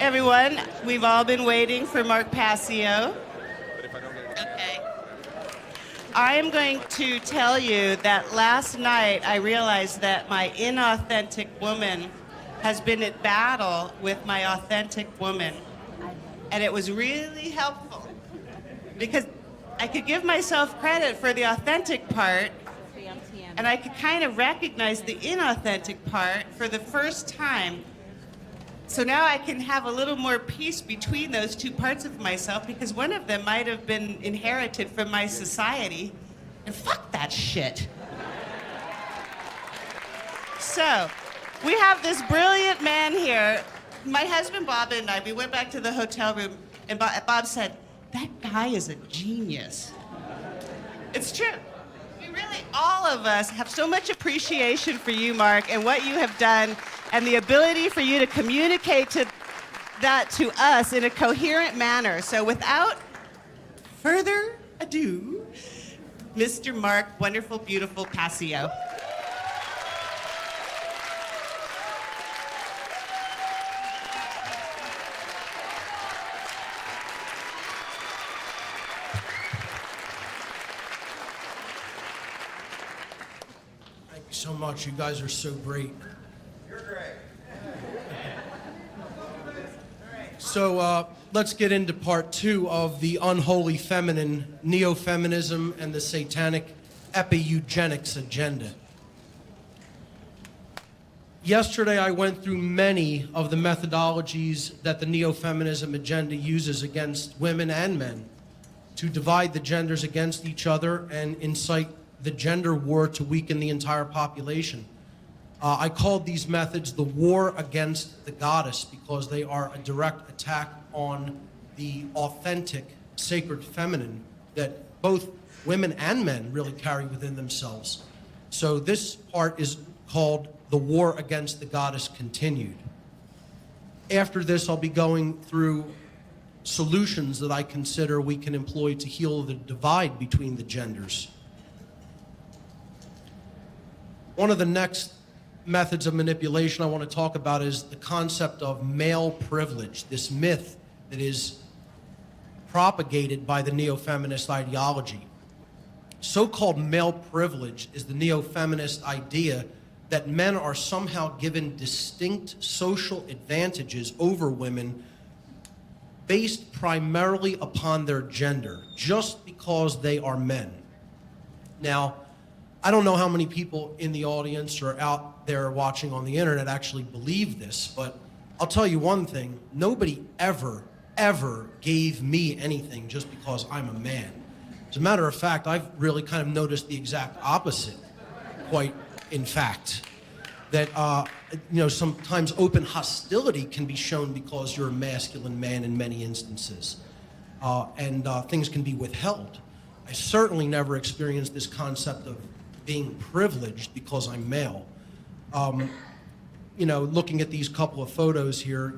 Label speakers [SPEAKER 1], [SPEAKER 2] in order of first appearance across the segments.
[SPEAKER 1] everyone. We've all been waiting for Mark Passio. Okay. I am going to tell you that last night I realized that my inauthentic woman has been at battle with my authentic woman. And it was really helpful because I could give myself credit for the authentic part, and I could kind of recognize the inauthentic part for the first time. So now I can have a little more peace between those two parts of myself, because one of them might have been inherited from my society, and fuck that shit. So, we have this brilliant man here. My husband Bob and I, we went back to the hotel room, and Bob said, "That guy is a genius." It's true. We really, all of us, have so much appreciation for you, Mark, and what you have done, and the ability for you to communicate that to us in a coherent manner. So without further ado, Mr. Mark, wonderful, beautiful Passio.
[SPEAKER 2] So much. You guys are so great.
[SPEAKER 3] You're great.
[SPEAKER 2] So let's get into part 2 of the unholy feminine, Neo-Feminism and the satanic Epi-Eugenics agenda. Yesterday I went through many of the methodologies that the Neo-Feminism agenda uses against women and men to divide the genders against each other and incite the gender war to weaken the entire population. I called these methods the war against the goddess because they are a direct attack on the authentic, sacred feminine that both women and men really carry within themselves. So this part is called the war against the goddess continued. After this, I'll be going through solutions that I consider we can employ to heal the divide between the genders. One of the next methods of manipulation I want to talk about is the concept of male privilege, this myth that is propagated by the neo-feminist ideology. So-called male privilege is the neo-feminist idea that men are somehow given distinct social advantages over women based primarily upon their gender, just because they are men. Now, I don't know how many people in the audience or out there watching on the internet actually believe this, but I'll tell you one thing. Nobody ever gave me anything just because I'm a man. As a matter of fact, I've really kind of noticed the exact opposite, quite in fact. That, sometimes open hostility can be shown because you're a masculine man in many instances, and things can be withheld. I certainly never experienced this concept of being privileged because I'm male. Looking at these couple of photos here,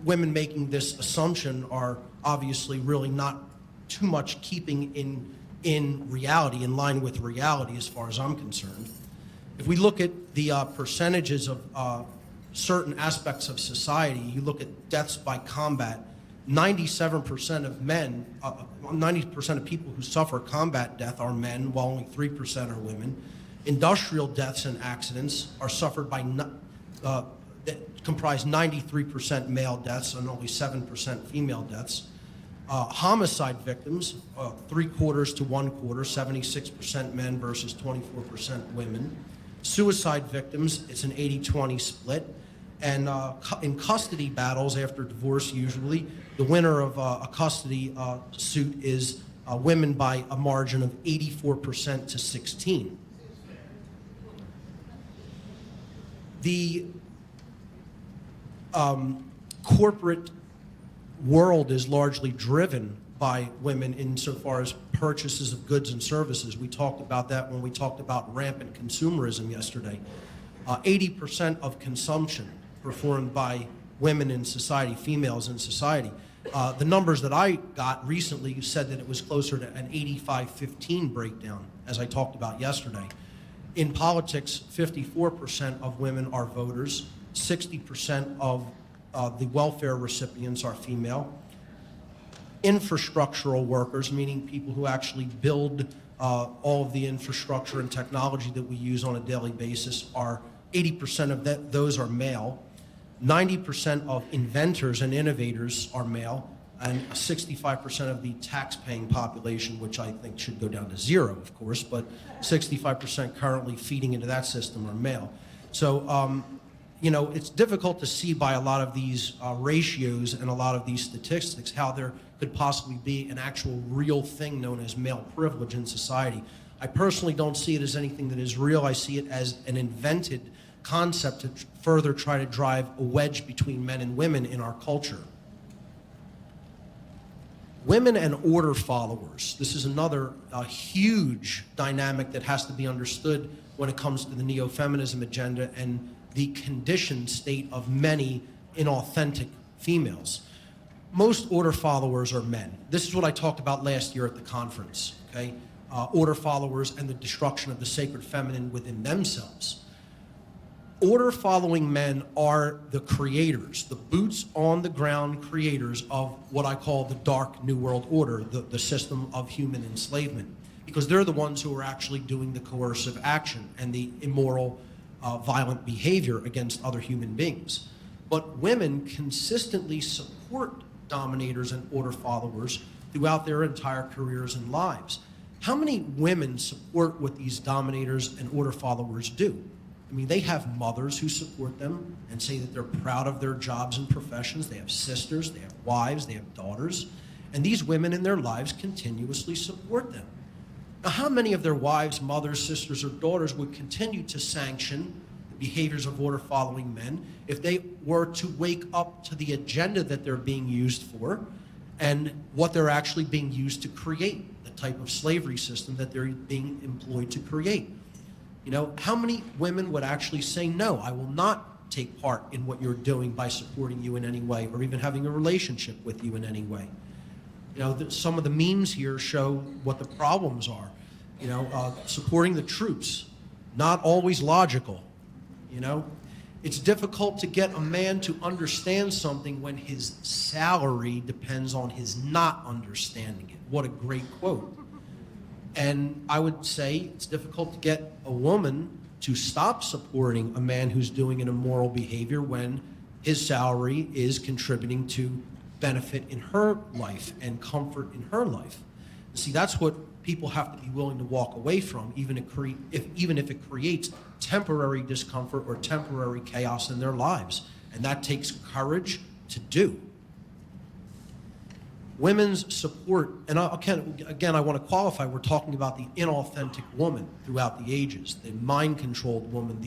[SPEAKER 2] women making this assumption are obviously really not too much keeping in reality, in line with reality as far as I'm concerned. If we look at the percentages of certain aspects of society, you look at deaths by combat, 97% of men, 90% of people who suffer combat death are men, while only 3% are women. Industrial deaths and accidents are suffered by, that comprise 93% male deaths and only 7% female deaths. Homicide victims, 3/4 to 1/4, 76% men versus 24% women. Suicide victims, it's an 80-20 split. And in custody battles after divorce, usually, the winner of a custody suit is women by a margin of 84% to 16%. The corporate world is largely driven by women insofar as purchases of goods and services. We talked about that when we talked about rampant consumerism yesterday. 80% of consumption performed by women in society, females in society. The numbers that I got recently said that it was closer to an 85-15 breakdown, as I talked about yesterday. In politics, 54% of women are voters, 60% of the welfare recipients are female. Infrastructural workers, meaning people who actually build all of the infrastructure and technology that we use on a daily basis, are 80% of those are male. 90% of inventors and innovators are male, and 65% of the tax-paying population, which I think should go down to zero, of course, but 65% currently feeding into that system are male. So, it's difficult to see by a lot of these ratios and a lot of these statistics how there could possibly be an actual real thing known as male privilege in society. I personally don't see it as anything that is real. I see it as an invented concept to further try to drive a wedge between men and women in our culture. Women and order followers. This is another huge dynamic that has to be understood when it comes to the Neo-Feminism agenda and the conditioned state of many inauthentic females. Most order followers are men. This is what I talked about last year at the conference, okay? Order followers and the destruction of the sacred feminine within themselves. Order-following men are the creators, the boots-on-the-ground creators of what I call the dark New World Order, the system of human enslavement, because they're the ones who are actually doing the coercive action and the immoral, violent behavior against other human beings. But women consistently support dominators and order followers throughout their entire careers and lives. How many women support what these dominators and order followers do? I mean, they have mothers who support them and say that they're proud of their jobs and professions. They have sisters, they have wives, they have daughters. And these women in their lives continuously support them. Now, how many of their wives, mothers, sisters, or daughters would continue to sanction the behaviors of order-following men if they were to wake up to the agenda that they're being used for and what they're actually being used to create, the type of slavery system that they're being employed to create? You know, how many women would actually say, no, I will not take part in what you're doing by supporting you in any way or even having a relationship with you in any way? You know, some of the memes here show what the problems are. You know, supporting the troops, not always logical. You know, it's difficult to get a man to understand something when his salary depends on his not understanding it. What a great quote. And I would say it's difficult to get a woman to stop supporting a man who's doing an immoral behavior when his salary is contributing to benefit in her life and comfort in her life. See, that's what people have to be willing to walk away from, even if it creates temporary discomfort or temporary chaos in their lives. And that takes courage to do. Women's support, and again, I want to qualify, we're talking about the inauthentic woman throughout the ages, the mind-controlled woman,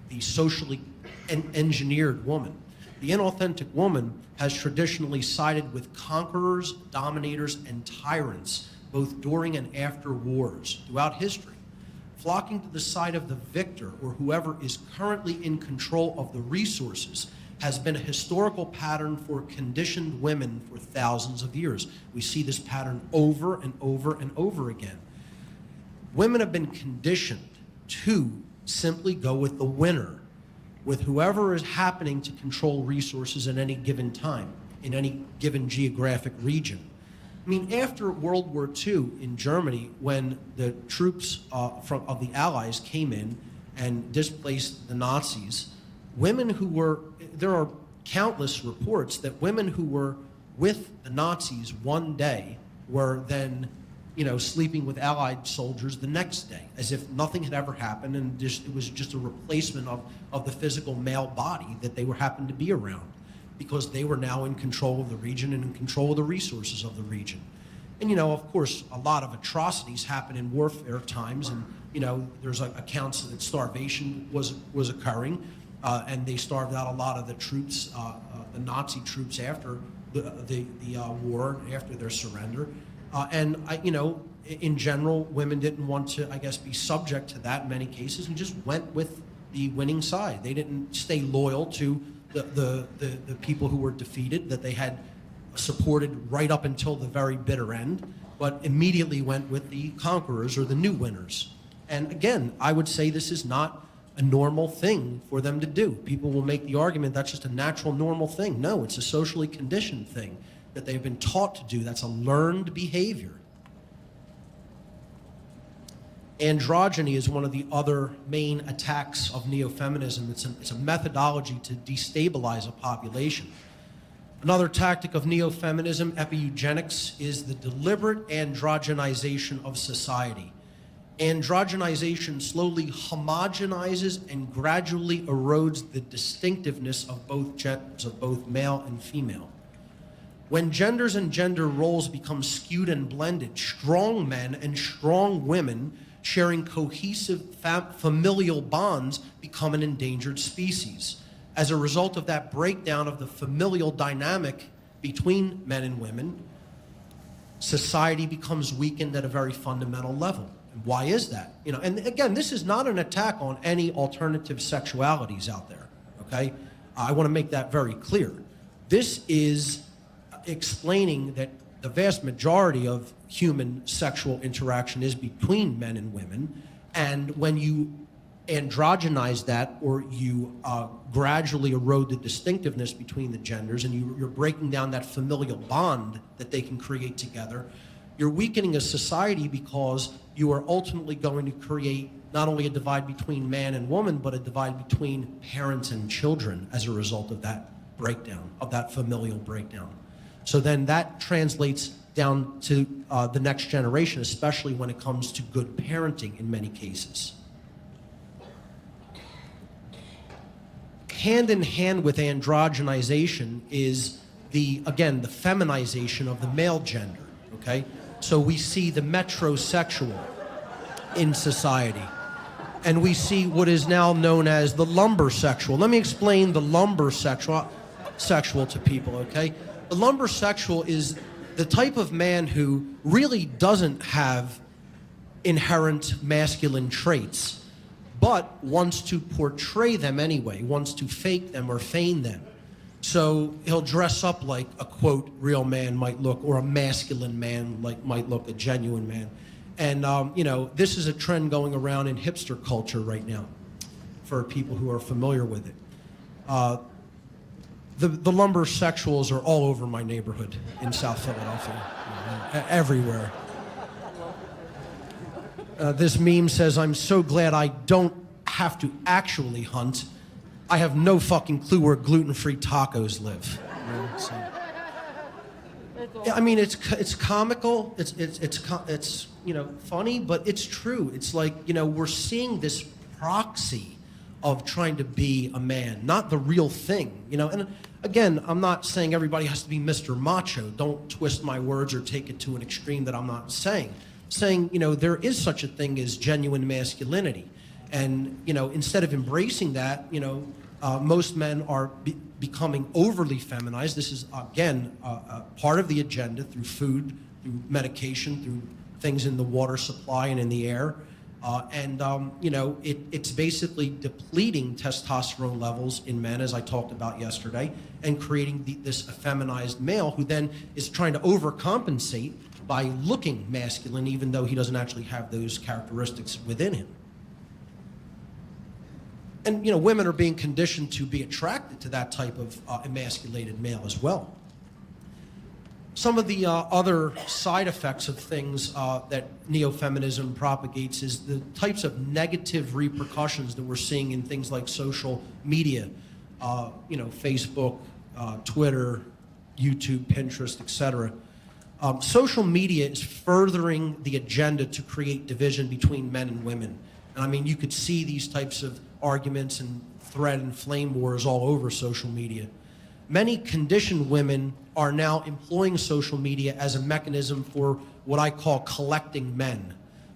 [SPEAKER 2] the socially engineered woman. The inauthentic woman has traditionally sided with conquerors, dominators, and tyrants, both during and after wars throughout history, flocking to the side of the victor or whoever is currently in control of the resources has been a historical pattern for conditioned women for thousands of years. We see this pattern over and over and over again. Women have been conditioned to simply go with the winner, with whoever is happening to control resources at any given time, in any given geographic region. I mean, after World War II in Germany, when the troops of the Allies came in and displaced the Nazis, women who were, there are countless reports that women who were with the Nazis one day were then, you know, sleeping with Allied soldiers the next day, as if nothing had ever happened, and it was just a replacement of the physical male body that they happened to be around, because they were now in control of the region and in control of the resources of the region. And, you know, of course, a lot of atrocities happen in warfare times, and, you know, there's accounts that starvation was occurring, and they starved out a lot of the troops, the Nazi troops after the war, after their surrender. And, you know, in general, women didn't want to, I guess, be subject to that in many cases and just went with the winning side. They didn't stay loyal to the people who were defeated, that they had supported right up until the very bitter end, but immediately went with the conquerors or the new winners. And again, I would say this is not a normal thing for them to do. People will make the argument that's just a natural, normal thing. No, it's a socially conditioned thing that they've been taught to do. That's a learned behavior. Androgyny is one of the other main attacks of neo-feminism. It's a methodology to destabilize a population. Another tactic of neo-feminism, Epi-Eugenics, is the deliberate androgenization of society. Androgenization slowly homogenizes and gradually erodes the distinctiveness of both genders, of both male and female. When genders and gender roles become skewed and blended, strong men and strong women sharing cohesive familial bonds become an endangered species. As a result of that breakdown of the familial dynamic between men and women, society becomes weakened at a very fundamental level. And why is that? You know, and again, this is not an attack on any alternative sexualities out there, okay? I want to make that very clear. This is explaining that the vast majority of human sexual interaction is between men and women, and when you androgynize that, or you gradually erode the distinctiveness between the genders, and you're breaking down that familial bond that they can create together, you're weakening a society, because you are ultimately going to create not only a divide between man and woman, but a divide between parents and children as a result of that breakdown, of that familial breakdown. So then that translates down to the next generation, especially when it comes to good parenting in many cases. Hand in hand with androgenization is again, the feminization of the male gender, okay? So we see the metrosexual in society, and we see what is now known as the lumbersexual. Let me explain the lumbersexual to people, okay? The lumbersexual is the type of man who really doesn't have inherent masculine traits, but wants to portray them anyway, wants to fake them or feign them. So he'll dress up like a, quote, real man might look, or a masculine man might look, a genuine man. And, you know, this is a trend going around in hipster culture right now for people who are familiar with it. The lumbersexuals are all over my neighborhood in South Philadelphia, everywhere. This meme says, "I'm so glad I don't have to actually hunt. I have no fucking clue where gluten-free tacos live." You know, so. Yeah, I mean, it's comical. It's you know, funny, but it's true. It's like, you know, we're seeing this proxy of trying to be a man, not the real thing, you know. And again, I'm not saying everybody has to be Mr. Macho. Don't twist my words or take it to an extreme that I'm not saying. Saying, you know, there is such a thing as genuine masculinity. And, you know, instead of embracing that, you know, most men are becoming overly feminized. This is, again, part of the agenda through food, through medication, through things in the water supply and in the air. You know, it's basically depleting testosterone levels in men, as I talked about yesterday, and creating this effeminized male who then is trying to overcompensate by looking masculine, even though he doesn't actually have those characteristics within him. And, you know, women are being conditioned to be attracted to that type of emasculated male as well. Some of the other side effects of things that neo-feminism propagates is the types of negative repercussions that we're seeing in things like social media, you know, Facebook, Twitter, YouTube, Pinterest, etc. Social media is furthering the agenda to create division between men and women. And I mean, you could see these types of arguments and thread and flame wars all over social media. Many conditioned women are now employing social media as a mechanism for what I call collecting men.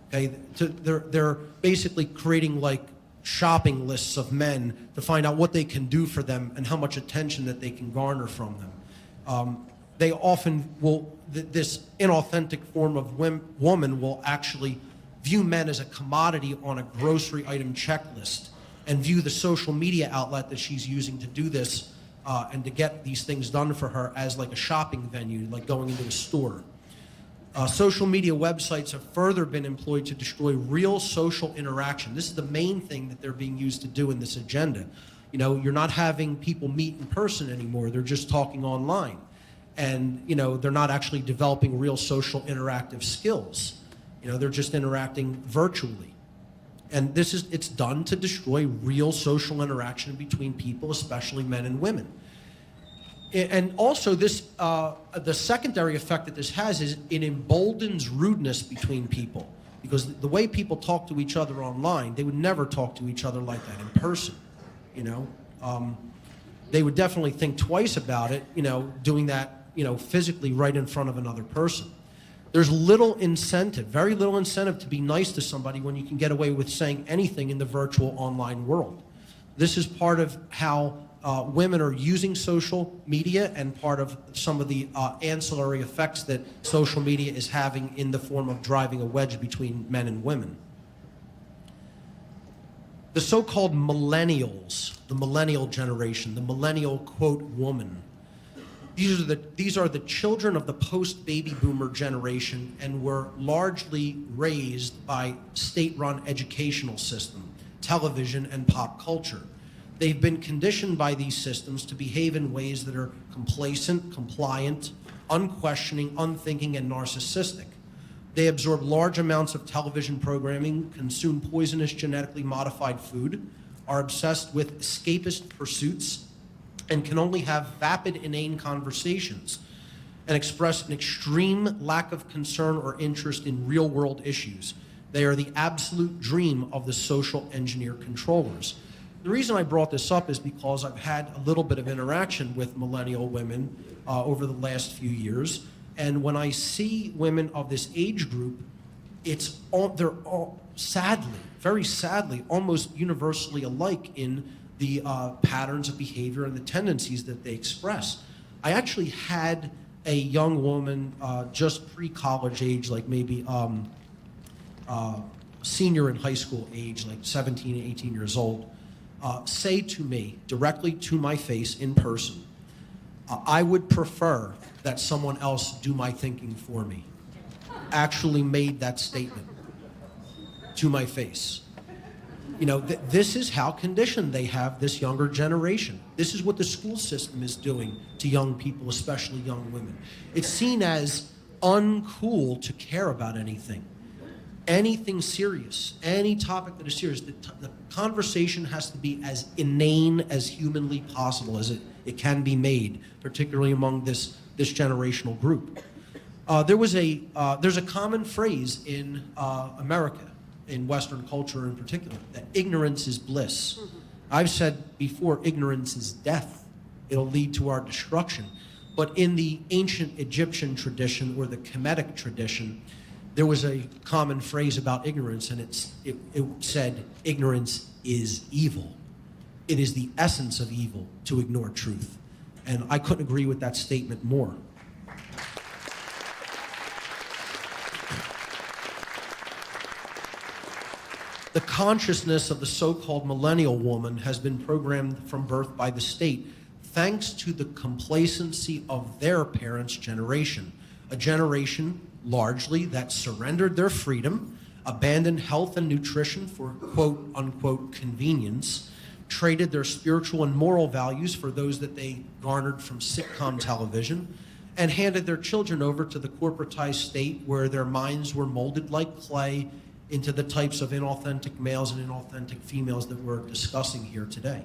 [SPEAKER 2] Okay, they're basically creating like shopping lists of men to find out what they can do for them and how much attention that they can garner from them. They often will, this inauthentic form of woman will actually view men as a commodity on a grocery item checklist and view the social media outlet that she's using to do this and to get these things done for her as like a shopping venue, like going into a store. Social media websites have further been employed to destroy real social interaction. This is the main thing that they're being used to do in this agenda. You know, you're not having people meet in person anymore. They're just talking online. And, you know, they're not actually developing real social interactive skills. You know, they're just interacting virtually. And it's done to destroy real social interaction between people, especially men and women. And also this, the secondary effect that this has is it emboldens rudeness between people. Because the way people talk to each other online, they would never talk to each other like that in person, you know. They would definitely think twice about it, you know, doing that, you know, physically right in front of another person. There's little incentive, very little incentive to be nice to somebody when you can get away with saying anything in the virtual online world. This is part of how women are using social media and part of some of the ancillary effects that social media is having in the form of driving a wedge between men and women. The so-called millennials, the millennial generation, the millennial, quote, woman, these are the children of the post-baby boomer generation and were largely raised by state-run educational system, television, and pop culture. They've been conditioned by these systems to behave in ways that are complacent, compliant, unquestioning, unthinking, and narcissistic. They absorb large amounts of television programming, consume poisonous genetically modified food, are obsessed with escapist pursuits, and can only have vapid, inane conversations and express an extreme lack of concern or interest in real-world issues. They are the absolute dream of the social engineer controllers. The reason I brought this up is because I've had a little bit of interaction with millennial women over the last few years, and when I see women of this age group, they're all sadly, very sadly, almost universally alike in the patterns of behavior and the tendencies that they express. I actually had a young woman just pre-college age, like maybe senior in high school age, like 17, 18 years old, say to me, directly to my face in person, I would prefer that someone else do my thinking for me. Actually made that statement to my face. You know, this is how conditioned they have this younger generation. This is what the school system is doing to young people, especially young women. It's seen as uncool to care about anything serious, any topic that is serious. The conversation has to be as inane as humanly possible as it can be made, particularly among this generational group. There's a common phrase in America, in Western culture in particular, that ignorance is bliss. I've said before, ignorance is death. It'll lead to our destruction. But in the ancient Egyptian tradition or the Kemetic tradition, there was a common phrase about ignorance, and it said, ignorance is evil. It is the essence of evil to ignore truth. And I couldn't agree with that statement more. The consciousness of the so-called millennial woman has been programmed from birth by the state thanks to the complacency of their parents' generation, a generation largely that surrendered their freedom, abandoned health and nutrition for quote-unquote convenience, traded their spiritual and moral values for those that they garnered from sitcom television, and handed their children over to the corporatized state where their minds were molded like clay into the types of inauthentic males and inauthentic females that we're discussing here today.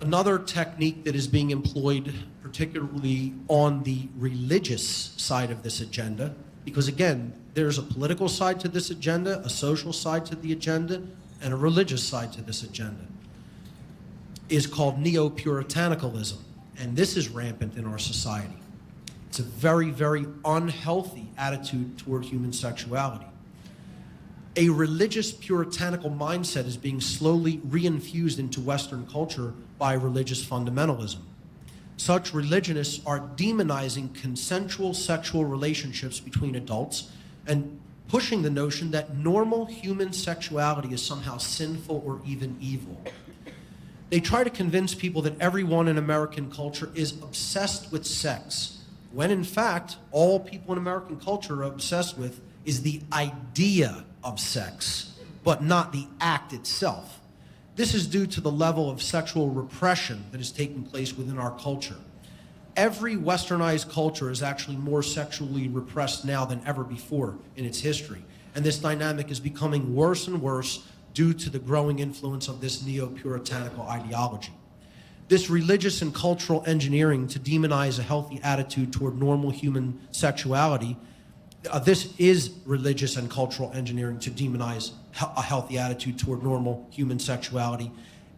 [SPEAKER 2] Another technique that is being employed, particularly on the religious side of this agenda, because again, there's a political side to this agenda, a social side to the agenda, and a religious side to this agenda, is called neo-puritanicalism. And this is rampant in our society. It's a very, very unhealthy attitude toward human sexuality. A religious puritanical mindset is being slowly reinfused into Western culture by religious fundamentalism. Such religionists are demonizing consensual sexual relationships between adults and pushing the notion that normal human sexuality is somehow sinful or even evil. They try to convince people that everyone in American culture is obsessed with sex when in fact, all people in American culture are obsessed with is the idea of sex, but not the act itself. This is due to the level of sexual repression that is taking place within our culture. Every westernized culture is actually more sexually repressed now than ever before in its history. And this dynamic is becoming worse and worse due to the growing influence of this neo-puritanical ideology. This religious and cultural engineering to demonize a healthy attitude toward normal human sexuality, this is religious and cultural engineering to demonize a healthy attitude toward normal human sexuality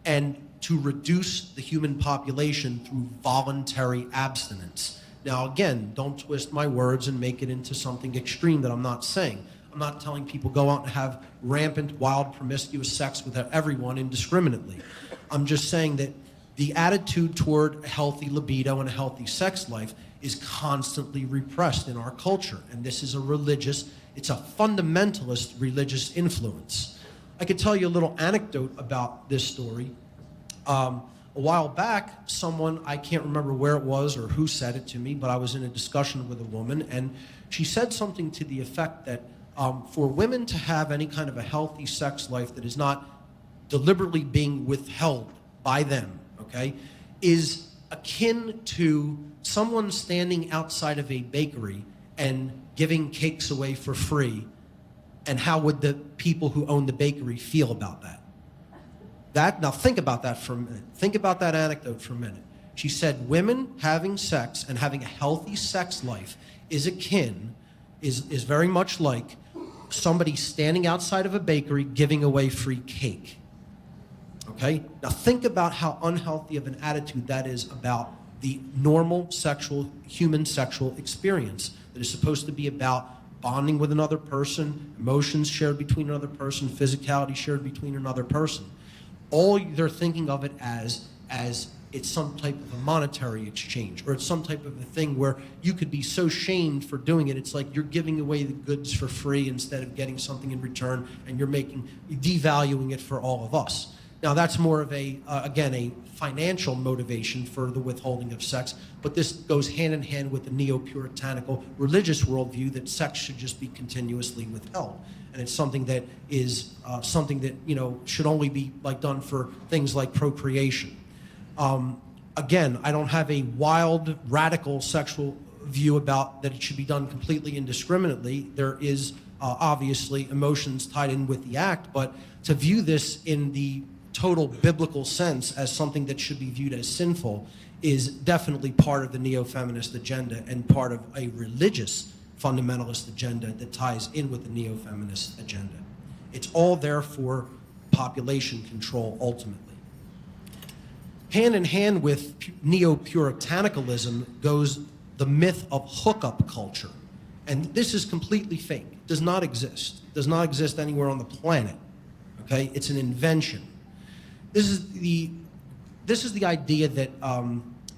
[SPEAKER 2] and to reduce the human population through voluntary abstinence. Now again, don't twist my words and make it into something extreme that I'm not saying. I'm not telling people go out and have rampant, wild, promiscuous sex with everyone indiscriminately. I'm just saying that the attitude toward a healthy libido and a healthy sex life is constantly repressed in our culture. And this is it's a fundamentalist religious influence. I could tell you a little anecdote about this story. A while back, someone, I can't remember where it was or who said it to me, but I was in a discussion with a woman, and she said something to the effect that for women to have any kind of a healthy sex life that is not deliberately being withheld by them, okay, is akin to someone standing outside of a bakery and giving cakes away for free, and how would the people who own the bakery feel about that? Now think about that for a minute. Think about that anecdote for a minute. She said women having sex and having a healthy sex life is very much like somebody standing outside of a bakery giving away free cake. Okay? Now think about how unhealthy of an attitude that is about the normal human sexual experience that is supposed to be about bonding with another person, emotions shared between another person, physicality shared between another person. All they're thinking of it as it's some type of a monetary exchange, or it's some type of a thing where you could be so shamed for doing it. It's like you're giving away the goods for free instead of getting something in return, and you're devaluing it for all of us. Now that's more of again, a financial motivation for the withholding of sex, but this goes hand in hand with the neo-puritanical religious worldview that sex should just be continuously withheld. And it's something that is something that, should only be done for things like procreation. Again, I don't have a wild, radical sexual view about that it should be done completely indiscriminately. There is obviously emotions tied in with the act, but to view this in the total biblical sense as something that should be viewed as sinful is definitely part of the neo-feminist agenda and part of a religious fundamentalist agenda that ties in with the neo-feminist agenda. It's all there for population control ultimately. Hand in hand with neo-puritanicalism goes the myth of hookup culture. And this is completely fake. It does not exist. It does not exist anywhere on the planet. Okay? It's an invention. This is the idea that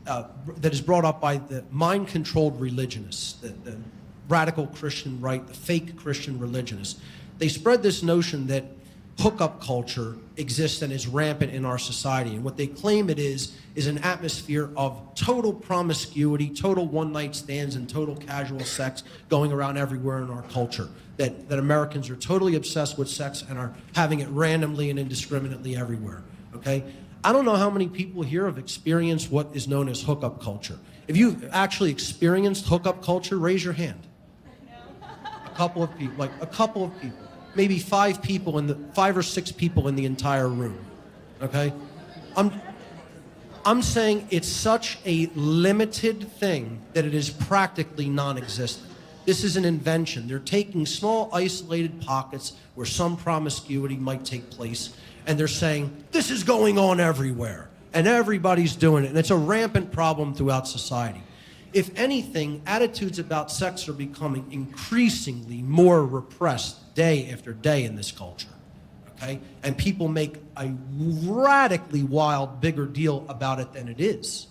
[SPEAKER 2] that is brought up by the mind-controlled religionists, the radical Christian right, the fake Christian religionists. They spread this notion that hookup culture exists and is rampant in our society. And what they claim it is an atmosphere of total promiscuity, total one-night stands, and total casual sex going around everywhere in our culture. That Americans are totally obsessed with sex and are having it randomly and indiscriminately everywhere. Okay? I don't know how many people here have experienced what is known as hookup culture. If you've actually experienced hookup culture, raise your hand. A couple of people. Maybe 5 or 6 people in the entire room. Okay? I'm saying it's such a limited thing that it is practically non-existent. This is an invention. They're taking small isolated pockets where some promiscuity might take place, and they're saying, this is going on everywhere, and everybody's doing it, and it's a rampant problem throughout society. If anything, attitudes about sex are becoming increasingly more repressed day after day in this culture, okay? And people make a radically wild, bigger deal about it than it is,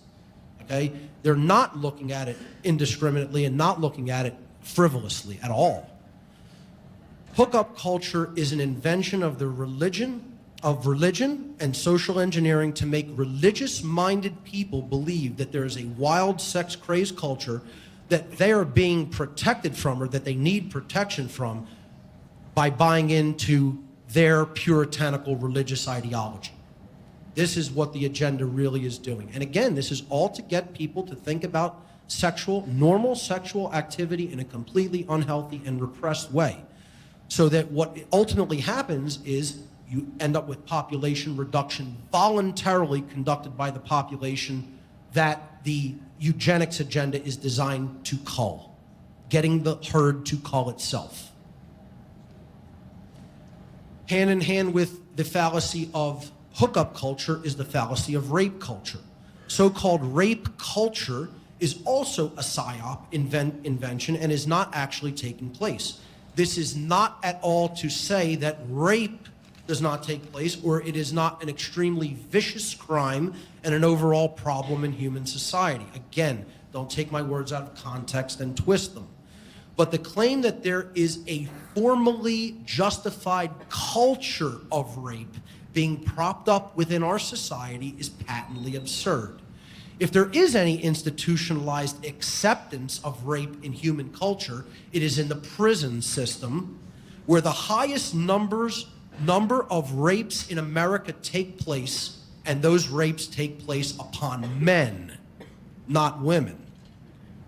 [SPEAKER 2] okay? They're not looking at it indiscriminately and not looking at it frivolously at all. Hookup culture is an invention of the religion and social engineering to make religious-minded people believe that there is a wild sex-crazed culture that they are being protected from, or that they need protection from, by buying into their puritanical religious ideology. This is what the agenda really is doing. And again, this is all to get people to think about normal sexual activity in a completely unhealthy and repressed way. So that what ultimately happens is you end up with population reduction voluntarily conducted by the population that the eugenics agenda is designed to cull, getting the herd to cull itself. Hand in hand with the fallacy of hookup culture is the fallacy of rape culture. So-called rape culture is also a psyop invention and is not actually taking place. This is not at all to say that rape does not take place, or it is not an extremely vicious crime and an overall problem in human society. Again, don't take my words out of context and twist them. But the claim that there is a formally justified culture of rape being propped up within our society is patently absurd. If there is any institutionalized acceptance of rape in human culture, it is in the prison system, where the highest number of rapes in America take place, and those rapes take place upon men, not women.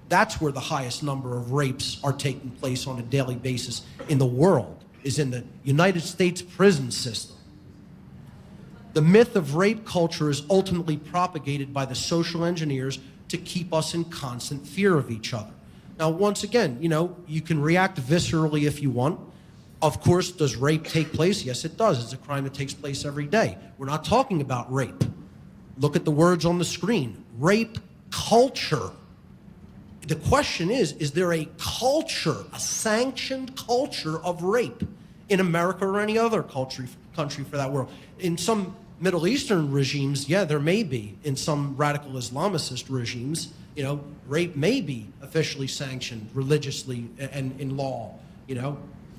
[SPEAKER 2] That's where the highest number of rapes are taking place on a daily basis in the world, is in the United States prison system. The myth of rape culture is ultimately propagated by the social engineers to keep us in constant fear of each other. Now, once again, you can react viscerally if you want. Of course, does rape take place? Yes, it does. It's a crime that takes place every day. We're not talking about rape. Look at the words on the screen. Rape culture. The question is there a culture, a sanctioned culture of rape in America or any other country for that world? In some Middle Eastern regimes, yeah, there may be. In some radical Islamicist regimes, rape may be officially sanctioned religiously and in law,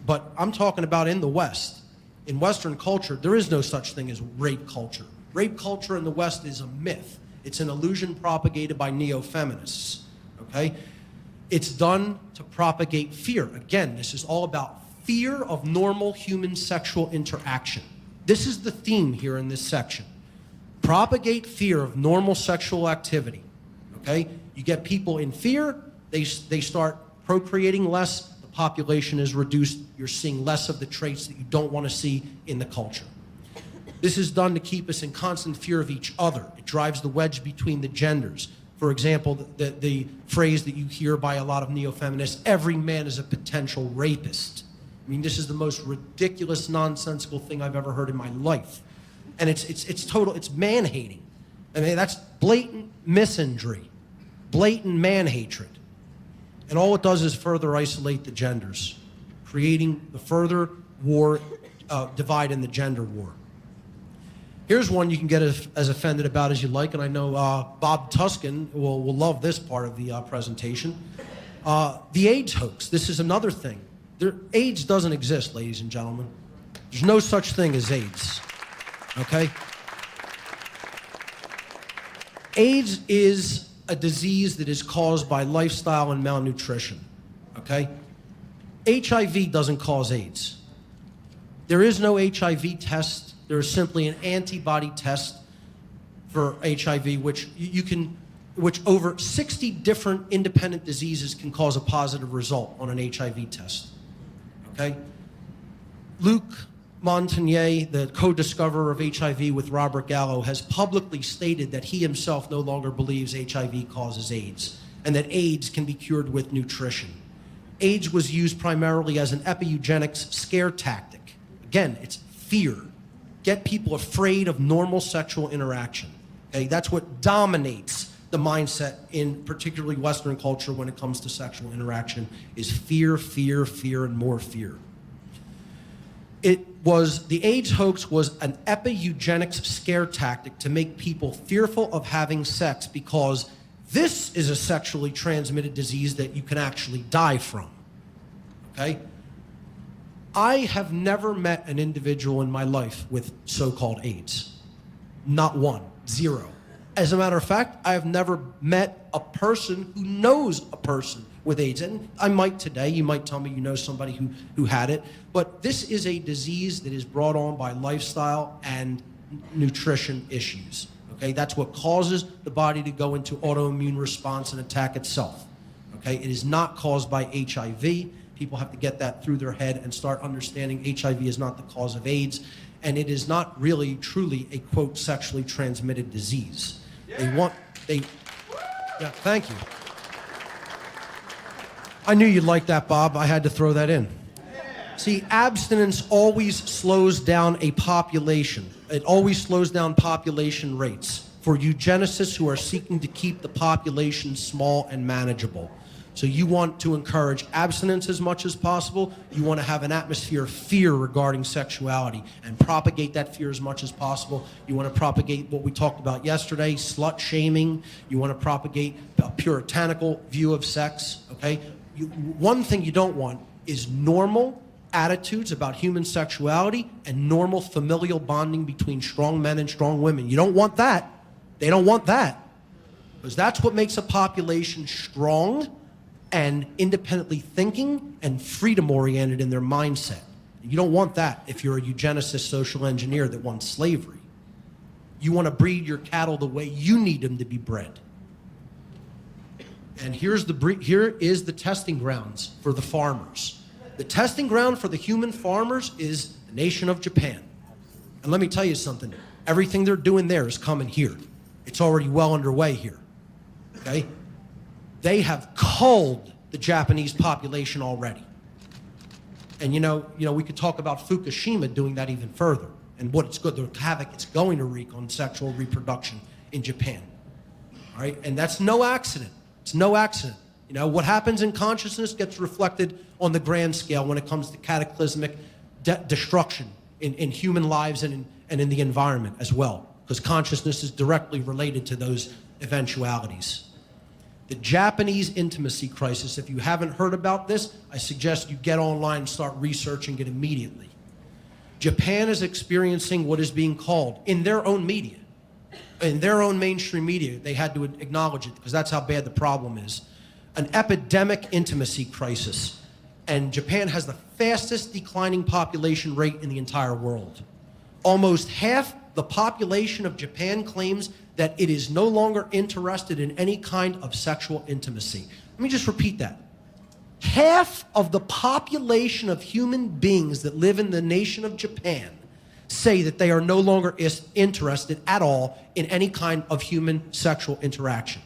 [SPEAKER 2] But I'm talking about in the West. In Western culture, there is no such thing as rape culture. Rape culture in the West is a myth. It's an illusion propagated by neo-feminists, okay? It's done to propagate fear. Again, this is all about fear of normal human sexual interaction. This is the theme here in this section. Propagate fear of normal sexual activity, okay? You get people in fear, they start procreating less, the population is reduced, you're seeing less of the traits that you don't want to see in the culture. This is done to keep us in constant fear of each other. It drives the wedge between the genders. For example, the phrase that you hear by a lot of neo-feminists, every man is a potential rapist. I mean, this is the most ridiculous, nonsensical thing I've ever heard in my life. And it's man-hating. I mean, that's blatant misandry, blatant man-hatred. And all it does is further isolate the genders, creating the further war, divide in the gender war. Here's one you can get as offended about as you like, and I know Bob Tuskin will love this part of the presentation. The AIDS hoax. This is another thing. AIDS doesn't exist, ladies and gentlemen. There's no such thing as AIDS, okay? AIDS is a disease that is caused by lifestyle and malnutrition, okay? HIV doesn't cause AIDS. There is no HIV test. There is simply an antibody test for HIV, which which over 60 different independent diseases can cause a positive result on an HIV test. Okay? Luc Montagnier, the co-discoverer of HIV with Robert Gallo, has publicly stated that he himself no longer believes HIV causes AIDS, and that AIDS can be cured with nutrition. AIDS was used primarily as an Epi-Eugenics scare tactic. Again, it's fear. Get people afraid of normal sexual interaction. Okay? That's what dominates the mindset in particularly Western culture when it comes to sexual interaction, is fear, fear, fear, and more fear. The AIDS hoax was an Epi-Eugenics scare tactic to make people fearful of having sex, because this is a sexually transmitted disease that you can actually die from, okay? I have never met an individual in my life with so-called AIDS. Not one, zero. As a matter of fact, I have never met a person who knows a person with AIDS. And I might today. You might tell me you know somebody who had it. But this is a disease that is brought on by lifestyle and nutrition issues. Okay, that's what causes the body to go into autoimmune response and attack itself. Okay, it is not caused by HIV. People have to get that through their head and start understanding HIV is not the cause of AIDS, and it is not really, truly a, quote, sexually transmitted disease. Yeah, thank you. I knew you'd like that, Bob. I had to throw that in. See, abstinence always slows down a population. It always slows down population rates for eugenicists who are seeking to keep the population small and manageable. So you want to encourage abstinence as much as possible. You want to have an atmosphere of fear regarding sexuality and propagate that fear as much as possible. You want to propagate what we talked about yesterday, slut shaming. You want to propagate a puritanical view of sex, okay? One thing you don't want is normal attitudes about human sexuality and normal familial bonding between strong men and strong women. You don't want that. They don't want that. Because that's what makes a population strong and independently thinking and freedom-oriented in their mindset. You don't want that if you're a eugenicist social engineer that wants slavery. You want to breed your cattle the way you need them to be bred. And here is the testing grounds for the farmers. The testing ground for the human farmers is the nation of Japan. And let me tell you something. Everything they're doing there is coming here. It's already well underway here. Okay? They have culled the Japanese population already. And you know, we could talk about Fukushima doing that even further and what it's good, the havoc it's going to wreak on sexual reproduction in Japan. All right? And that's no accident. It's no accident. You know, what happens in consciousness gets reflected on the grand scale when it comes to cataclysmic destruction in human lives and in the environment as well, because consciousness is directly related to those eventualities. The Japanese intimacy crisis, if you haven't heard about this, I suggest you get online and start researching it immediately. Japan is experiencing what is being called, in their own media, in their own mainstream media, they had to acknowledge it because that's how bad the problem is, an epidemic intimacy crisis. And Japan has the fastest declining population rate in the entire world. Almost half the population of Japan claims that it is no longer interested in any kind of sexual intimacy. Let me just repeat that. Half of the population of human beings that live in the nation of Japan say that they are no longer interested at all in any kind of human sexual interaction.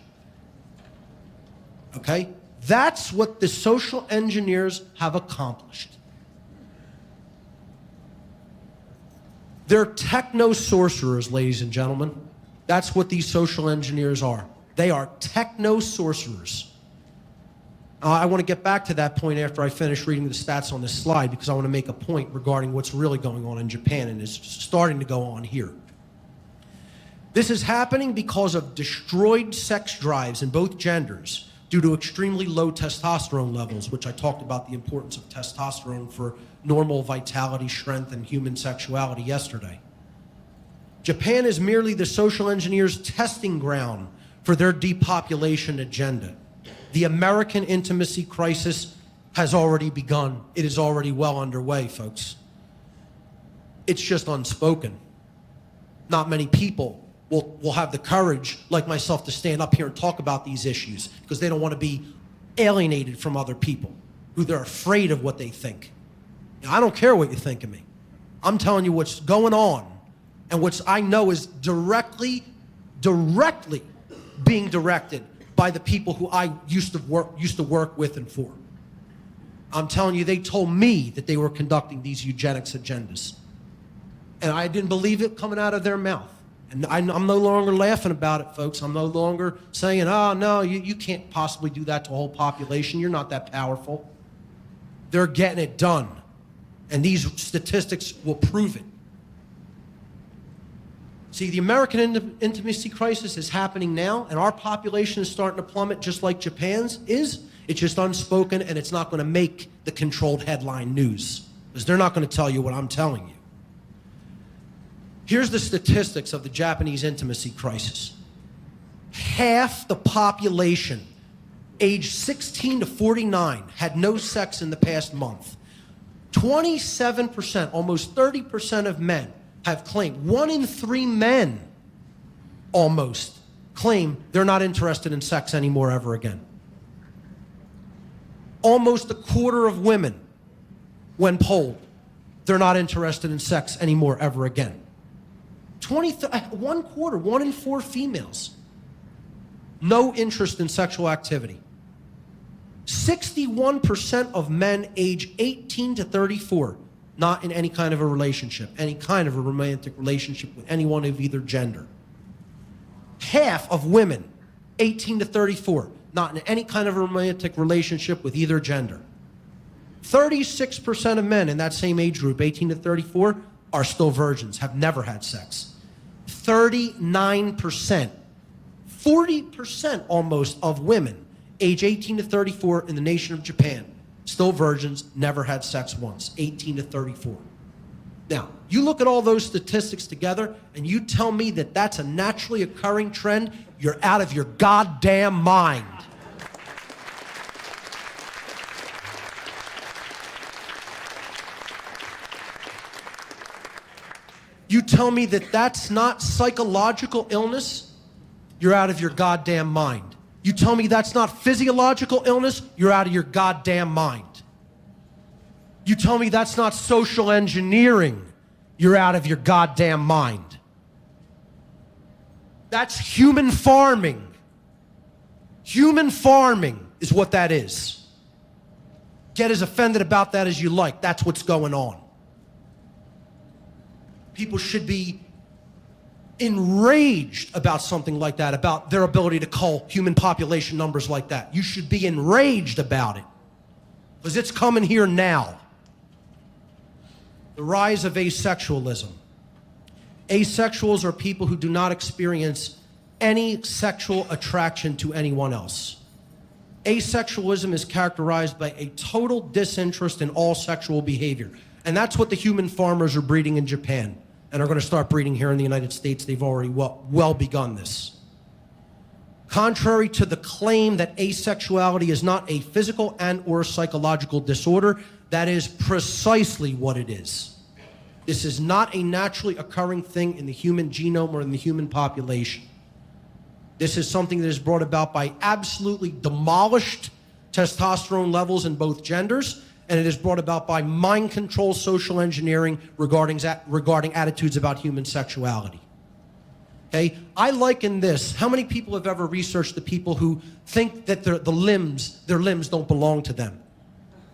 [SPEAKER 2] Okay? That's what the social engineers have accomplished. They're techno-sorcerers, ladies and gentlemen. That's what these social engineers are. They are techno-sorcerers. I want to get back to that point after I finish reading the stats on this slide because I want to make a point regarding what's really going on in Japan and is starting to go on here. This is happening because of destroyed sex drives in both genders due to extremely low testosterone levels, which I talked about the importance of testosterone for normal vitality, strength, and human sexuality yesterday. Japan is merely the social engineers' testing ground for their depopulation agenda. The American intimacy crisis has already begun. It is already well underway, folks. It's just unspoken. Not many people will have the courage, like myself, to stand up here and talk about these issues because they don't want to be alienated from other people who they're afraid of what they think. Now, I don't care what you think of me. I'm telling you what's going on and what I know is directly being directed by the people who I used to work with and for. I'm telling you, they told me that they were conducting these eugenics agendas. And I didn't believe it coming out of their mouth. And I'm no longer laughing about it, folks. I'm no longer saying, oh, no, you can't possibly do that to a whole population. You're not that powerful. They're getting it done. And these statistics will prove it. See, the American intimacy crisis is happening now, and our population is starting to plummet just like Japan's is. It's just unspoken, and it's not going to make the controlled headline news because they're not going to tell you what I'm telling you. Here's the statistics of the Japanese intimacy crisis. half the population, age 16 to 49, had no sex in the past month. 27%, almost 30% of men have claimed, 1 in 3 men almost claim they're not interested in sex anymore ever again. Almost a quarter of women, when polled, they're not interested in sex anymore ever again. 1 in 4 females, no interest in sexual activity. 61% of men age 18 to 34, not in any kind of a relationship, any kind of a romantic relationship with anyone of either gender. Half of women 18 to 34, not in any kind of a romantic relationship with either gender. 36% of men in that same age group, 18 to 34, are still virgins, have never had sex. 39%, 40% almost of women, age 18 to 34 in the nation of Japan, still virgins, never had sex once, 18 to 34. Now, you look at all those statistics together and you tell me that that's a naturally occurring trend, you're out of your goddamn mind. You tell me that that's not psychological illness, you're out of your goddamn mind. You tell me that's not physiological illness, you're out of your goddamn mind. You tell me that's not social engineering, you're out of your goddamn mind. That's human farming. Human farming is what that is. Get as offended about that as you like. That's what's going on. People should be enraged about something like that, about their ability to cull human population numbers like that. You should be enraged about it, because it's coming here now. The rise of asexualism. Asexuals are people who do not experience any sexual attraction to anyone else. Asexualism is characterized by a total disinterest in all sexual behavior. And that's what the human farmers are breeding in Japan and are going to start breeding here in the United States. They've already well begun this. Contrary to the claim that asexuality is not a physical and or psychological disorder, that is precisely what it is. This is not a naturally occurring thing in the human genome or in the human population. This is something that is brought about by absolutely demolished testosterone levels in both genders, and it is brought about by mind control social engineering regarding attitudes about human sexuality. Okay, I liken this. How many people have ever researched the people who think that their limbs don't belong to them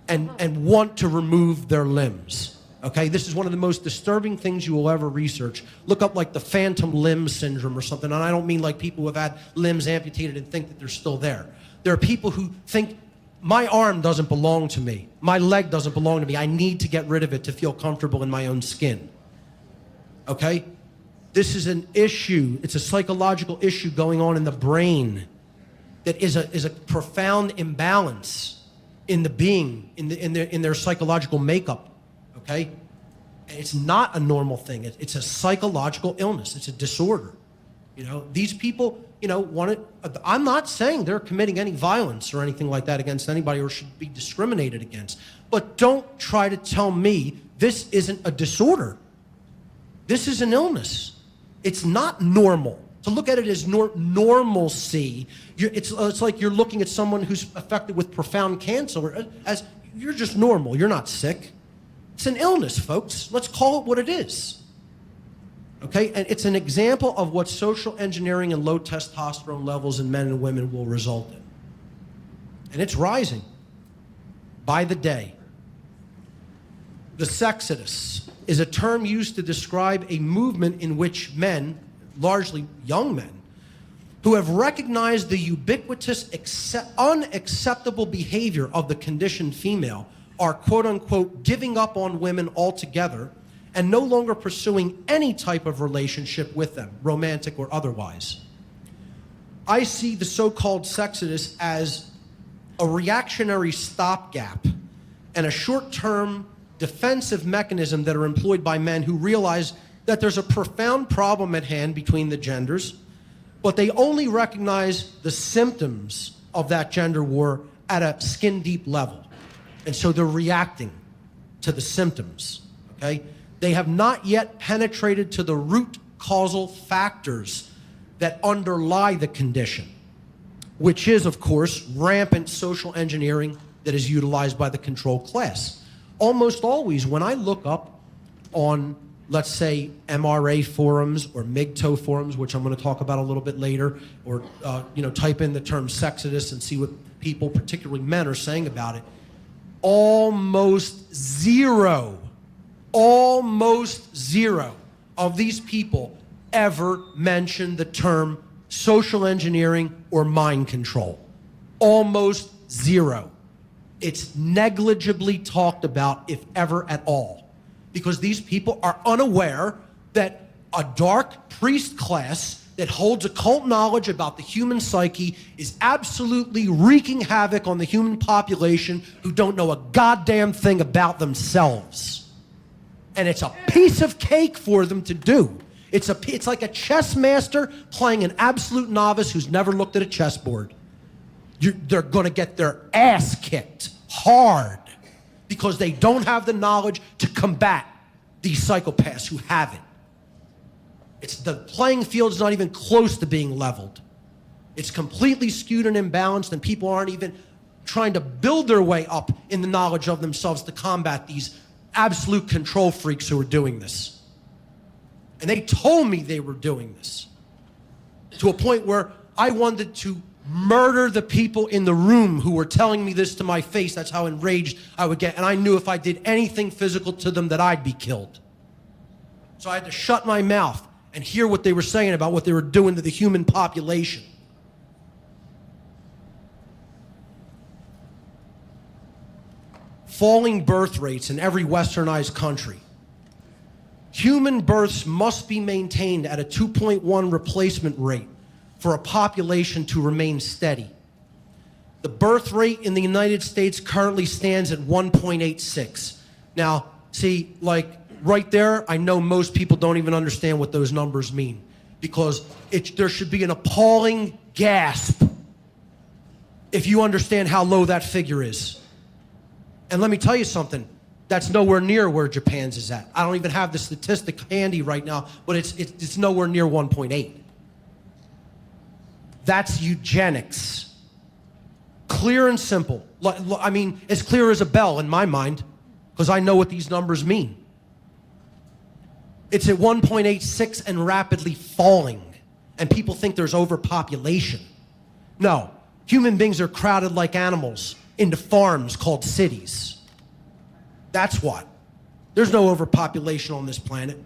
[SPEAKER 2] and want to remove their limbs? Okay, this is one of the most disturbing things you will ever research. Look up like the phantom limb syndrome or something, and I don't mean like people who have had limbs amputated and think that they're still there. There are people who think, my arm doesn't belong to me, my leg doesn't belong to me, I need to get rid of it to feel comfortable in my own skin. Okay? This is an issue, it's a psychological issue going on in the brain that is a profound imbalance in the being, in their psychological makeup. Okay? It's not a normal thing. It's a psychological illness. It's a disorder. You know, these people, you know, I'm not saying they're committing any violence or anything like that against anybody or should be discriminated against. But don't try to tell me this isn't a disorder. This is an illness. It's not normal. To look at it as normalcy, it's like you're looking at someone who's affected with profound cancer as you're just normal. You're not sick. It's an illness, folks. Let's call it what it is. Okay? And it's an example of what social engineering and low testosterone levels in men and women will result in. And it's rising by the day. The sexodus is a term used to describe a movement in which men, largely young men, who have recognized the ubiquitous, unacceptable behavior of the conditioned female are, quote-unquote, giving up on women altogether and no longer pursuing any type of relationship with them, romantic or otherwise. I see the so-called sexodus as a reactionary stopgap and a short-term defensive mechanism that are employed by men who realize that there's a profound problem at hand between the genders, but they only recognize the symptoms of that gender war at a skin-deep level. And so they're reacting to the symptoms, okay? They have not yet penetrated to the root causal factors that underlie the condition, which is, of course, rampant social engineering that is utilized by the control class. Almost always, when I look up on, let's say, MRA forums or MGTOW forums, which I'm going to talk about a little bit later, or type in the term sexist and see what people, particularly men, are saying about it, almost zero of these people ever mention the term social engineering or mind control. Almost zero. It's negligibly talked about, if ever at all, because these people are unaware that a dark priest class that holds occult knowledge about the human psyche is absolutely wreaking havoc on the human population who don't know a goddamn thing about themselves. And it's a piece of cake for them to do. It's like a chess master playing an absolute novice who's never looked at a chessboard. They're going to get their ass kicked hard because they don't have the knowledge to combat these psychopaths who have it. The playing field's not even close to being leveled. It's completely skewed and imbalanced, and people aren't even trying to build their way up in the knowledge of themselves to combat these absolute control freaks who are doing this. And they told me they were doing this to a point where I wanted to murder the people in the room who were telling me this to my face. That's how enraged I would get. And I knew if I did anything physical to them that I'd be killed. So I had to shut my mouth and hear what they were saying about what they were doing to the human population. Falling birth rates in every westernized country. Human births must be maintained at a 2.1 replacement rate for a population to remain steady. The birth rate in the United States currently stands at 1.86. Now, see, like right there, I know most people don't even understand what those numbers mean, because there should be an appalling gasp if you understand how low that figure is. And let me tell you something, that's nowhere near where Japan's is at. I don't even have the statistic handy right now, but it's nowhere near 1.8. That's eugenics. Clear and simple. I mean, as clear as a bell in my mind, because I know what these numbers mean. It's at 1.86 and rapidly falling, and people think there's overpopulation. No, human beings are crowded like animals into farms called cities. That's what. There's no overpopulation on this planet.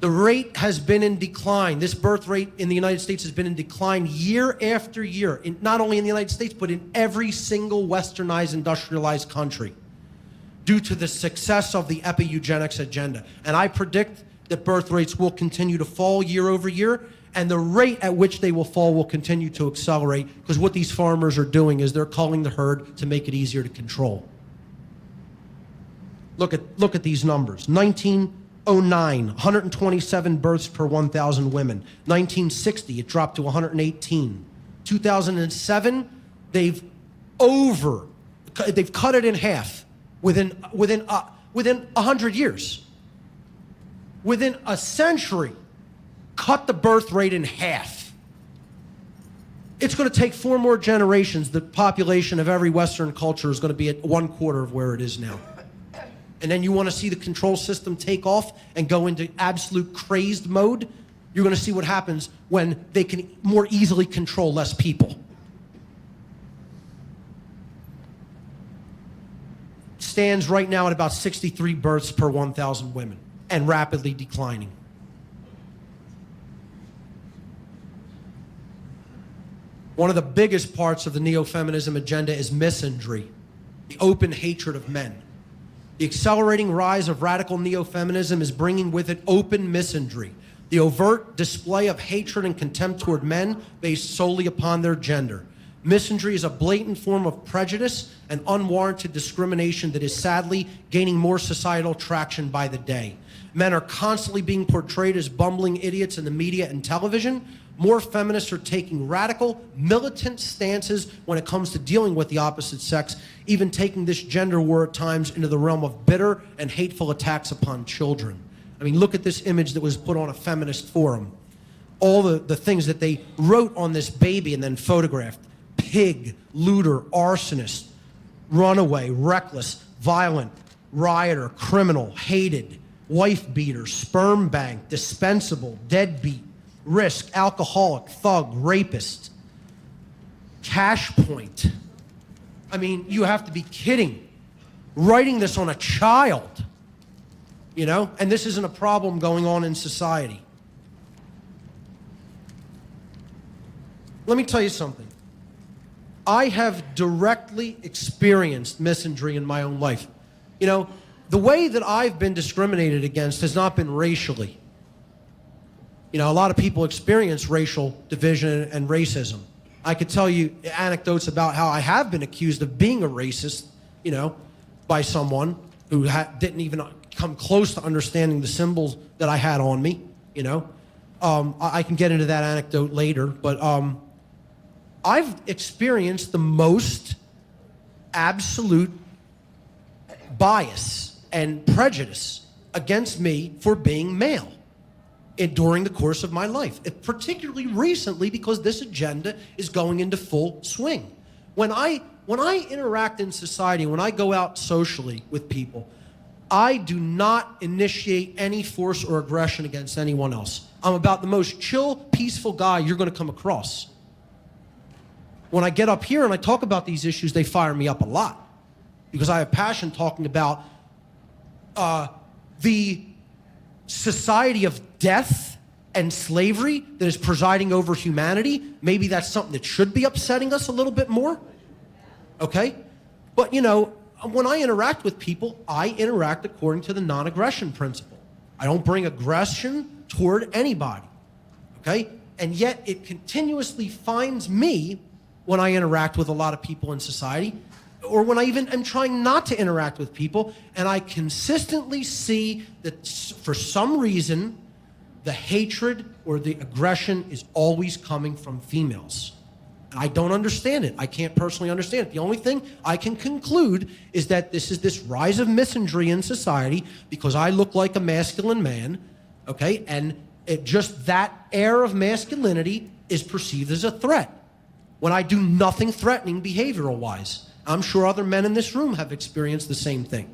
[SPEAKER 2] The rate has been in decline. This birth rate in the United States has been in decline year after year, not only in the United States, but in every single westernized, industrialized country, due to the success of the Epi-Eugenics agenda. And I predict that birth rates will continue to fall year over year, and the rate at which they will fall will continue to accelerate, because what these farmers are doing is they're culling the herd to make it easier to control. Look at these numbers. 1909, 127 births per 1,000 women. 1960, it dropped to 118. 2007, they've cut it in half within 100 years. Within a century, cut the birth rate in half. It's going to take 4 more generations. The population of every Western culture is going to be at 1/4 of where it is now. And then you want to see the control system take off and go into absolute crazed mode, you're going to see what happens when they can more easily control less people. Stands right now at about 63 births per 1,000 women and rapidly declining. One of the biggest parts of the Neo-Feminism agenda is misandry, the open hatred of men. The accelerating rise of radical neo-feminism is bringing with it open misandry, the overt display of hatred and contempt toward men based solely upon their gender. Misandry is a blatant form of prejudice and unwarranted discrimination that is sadly gaining more societal traction by the day. Men are constantly being portrayed as bumbling idiots in the media and television. More feminists are taking radical, militant stances when it comes to dealing with the opposite sex, even taking this gender war at times into the realm of bitter and hateful attacks upon children. I mean, look at this image that was put on a feminist forum. All the things that they wrote on this baby and then photographed. Pig, looter, arsonist, runaway, reckless, violent, rioter, criminal, hated, wife beater, sperm bank, dispensable, deadbeat, risk, alcoholic, thug, rapist, cash point. I mean, you have to be kidding. Writing this on a child, you know? And this isn't a problem going on in society. Let me tell you something. I have directly experienced misandry in my own life. You know, the way that I've been discriminated against has not been racially. You know, a lot of people experience racial division and racism. I could tell you anecdotes about how I have been accused of being a racist, you know, by someone who didn't even come close to understanding the symbols that I had on me, you know. I can get into that anecdote later, but I've experienced the most absolute bias and prejudice against me for being male during the course of my life, particularly recently because this agenda is going into full swing. When I interact in society, when I go out socially with people, I do not initiate any force or aggression against anyone else. I'm about the most chill, peaceful guy you're going to come across. When I get up here and I talk about these issues, they fire me up a lot because I have passion talking about the society of death and slavery that is presiding over humanity. Maybe that's something that should be upsetting us a little bit more, okay? But, you know, when I interact with people, I interact according to the non-aggression principle. I don't bring aggression toward anybody, okay? And yet it continuously finds me when I interact with a lot of people in society, or when I even am trying not to interact with people, and I consistently see that for some reason, the hatred or the aggression is always coming from females. And I don't understand it. I can't personally understand it. The only thing I can conclude is that this is this rise of misandry in society because I look like a masculine man, okay? And just that air of masculinity is perceived as a threat when I do nothing threatening behavioral-wise. I'm sure other men in this room have experienced the same thing.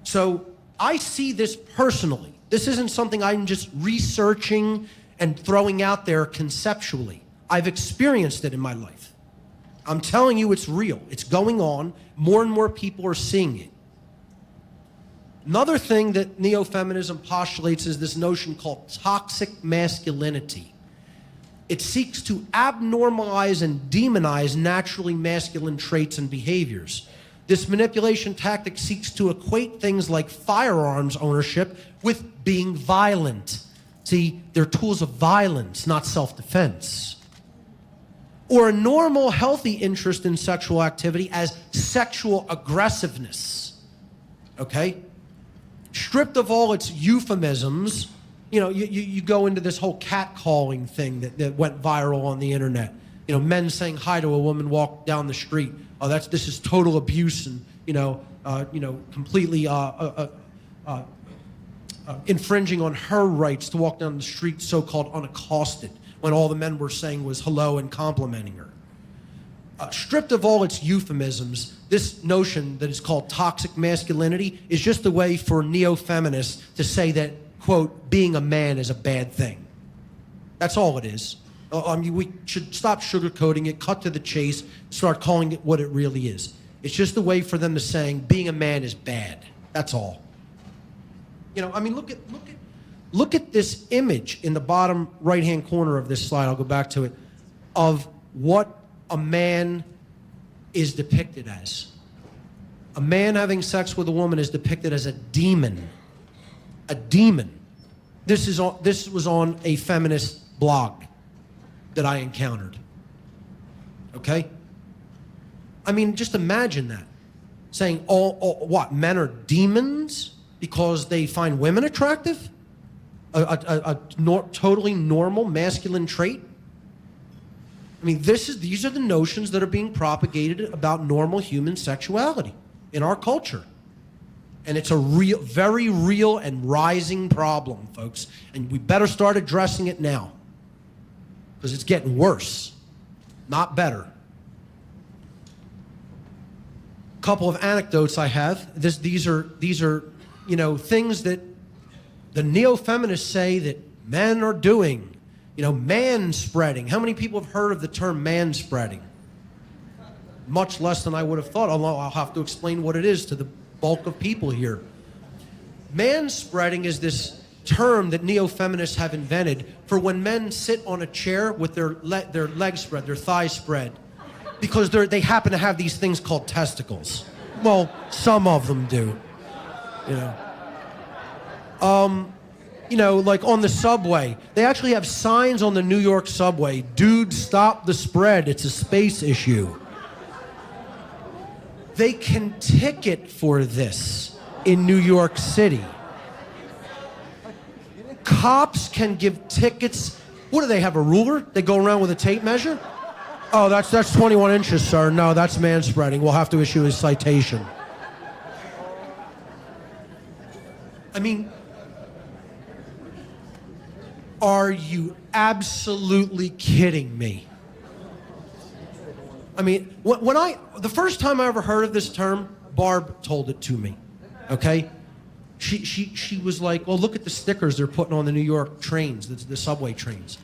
[SPEAKER 2] So I see this personally. This isn't something I'm just researching and throwing out there conceptually. I've experienced it in my life. I'm telling you it's real. It's going on. More and more people are seeing it. Another thing that Neo-Feminism postulates is this notion called toxic masculinity. It seeks to abnormalize and demonize naturally masculine traits and behaviors. This manipulation tactic seeks to equate things like firearms ownership with being violent. See, they're tools of violence, not self-defense. Or a normal, healthy interest in sexual activity as sexual aggressiveness, okay? Stripped of all its euphemisms, you know, you go into this whole catcalling thing that went viral on the internet. You know, men saying hi to a woman walk down the street. Oh, this is total abuse and, completely infringing on her rights to walk down the street so-called unaccosted when all the men were saying was hello and complimenting her. Stripped of all its euphemisms, this notion that is called toxic masculinity is just a way for neo-feminists to say that, quote, being a man is a bad thing. That's all it is. We should stop sugarcoating it, cut to the chase, start calling it what it really is. It's just a way for them to saying being a man is bad. That's all. You know, I mean, look at this image in the bottom right-hand corner of this slide. I'll go back to it, of what a man is depicted as. A man having sex with a woman is depicted as a demon. A demon. This was on a feminist blog that I encountered. okay? I mean, just imagine that. Saying, what, men are demons because they find women attractive? Totally normal masculine trait? I mean, these are the notions that are being propagated about normal human sexuality in our culture. And it's a very real and rising problem, folks. And we better start addressing it now, because it's getting worse, not better. Couple of anecdotes I have. These are things that the neo-feminists say that men are doing. Man-spreading. How many people have heard of the term man-spreading? Much less than I would have thought, although I'll have to explain what it is to the bulk of people here. Man-spreading is this term that neo-feminists have invented for when men sit on a chair with their legs spread, their thighs spread, because they happen to have these things called testicles. Well, some of them do. Like on the subway. They actually have signs on the New York subway. Dude, stop the spread. It's a space issue. They can ticket for this in New York City. Cops can give tickets. What do they have, a ruler? They go around with a tape measure? Oh, that's 21 inches, sir. No, that's man-spreading. We'll have to issue a citation. I mean, are you absolutely kidding me? I mean, the first time I ever heard of this term, Barb told it to me, okay? She was like, well, look at the stickers they're putting on the New York trains, the subway trains.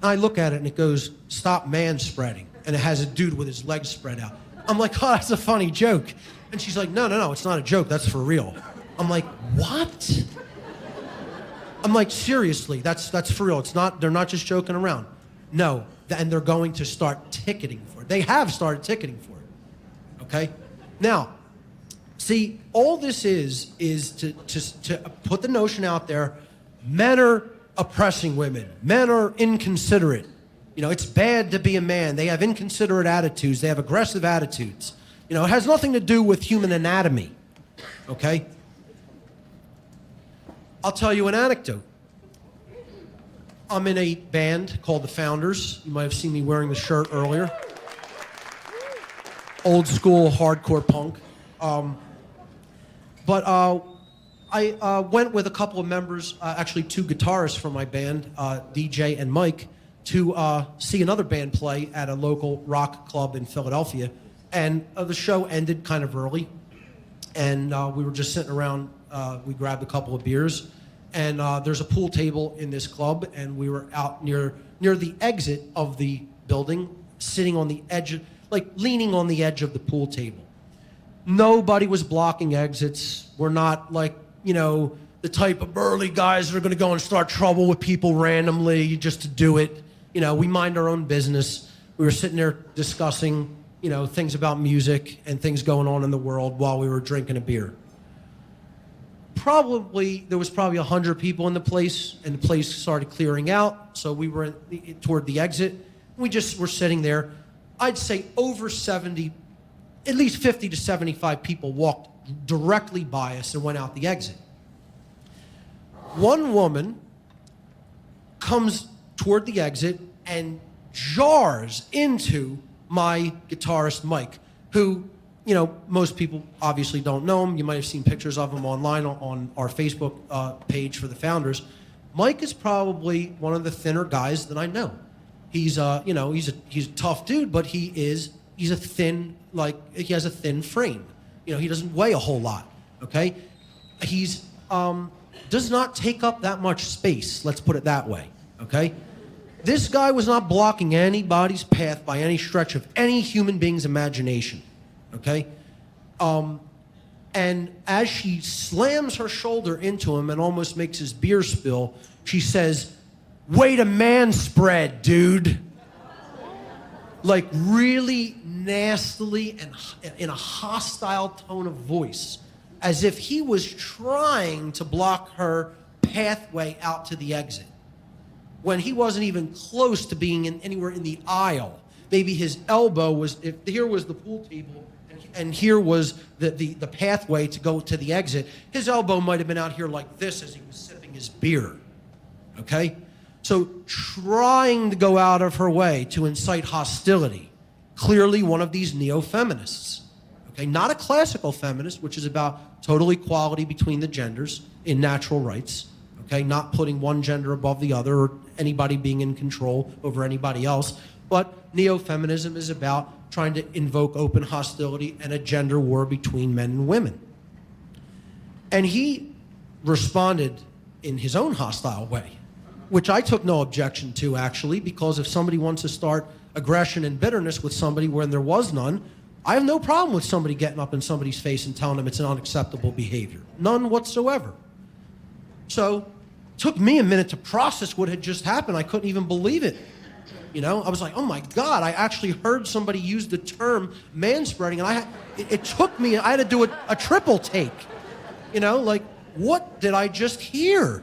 [SPEAKER 2] And I look at it and it goes, stop man-spreading. And it has a dude with his legs spread out. I'm like, oh, that's a funny joke. And she's like, no, it's not a joke, that's for real. I'm like, what? I'm like, seriously, that's for real. They're not just joking around. No, and they're going to start ticketing for it. They have started ticketing for it, okay? Now, see, all this is to put the notion out there, men are oppressing women. Men are inconsiderate. It's bad to be a man. They have inconsiderate attitudes. They have aggressive attitudes. It has nothing to do with human anatomy, okay? I'll tell you an anecdote. I'm in a band called The Founders. You might have seen me wearing the shirt earlier. Old school hardcore punk. But I went with a couple of members, actually two guitarists from my band, DJ and Mike, to see another band play at a local rock club in Philadelphia. And the show ended kind of early. And we were just sitting around. We grabbed a couple of beers. And there's a pool table in this club. And we were out near the exit of the building, sitting on the edge, leaning on the edge of the pool table. Nobody was blocking exits. We're not the type of burly guys that are going to go and start trouble with people randomly just to do it. We mind our own business. We were sitting there discussing, things about music and things going on in the world while we were drinking a beer. There was probably 100 people in the place, and the place started clearing out. So we were toward the exit. We just were sitting there. I'd say over 70, at least 50 to 75 people walked directly by us and went out the exit. One woman comes toward the exit and jars into my guitarist, Mike, who, most people obviously don't know him. You might have seen pictures of him online on our Facebook page for the Founders. Mike is probably one of the thinner guys that I know. He's he's a tough dude, but he's a thin, he has a thin frame. He doesn't weigh a whole lot, okay? He's does not take up that much space, let's put it that way, okay? This guy was not blocking anybody's path by any stretch of any human being's imagination, okay? And as she slams her shoulder into him and almost makes his beer spill, she says, "Way to man spread, dude." Really nastily and in a hostile tone of voice, as if he was trying to block her pathway out to the exit, when he wasn't even close to being anywhere in the aisle. maybe his elbow was, if here was the pool table and here was the pathway to go to the exit, his elbow might have been out here like this as he was sipping his beer, okay? So trying to go out of her way to incite hostility, clearly one of these neo-feminists, okay? Not a classical feminist, which is about total equality between the genders in natural rights, okay? Not putting one gender above the other or anybody being in control over anybody else, but neo-feminism is about trying to invoke open hostility and a gender war between men and women. And he responded in his own hostile way, which I took no objection to, actually, because if somebody wants to start aggression and bitterness with somebody when there was none, I have no problem with somebody getting up in somebody's face and telling them it's an unacceptable behavior. None whatsoever. So it took me a minute to process what had just happened. I couldn't even believe it. You know, I was like, oh my God, I actually heard somebody use the term manspreading, and it took me, I had to do a triple take. You know, like, what did I just hear?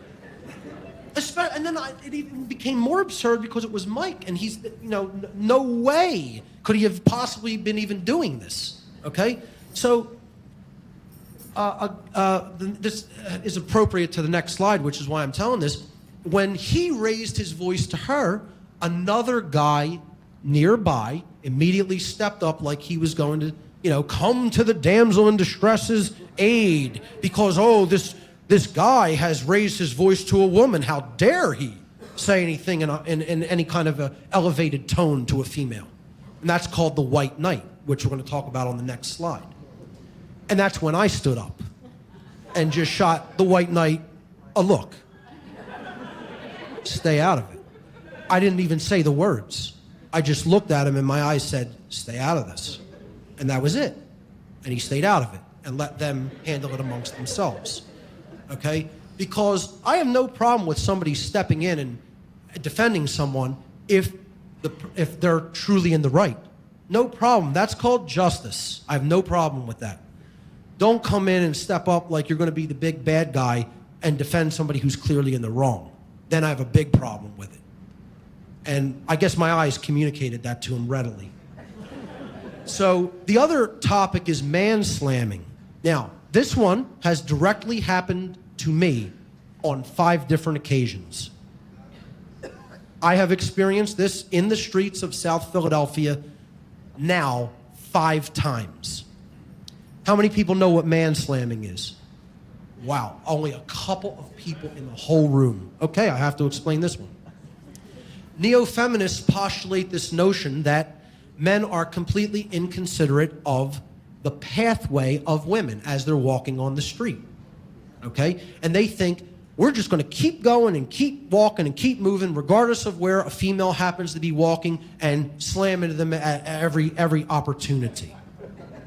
[SPEAKER 2] And then it even became more absurd because it was Mike, and he's, you know, no way could he have possibly been even doing this, okay? So this is appropriate to the next slide, which is why I'm telling this. When he raised his voice to her, another guy nearby immediately stepped up like he was going to, you know, come to the damsel in distress's aid because, oh, this guy has raised his voice to a woman. How dare he say anything in any kind of a elevated tone to a female? And that's called the white knight, which we're going to talk about on the next slide. And that's when I stood up and just shot the white knight a look. Stay out of it. I didn't even say the words. I just looked at him and my eyes said, stay out of this. And that was it. And he stayed out of it and let them handle it amongst themselves. Okay? Because I have no problem with somebody stepping in and defending someone if they're truly in the right. No problem. That's called justice. I have no problem with that. Don't come in and step up like you're going to be the big bad guy and defend somebody who's clearly in the wrong. Then I have a big problem with it. And I guess my eyes communicated that to him readily. So the other topic is man-slamming. Now, this one has directly happened to me on 5 different occasions. I have experienced this in the streets of South Philadelphia now 5 times. How many people know what man-slamming is? Wow, only a couple of people in the whole room. Okay, I have to explain this one. Neo-feminists postulate this notion that men are completely inconsiderate of the pathway of women as they're walking on the street, okay? And they think we're just going to keep going and keep walking and keep moving regardless of where a female happens to be walking and slam into them at every opportunity,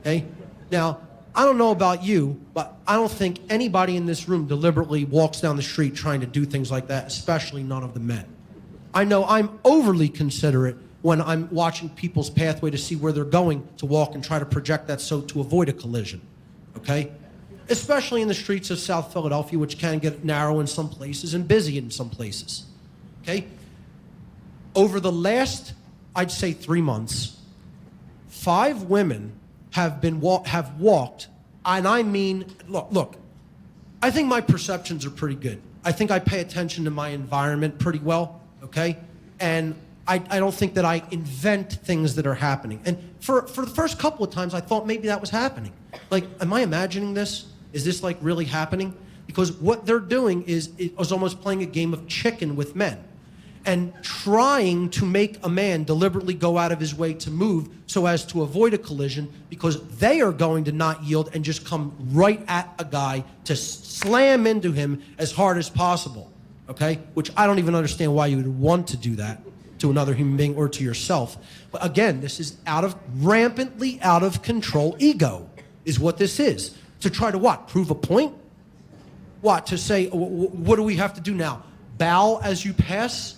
[SPEAKER 2] okay? Now, I don't know about you, but I don't think anybody in this room deliberately walks down the street trying to do things like that, especially none of the men. I know I'm overly considerate when I'm watching people's pathway to see where they're going to walk and try to project that so to avoid a collision, okay? Especially in the streets of South Philadelphia, which can get narrow in some places and busy in some places, okay? Over the last, I'd say 3 months, 5 women have walked, and I mean, look, I think my perceptions are pretty good. I think I pay attention to my environment pretty well, okay? And I don't think that I invent things that are happening. And for the first couple of times, I thought maybe that was happening. Like, am I imagining this? Is this like really happening? Because what they're doing is almost playing a game of chicken with men and trying to make a man deliberately go out of his way to move so as to avoid a collision because they are going to not yield and just come right at a guy to slam into him as hard as possible, okay? Which I don't even understand why you would want to do that to another human being or to yourself. But again, this is rampantly out of control ego is what this is. To try to what? Prove a point? What? To say, what do we have to do now? Bow as you pass?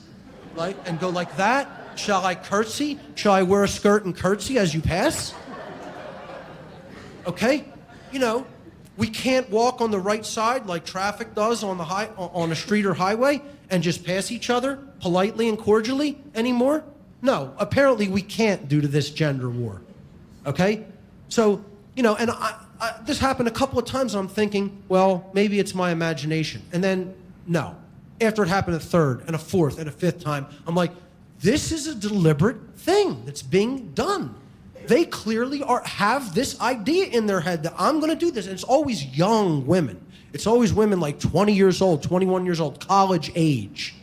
[SPEAKER 2] Like, and go like that? Shall I curtsy? Shall I wear a skirt and curtsy as you pass? Okay? You know, we can't walk on the right side like traffic does on a street or highway and just pass each other politely and cordially anymore? No, apparently we can't due to this gender war. Okay? So, and this happened a couple of times, and I'm thinking, well, maybe it's my imagination. And then, no. After it happened a third and a fourth and a fifth time, I'm like, this is a deliberate thing that's being done. They clearly have this idea in their head that I'm going to do this. And it's always young women. It's always women like 20 years old, 21 years old, college age.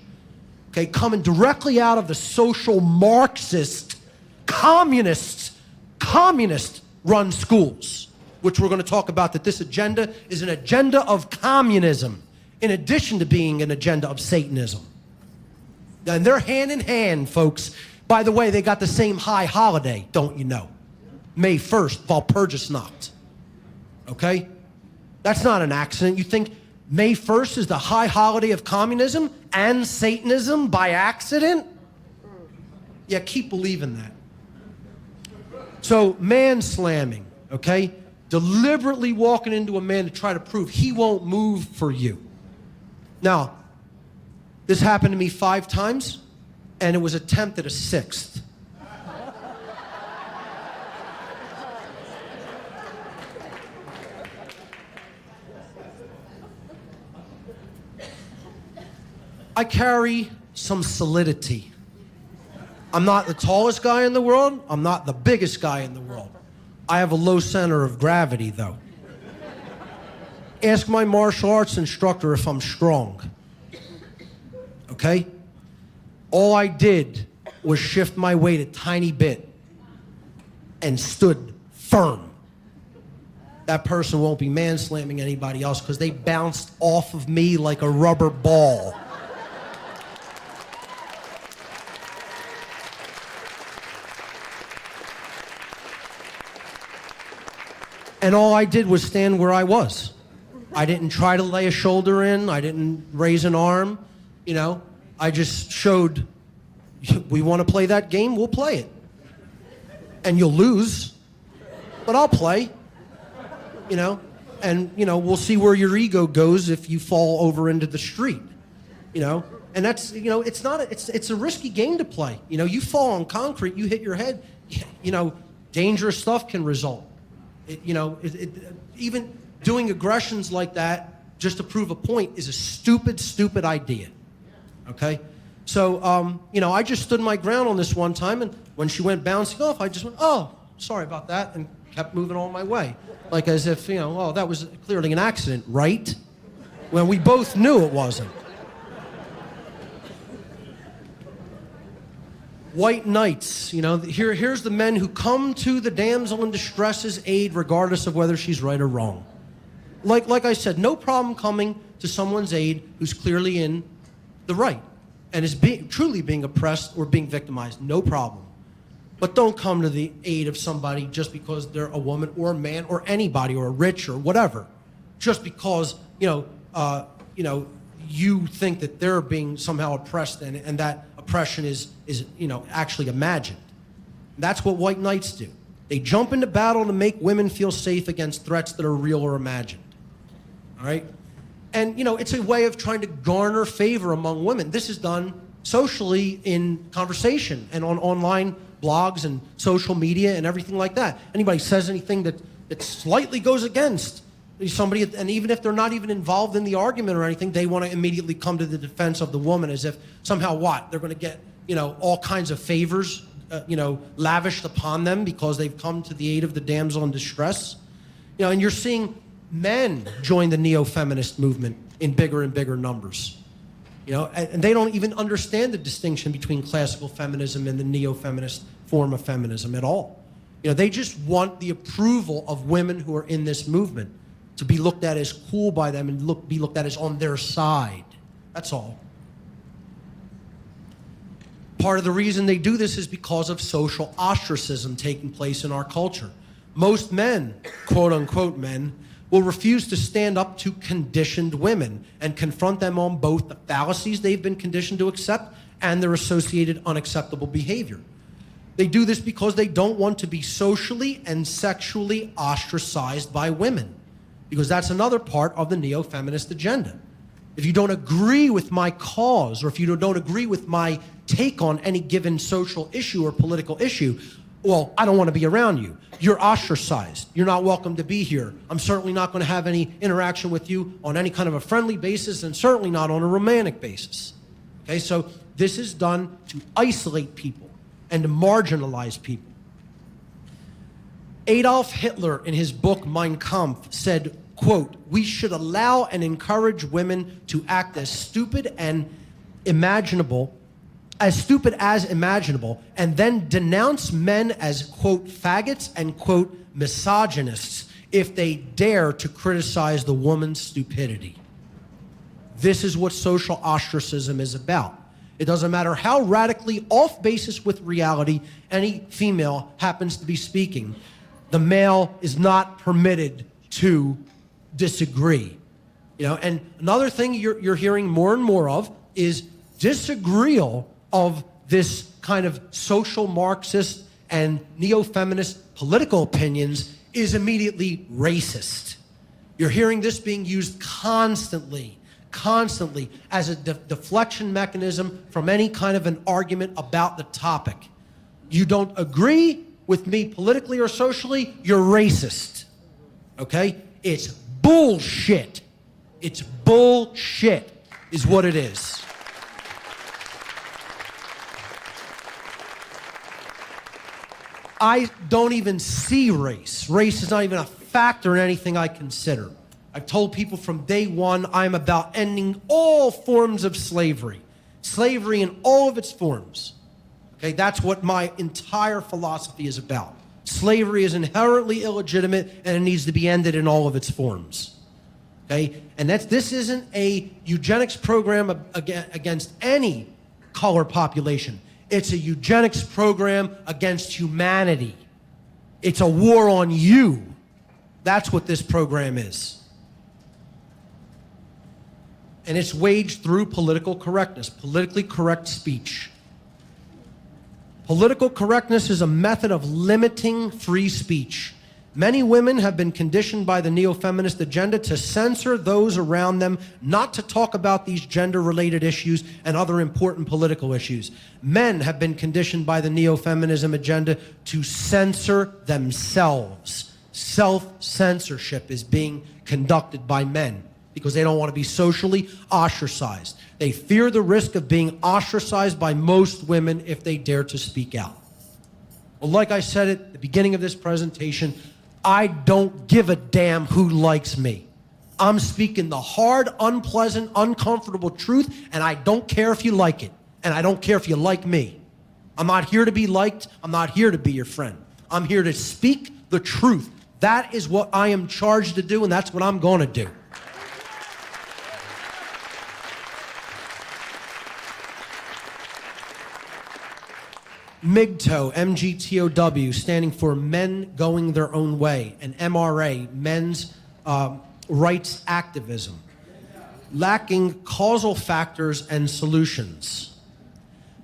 [SPEAKER 2] Okay, coming directly out of the social Marxist, communist-run schools, which we're going to talk about, that this agenda is an agenda of communism in addition to being an agenda of Satanism. And they're hand in hand, folks. By the way, they got the same high holiday, don't you know? May 1st, Walpurgisnacht. Okay? That's not an accident. You think May 1st is the high holiday of communism and Satanism by accident? Yeah, keep believing that. So, man-slamming, okay? Deliberately walking into a man to try to prove he won't move for you. Now, this happened to me 5 times, and it was attempted a 6th. I carry some solidity. I'm not the tallest guy in the world. I'm not the biggest guy in the world. I have a low center of gravity, though. Ask my martial arts instructor if I'm strong. Okay? All I did was shift my weight a tiny bit and stood firm. That person won't be man-slamming anybody else because they bounced off of me like a rubber ball. And all I did was stand where I was. I didn't try to lay a shoulder in. I didn't raise an arm. I just showed, we want to play that game, we'll play it. And you'll lose, but I'll play. And we'll see where your ego goes if you fall over into the street. And that's, it's a risky game to play. You fall on concrete, you hit your head, dangerous stuff can result. Even doing aggressions like that just to prove a point is a stupid idea. Okay? So, I just stood my ground on this one time, and when she went bouncing off, I just went, oh, sorry about that, and kept moving on my way. Like as if, oh, that was clearly an accident, right? When we both knew it wasn't. White knights, here's the men who come to the damsel in distress's aid regardless of whether she's right or wrong. Like I said, no problem coming to someone's aid who's clearly in the right and is truly being oppressed or being victimized. No problem. But don't come to the aid of somebody just because they're a woman or a man or anybody or a rich or whatever. Just because, you think that they're being somehow oppressed and that oppression is actually imagined. That's what white knights do. They jump into battle to make women feel safe against threats that are real or imagined. All right? And, it's a way of trying to garner favor among women. This is done socially in conversation and on online blogs and social media and everything like that. Anybody says anything that slightly goes against somebody, and even if they're not even involved in the argument or anything, they want to immediately come to the defense of the woman as if somehow they're going to get, all kinds of favors, lavished upon them because they've come to the aid of the damsel in distress. And you're seeing men join the neo-feminist movement in bigger and bigger numbers. And they don't even understand the distinction between classical feminism and the neo-feminist form of feminism at all. They just want the approval of women who are in this movement to be looked at as cool by them and be looked at as on their side. That's all. Part of the reason they do this is because of social ostracism taking place in our culture. Most men, quote-unquote men, will refuse to stand up to conditioned women and confront them on both the fallacies they've been conditioned to accept and their associated unacceptable behavior. They do this because they don't want to be socially and sexually ostracized by women, because that's another part of the neo-feminist agenda. if you don't agree with my cause, or if you don't agree with my take on any given social issue or political issue, well, I don't want to be around you. You're ostracized. You're not welcome to be here. I'm certainly not going to have any interaction with you on any kind of a friendly basis, and certainly not on a romantic basis. Okay, so this is done to isolate people and to marginalize people. Adolf Hitler, in his book Mein Kampf, said, quote, "We should allow and encourage women to act as stupid as imaginable, and then denounce men as, quote, faggots and, quote, misogynists if they dare to criticize the woman's stupidity." This is what social ostracism is about. It doesn't matter how radically off basis with reality any female happens to be speaking. The male is not permitted to disagree. You know, and another thing you're hearing more and more of is disagreeal of this kind of social Marxist and neo-feminist political opinions is immediately racist. You're hearing this being used constantly as a deflection mechanism from any kind of an argument about the topic. You don't agree with me politically or socially, you're racist. Okay? It's bullshit. It's bullshit is what it is. I don't even see race. Race is not even a factor in anything I consider. I've told people from day one I'm about ending all forms of slavery. Slavery in all of its forms. Okay, that's what my entire philosophy is about. Slavery is inherently illegitimate and it needs to be ended in all of its forms. Okay, and this isn't a eugenics program against any color population. It's a eugenics program against humanity. It's a war on you. That's what this program is. And it's waged through political correctness, politically correct speech. Political correctness is a method of limiting free speech. Many women have been conditioned by the neo-feminist agenda to censor those around them, not to talk about these gender-related issues and other important political issues. Men have been conditioned by the neo-feminism agenda to censor themselves. Self-censorship is being conducted by men because they don't want to be socially ostracized. They fear the risk of being ostracized by most women if they dare to speak out. Well, like I said at the beginning of this presentation, I don't give a damn who likes me. I'm speaking the hard, unpleasant, uncomfortable truth, and I don't care if you like it. And I don't care if you like me. I'm not here to be liked. I'm not here to be your friend. I'm here to speak the truth. That is what I am charged to do, and that's what I'm going to do. MGTOW, M-G-T-O-W, standing for Men Going Their Own Way, and MRA, Men's Rights Activism, lacking causal factors and solutions.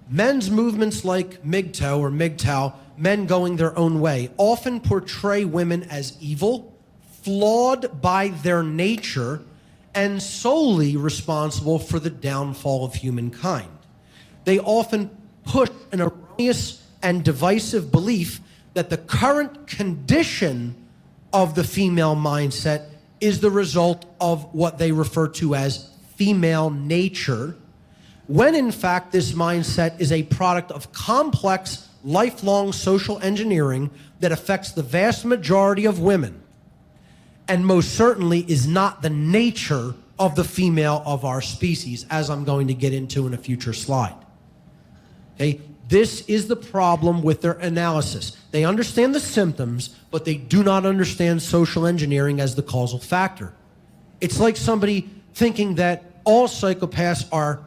[SPEAKER 2] Men's movements like MGTOW or MGTOW, Men Going Their Own Way, often portray women as evil, flawed by their nature, and solely responsible for the downfall of humankind. They often push an erroneous and divisive belief that the current condition of the female mindset is the result of what they refer to as female nature, when in fact this mindset is a product of complex, lifelong social engineering that affects the vast majority of women, and most certainly is not the nature of the female of our species, as I'm going to get into in a future slide. Okay? This is the problem with their analysis. They understand the symptoms, but they do not understand social engineering as the causal factor. It's like somebody thinking that all psychopaths are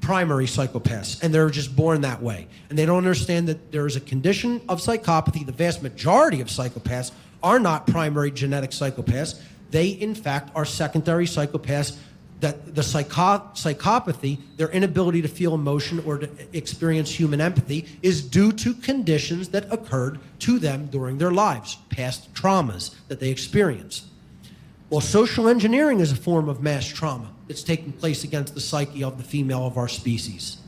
[SPEAKER 2] primary psychopaths, and they're just born that way. And they don't understand that there is a condition of psychopathy. The vast majority of psychopaths are not primary genetic psychopaths. They, in fact, are secondary psychopaths. That the psychopathy, their inability to feel emotion or to experience human empathy, is due to conditions that occurred to them during their lives, past traumas that they experienced. Well, social engineering is a form of mass trauma. that's taking place against the psyche of the female of our species,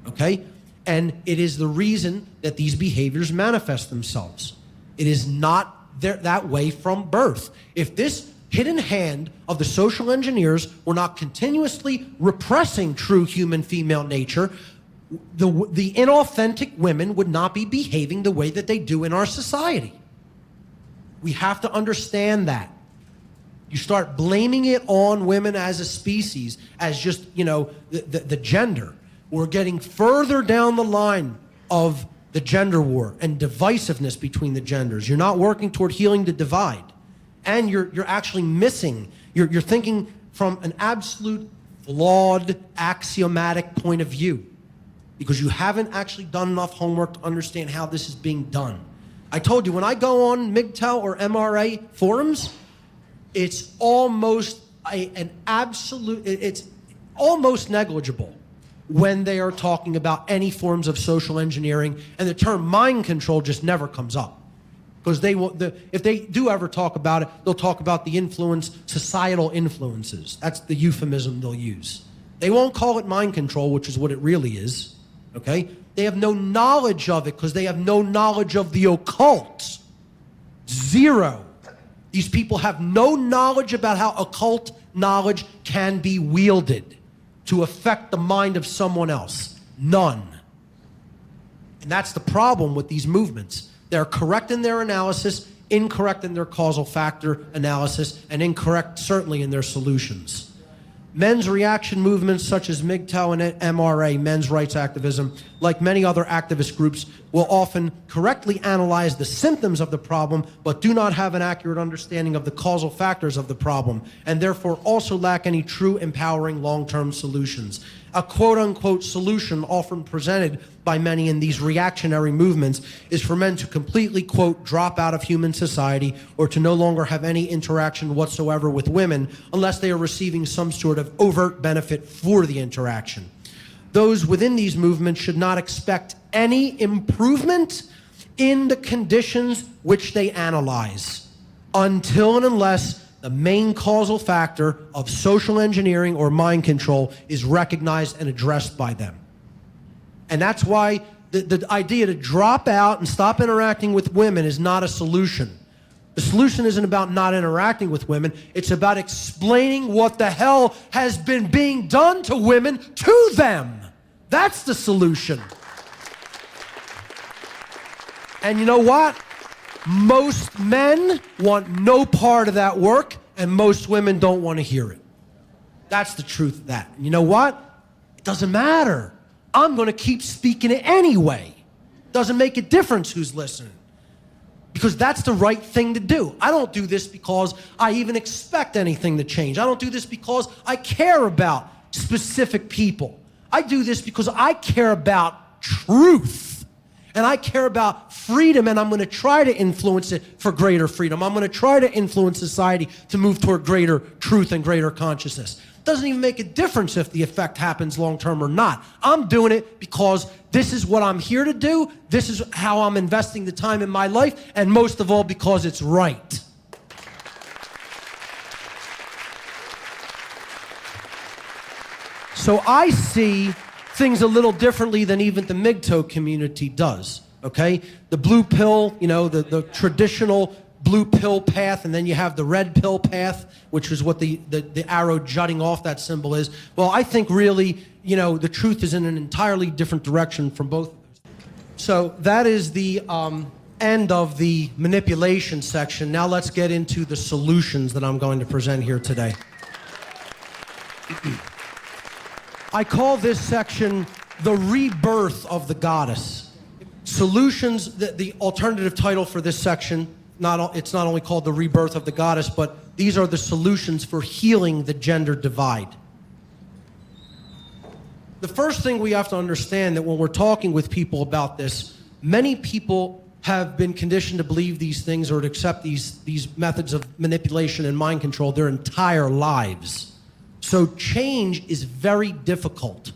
[SPEAKER 2] okay? And it is the reason that these behaviors manifest themselves. It is not that way from birth. If this hidden hand of the social engineers were not continuously repressing true human female nature, the inauthentic women would not be behaving the way that they do in our society. We have to understand that. You start blaming it on women as a species, as just, you know, the gender. We're getting further down the line of the gender war and divisiveness between the genders. You're not working toward healing the divide. And you're actually missing, you're thinking from an absolute flawed, axiomatic point of view, because you haven't actually done enough homework to understand how this is being done. I told you, when I go on MGTOW or MRA forums, it's almost it's almost negligible when they are talking about any forms of social engineering, and the term mind control just never comes up. Because if they do ever talk about it, they'll talk about the societal influences. That's the euphemism they'll use. They won't call it mind control, which is what it really is, okay? They have no knowledge of it because they have no knowledge of the occult. Zero. These people have no knowledge about how occult knowledge can be wielded to affect the mind of someone else. None. And that's the problem with these movements. They're correct in their analysis, incorrect in their causal factor analysis, and incorrect certainly in their solutions. Men's reaction movements such as MGTOW and MRA, men's rights activism, like many other activist groups, will often correctly analyze the symptoms of the problem, but do not have an accurate understanding of the causal factors of the problem, and therefore also lack any true empowering long-term solutions. A quote-unquote solution often presented by many in these reactionary movements is for men to completely, quote, drop out of human society or to no longer have any interaction whatsoever with women unless they are receiving some sort of overt benefit for the interaction. Those within these movements should not expect any improvement in the conditions which they analyze until and unless the main causal factor of social engineering or mind control is recognized and addressed by them. And that's why the idea to drop out and stop interacting with women is not a solution. The solution isn't about not interacting with women. It's about explaining what the hell has been being done to women to them. That's the solution. And you know what? Most men want no part of that work, and most women don't want to hear it. That's the truth of that. And you know what? It doesn't matter. I'm going to keep speaking it anyway. Doesn't make a difference who's listening. Because that's the right thing to do. I don't do this because I even expect anything to change. I don't do this because I care about specific people. I do this because I care about truth. And I care about freedom, and I'm going to try to influence it for greater freedom. I'm going to try to influence society to move toward greater truth and greater consciousness. It doesn't even make a difference if the effect happens long-term or not. I'm doing it because this is what I'm here to do. This is how I'm investing the time in my life, and most of all, because it's right. So I see things a little differently than even the MGTOW community does, okay? The blue pill, you know, the traditional blue pill path, and then you have the red pill path, which is what the arrow jutting off that symbol is. Well, I think really, you know, the truth is in an entirely different direction from both of those. So that is the end of the manipulation section. Now let's get into the solutions that I'm going to present here today. I call this section the rebirth of the goddess. Solutions, the alternative title for this section, it's not only called the rebirth of the goddess, but these are the solutions for healing the gender divide. The first thing we have to understand that when we're talking with people about this, many people have been conditioned to believe these things or to accept these methods of manipulation and mind control their entire lives. So change is very difficult.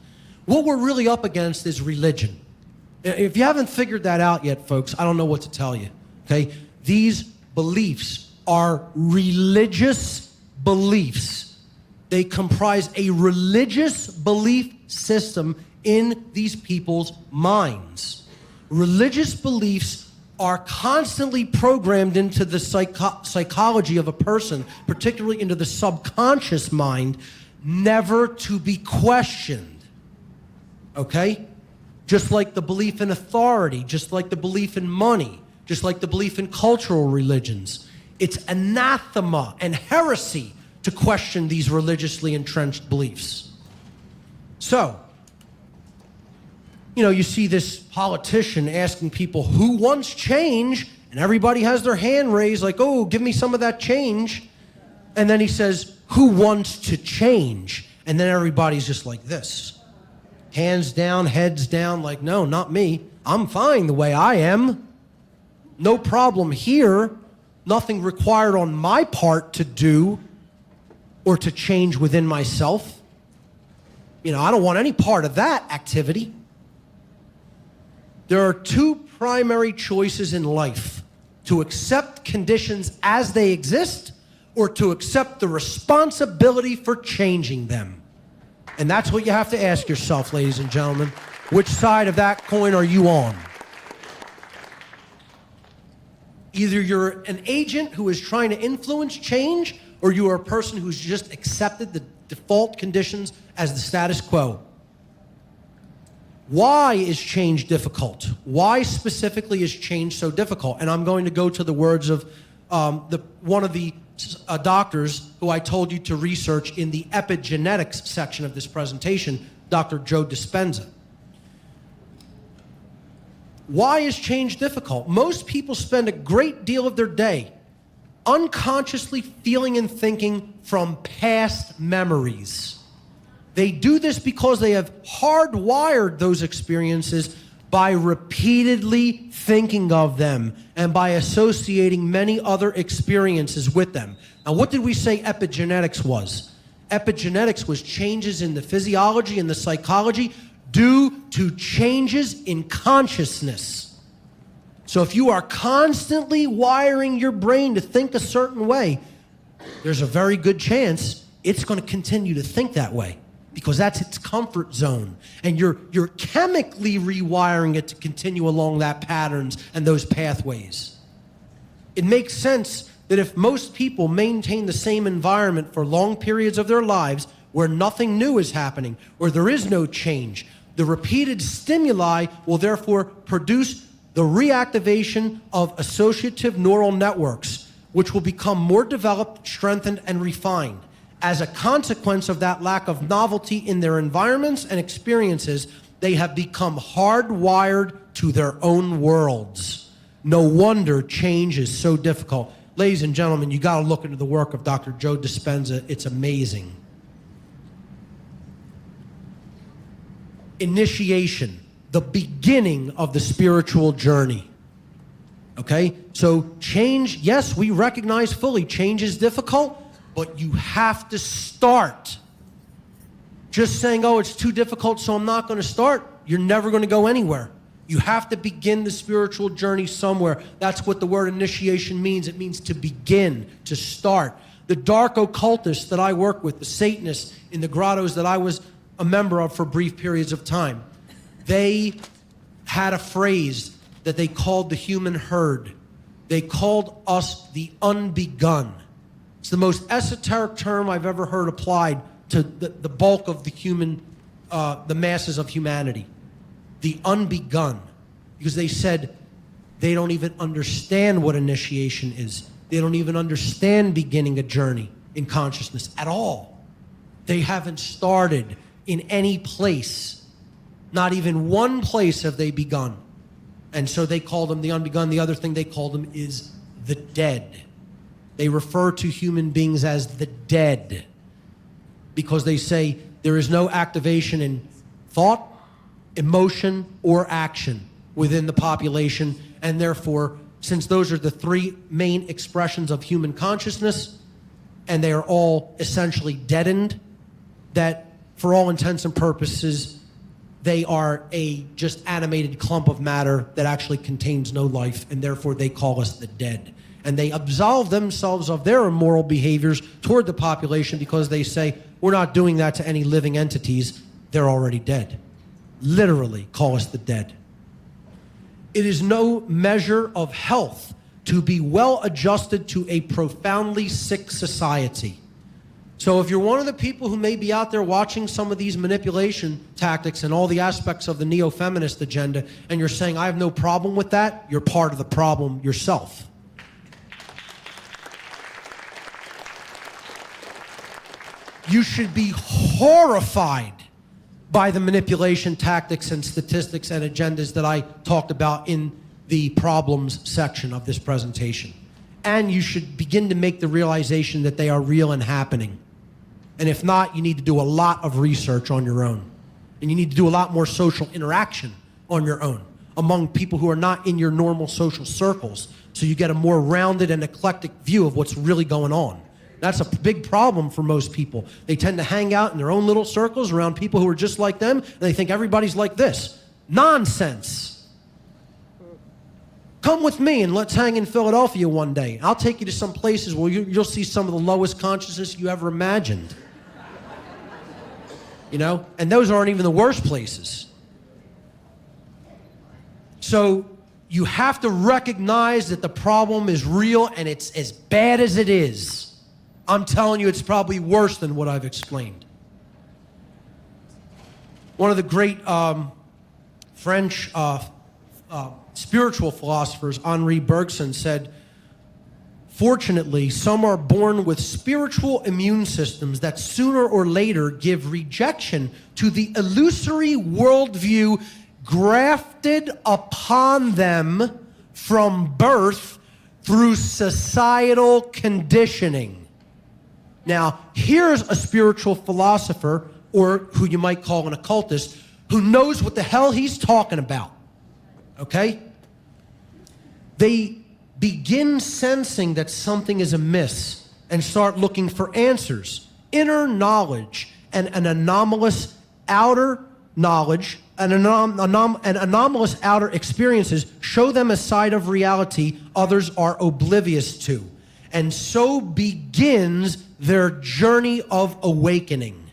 [SPEAKER 2] What we're really up against is religion. If you haven't figured that out yet, folks, I don't know what to tell you, okay? These beliefs are religious beliefs. They comprise a religious belief system in these people's minds. Religious beliefs are constantly programmed into the psychology of a person, particularly into the subconscious mind, never to be questioned. Okay? Just like the belief in authority, just like the belief in money, just like the belief in cultural religions. It's anathema and heresy to question these religiously entrenched beliefs. So, you see this politician asking people who wants change, and everybody has their hand raised like, oh, give me some of that change. And then he says, who wants to change? And then everybody's just like this. Hands down, heads down, like, no, not me. I'm fine the way I am. No problem here. Nothing required on my part to do or to change within myself. I don't want any part of that activity. There are two primary choices in life: to accept conditions as they exist or to accept the responsibility for changing them. And that's what you have to ask yourself, ladies and gentlemen. Which side of that coin are you on? Either you're an agent who is trying to influence change, or you are a person who's just accepted the default conditions as the status quo. Why is change difficult? Why specifically is change so difficult? And I'm going to go to the words of one of the doctors who I told you to research in the epigenetics section of this presentation, Dr. Joe Dispenza. Why is change difficult? Most people spend a great deal of their day unconsciously feeling and thinking from past memories. They do this because they have hardwired those experiences by repeatedly thinking of them and by associating many other experiences with them. Now, what did we say epigenetics was? Epigenetics was changes in the physiology and the psychology due to changes in consciousness. So if you are constantly wiring your brain to think a certain way, there's a very good chance it's going to continue to think that way, because that's its comfort zone. And you're chemically rewiring it to continue along that patterns and those pathways. It makes sense that if most people maintain the same environment for long periods of their lives where nothing new is happening, where there is no change, the repeated stimuli will therefore produce the reactivation of associative neural networks, which will become more developed, strengthened, and refined. As a consequence of that lack of novelty in their environments and experiences, they have become hardwired to their own worlds. No wonder change is so difficult. Ladies and gentlemen, you got to look into the work of Dr. Joe Dispenza. It's amazing. Initiation, the beginning of the spiritual journey. Okay? So change, yes, we recognize fully change is difficult, but you have to start. Just saying, oh, it's too difficult, so I'm not going to start, you're never going to go anywhere. You have to begin the spiritual journey somewhere. That's what the word initiation means. It means to begin, to start. The dark occultists that I work with, the Satanists in the grottos that I was a member of for brief periods of time, they had a phrase that they called the human herd. They called us the unbegun. It's the most esoteric term I've ever heard applied to the bulk of the human, the masses of humanity. The unbegun. Because they said they don't even understand what initiation is. They don't even understand beginning a journey in consciousness at all. They haven't started in any place. Not even one place have they begun. And so they call them the unbegun. The other thing they call them is the dead. They refer to human beings as the dead because they say there is no activation in thought, emotion, or action within the population. And therefore, since those are the three main expressions of human consciousness, and they are all essentially deadened, that for all intents and purposes, they are a just animated clump of matter that actually contains no life, and therefore they call us the dead. And they absolve themselves of their immoral behaviors toward the population because they say, We're not doing that to any living entities. They're already dead. Literally, call us the dead. It is no measure of health to be well adjusted to a profoundly sick society. So if you're one of the people who may be out there watching some of these manipulation tactics and all the aspects of the neo-feminist agenda, and you're saying, I have no problem with that, you're part of the problem yourself. You should be horrified by the manipulation tactics and statistics and agendas that I talked about in the problems section of this presentation. And you should begin to make the realization that they are real and happening. And if not, you need to do a lot of research on your own. And you need to do a lot more social interaction on your own among people who are not in your normal social circles, so you get a more rounded and eclectic view of what's really going on. That's a big problem for most people. They tend to hang out in their own little circles around people who are just like them, and they think everybody's like this. Nonsense. Come with me and let's hang in Philadelphia one day. I'll take you to some places where you'll see some of the lowest consciousness you ever imagined. You know? And those aren't even the worst places. So you have to recognize that the problem is real and it's as bad as it is. I'm telling you, it's probably worse than what I've explained. One of the great French spiritual philosophers, Henri Bergson, said, fortunately, some are born with spiritual immune systems that sooner or later give rejection to the illusory worldview grafted upon them from birth through societal conditioning. Now, here's a spiritual philosopher, or who you might call an occultist, who knows what the hell he's talking about. Okay? They begin sensing that something is amiss and start looking for answers. Inner knowledge and an anomalous outer knowledge and anomalous outer experiences show them a side of reality others are oblivious to. And so begins their journey of awakening.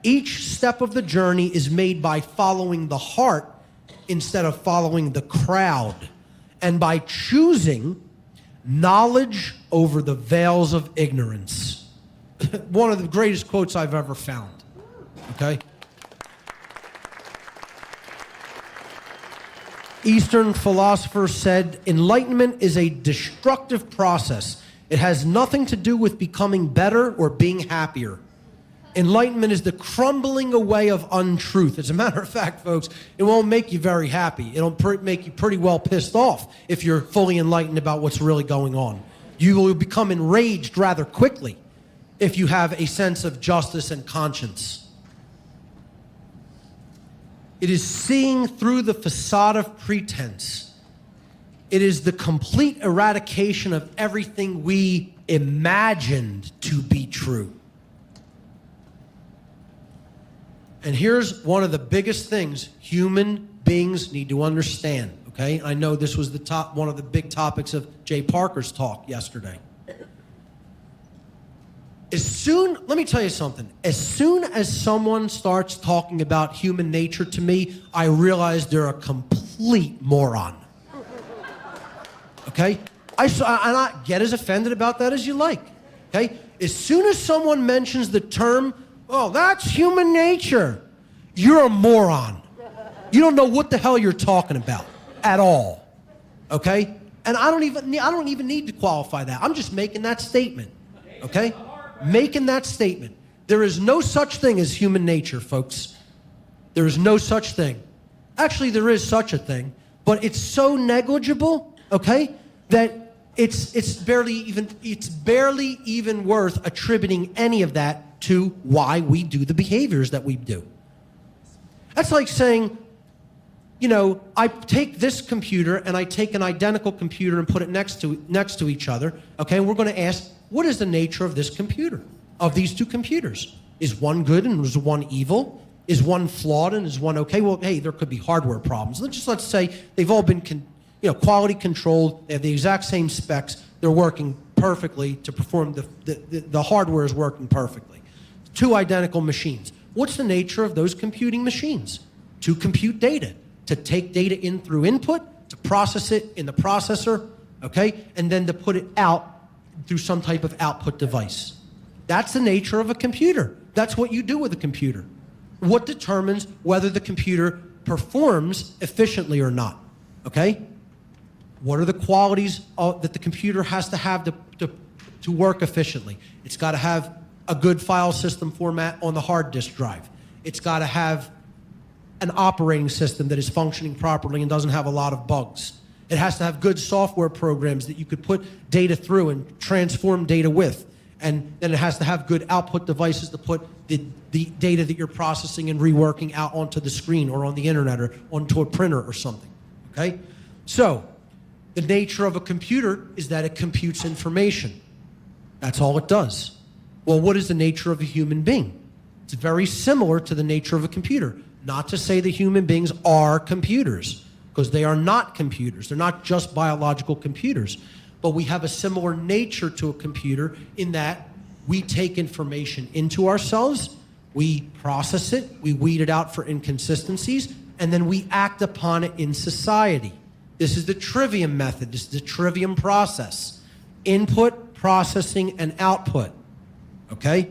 [SPEAKER 2] Each step of the journey is made by following the heart instead of following the crowd, and by choosing knowledge over the veils of ignorance. One of the greatest quotes I've ever found. Okay? Eastern philosophers said, enlightenment is a destructive process. It has nothing to do with becoming better or being happier. Enlightenment is the crumbling away of untruth. As a matter of fact, folks, it won't make you very happy. It'll make you pretty well pissed off if you're fully enlightened about what's really going on. You will become enraged rather quickly if you have a sense of justice and conscience. It is seeing through the facade of pretense. It is the complete eradication of everything we imagined to be true. And here's one of the biggest things human beings need to understand, okay? I know this was one of the big topics of Jay Parker's talk yesterday. Let me tell you something. As soon as someone starts talking about human nature to me, I realize they're a complete moron. Okay? I get as offended about that as you like. Okay? As soon as someone mentions the term, oh, that's human nature, you're a moron. You don't know what the hell you're talking about at all. Okay? And I don't even need to qualify that. I'm just making that statement. Okay? Making that statement. There is no such thing as human nature, folks. There is no such thing. Actually, there is such a thing, but it's so negligible, okay, that it's barely even worth attributing any of that to why we do the behaviors that we do. That's like saying, you know, I take this computer and I take an identical computer and put it next to each other, okay, and we're going to ask, what is the nature of this computer, of these two computers? Is one good and is one evil? Is one flawed and is one okay? Well, hey, there could be hardware problems. Let's say they've all been quality controlled. They have the exact same specs. They're working perfectly to perform the hardware is working perfectly. Two identical machines. What's the nature of those computing machines? To compute data, to take data in through input, to process it in the processor, okay, and then to put it out through some type of output device. That's the nature of a computer. That's what you do with a computer. What determines whether the computer performs efficiently or not, okay? What are the qualities that the computer has to have to work efficiently? It's got to have a good file system format on the hard disk drive. It's got to have an operating system that is functioning properly and doesn't have a lot of bugs. It has to have good software programs that you could put data through and transform data with. And then it has to have good output devices to put the data that you're processing and reworking out onto the screen or on the internet or onto a printer or something, okay? So, the nature of a computer is that it computes information. That's all it does. Well, what is the nature of a human being? It's very similar to the nature of a computer. Not to say that human beings are computers, because they are not computers. They're not just biological computers. But we have a similar nature to a computer in that we take information into ourselves, we process it, we weed it out for inconsistencies, and then we act upon it in society. This is the trivium method. This is the trivium process. Input, processing, and output. Okay?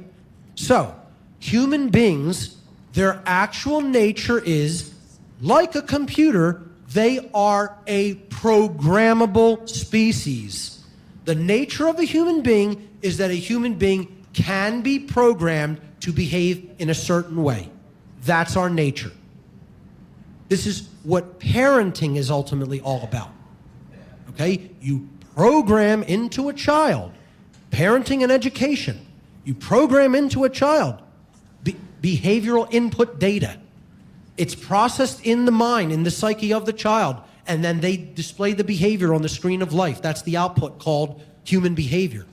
[SPEAKER 2] So, human beings, their actual nature is, like a computer, they are a programmable species. The nature of a human being is that a human being can be programmed to behave in a certain way. That's our nature. This is what parenting is ultimately all about. Okay? You program into a child, parenting and education. You program into a child behavioral input data. It's processed in the mind, in the psyche of the child, and then they display the behavior on the screen of life. That's the output called human behavior.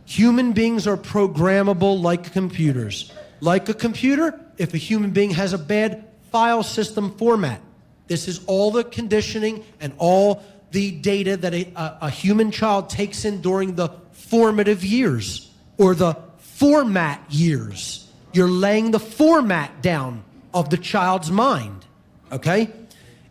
[SPEAKER 2] Human beings are programmable like computers. Like a computer, if a human being has a bad file system format, this is all the conditioning and all the data that a human child takes in during the formative years or the format years. You're laying the format down of the child's mind, okay?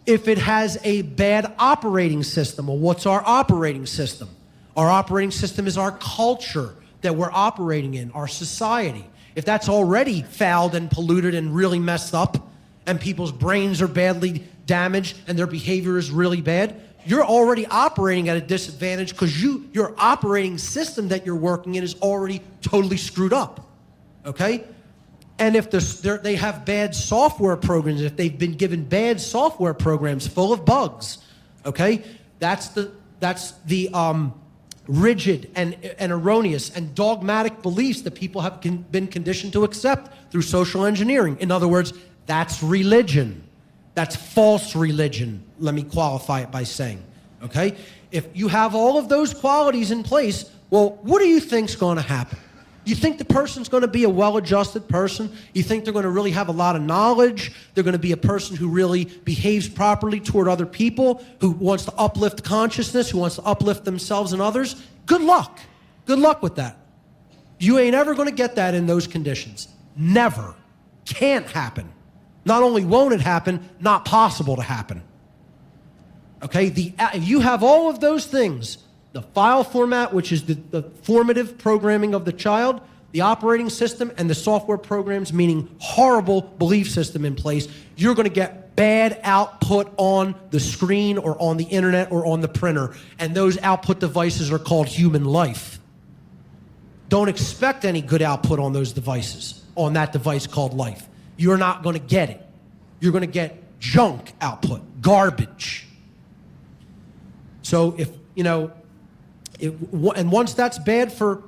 [SPEAKER 2] If it has a bad operating system, well, what's our operating system? Our operating system is our culture that we're operating in, our society. If that's already fouled and polluted and really messed up, and people's brains are badly damaged and their behavior is really bad, you're already operating at a disadvantage because your operating system that you're working in is already totally screwed up, okay? And if they have bad software programs, if they've been given bad software programs full of bugs, okay, that's the rigid and erroneous and dogmatic beliefs that people have been conditioned to accept through social engineering. In other words, that's religion. That's false religion, let me qualify it by saying, okay? If you have all of those qualities in place, well, what do you think's going to happen? You think the person's going to be a well-adjusted person? You think they're going to really have a lot of knowledge? They're going to be a person who really behaves properly toward other people, who wants to uplift consciousness, who wants to uplift themselves and others? Good luck. Good luck with that. You ain't ever going to get that in those conditions. Never. Can't happen. Not only won't it happen, not possible to happen. Okay? If you have all of those things, the file format, which is the formative programming of the child, the operating system, and the software programs, meaning horrible belief system in place, you're going to get bad output on the screen or on the internet or on the printer. And those output devices are called human life. Don't expect any good output on those devices, on that device called life. You're not going to get it. You're going to get junk output, garbage. So if, you know, and once that's bad for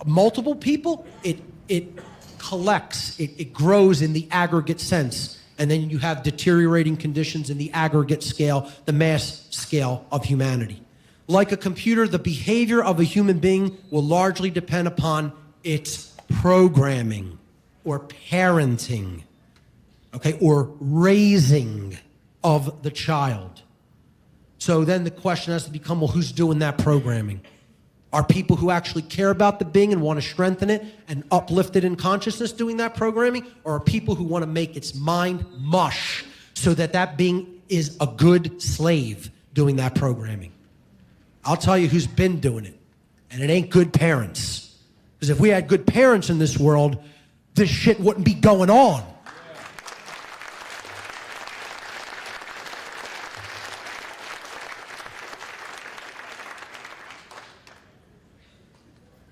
[SPEAKER 2] multiple people, it collects, it grows in the aggregate sense. And then you have deteriorating conditions in the aggregate scale, the mass scale of humanity. Like a computer, the behavior of a human being will largely depend upon its programming or parenting, okay, or raising of the child. So then the question has to become, well, who's doing that programming? Are people who actually care about the being and want to strengthen it and uplift it in consciousness doing that programming? Or are people who want to make its mind mush so that that being is a good slave doing that programming? I'll tell you who's been doing it, and it ain't good parents. Because if we had good parents in this world, this shit wouldn't be going on.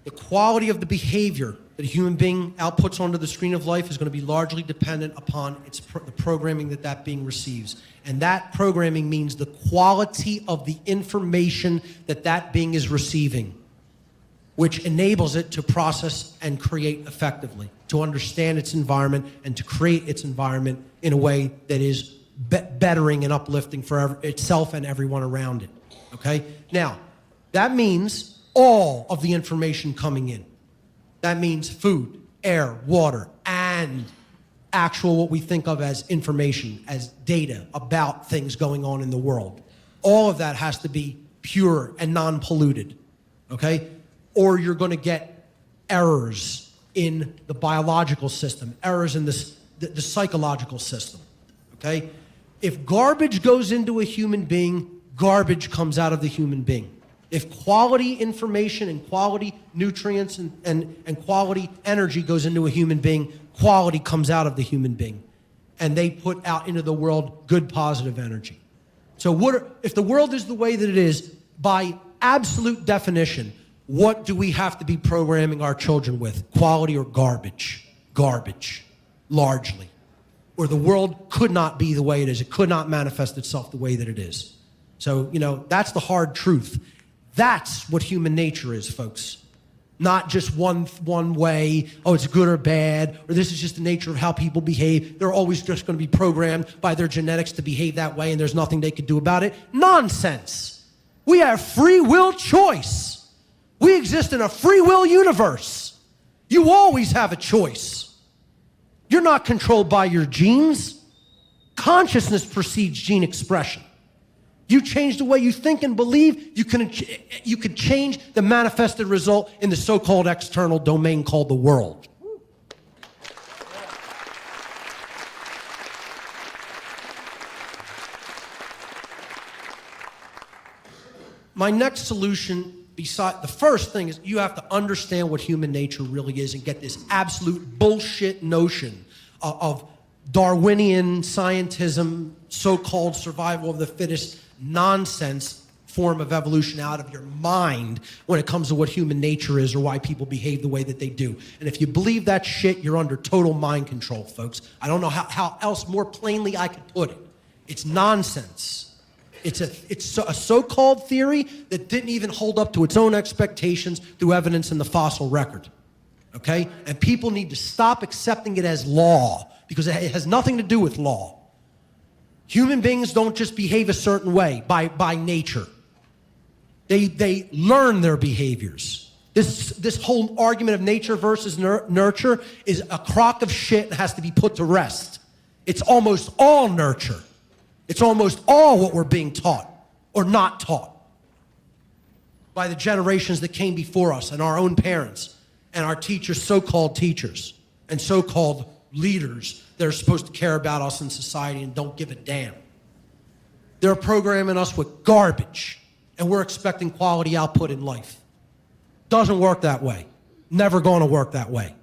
[SPEAKER 2] The quality of the behavior that a human being outputs onto the screen of life is going to be largely dependent upon the programming that that being receives. And that programming means the quality of the information that that being is receiving, which enables it to process and create effectively, to understand its environment and to create its environment in a way that is bettering and uplifting for itself and everyone around it, okay? Now, that means all of the information coming in. That means food, air, water, and actual what we think of as information, as data about things going on in the world. All of that has to be pure and non-polluted, okay? Or you're going to get errors in the biological system, errors in the psychological system, okay? If garbage goes into a human being, garbage comes out of the human being. If quality information and quality nutrients and quality energy goes into a human being, quality comes out of the human being. And they put out into the world good, positive energy. So if the world is the way that it is, by absolute definition, what do we have to be programming our children with? Quality or garbage? Garbage, largely. Or the world could not be the way it is. It could not manifest itself the way that it is. So, that's the hard truth. That's what human nature is, folks. Not just one way, oh, it's good or bad, or this is just the nature of how people behave. They're always just going to be programmed by their genetics to behave that way, and there's nothing they could do about it. Nonsense. We have free will choice. We exist in a free will universe. You always have a choice. You're not controlled by your genes. Consciousness precedes gene expression. You change the way you think and believe, you could change the manifested result in the so-called external domain called the world. My next solution, the first thing is you have to understand what human nature really is and get this absolute bullshit notion of Darwinian scientism, so-called survival of the fittest nonsense form of evolution out of your mind when it comes to what human nature is or why people behave the way that they do. And if you believe that shit, you're under total mind control, folks. I don't know how else more plainly I could put it. It's nonsense. It's a so-called theory that didn't even hold up to its own expectations through evidence in the fossil record, okay? And people need to stop accepting it as law because it has nothing to do with law. Human beings don't just behave a certain way by nature. They learn their behaviors. This whole argument of nature versus nurture is a crock of shit that has to be put to rest. It's almost all nurture. It's almost all what we're being taught or not taught by the generations that came before us and our own parents and our teachers, so-called teachers and so-called leaders that are supposed to care about us in society and don't give a damn. They're programming us with garbage, and we're expecting quality output in life. Doesn't work that way. Never going to work that way.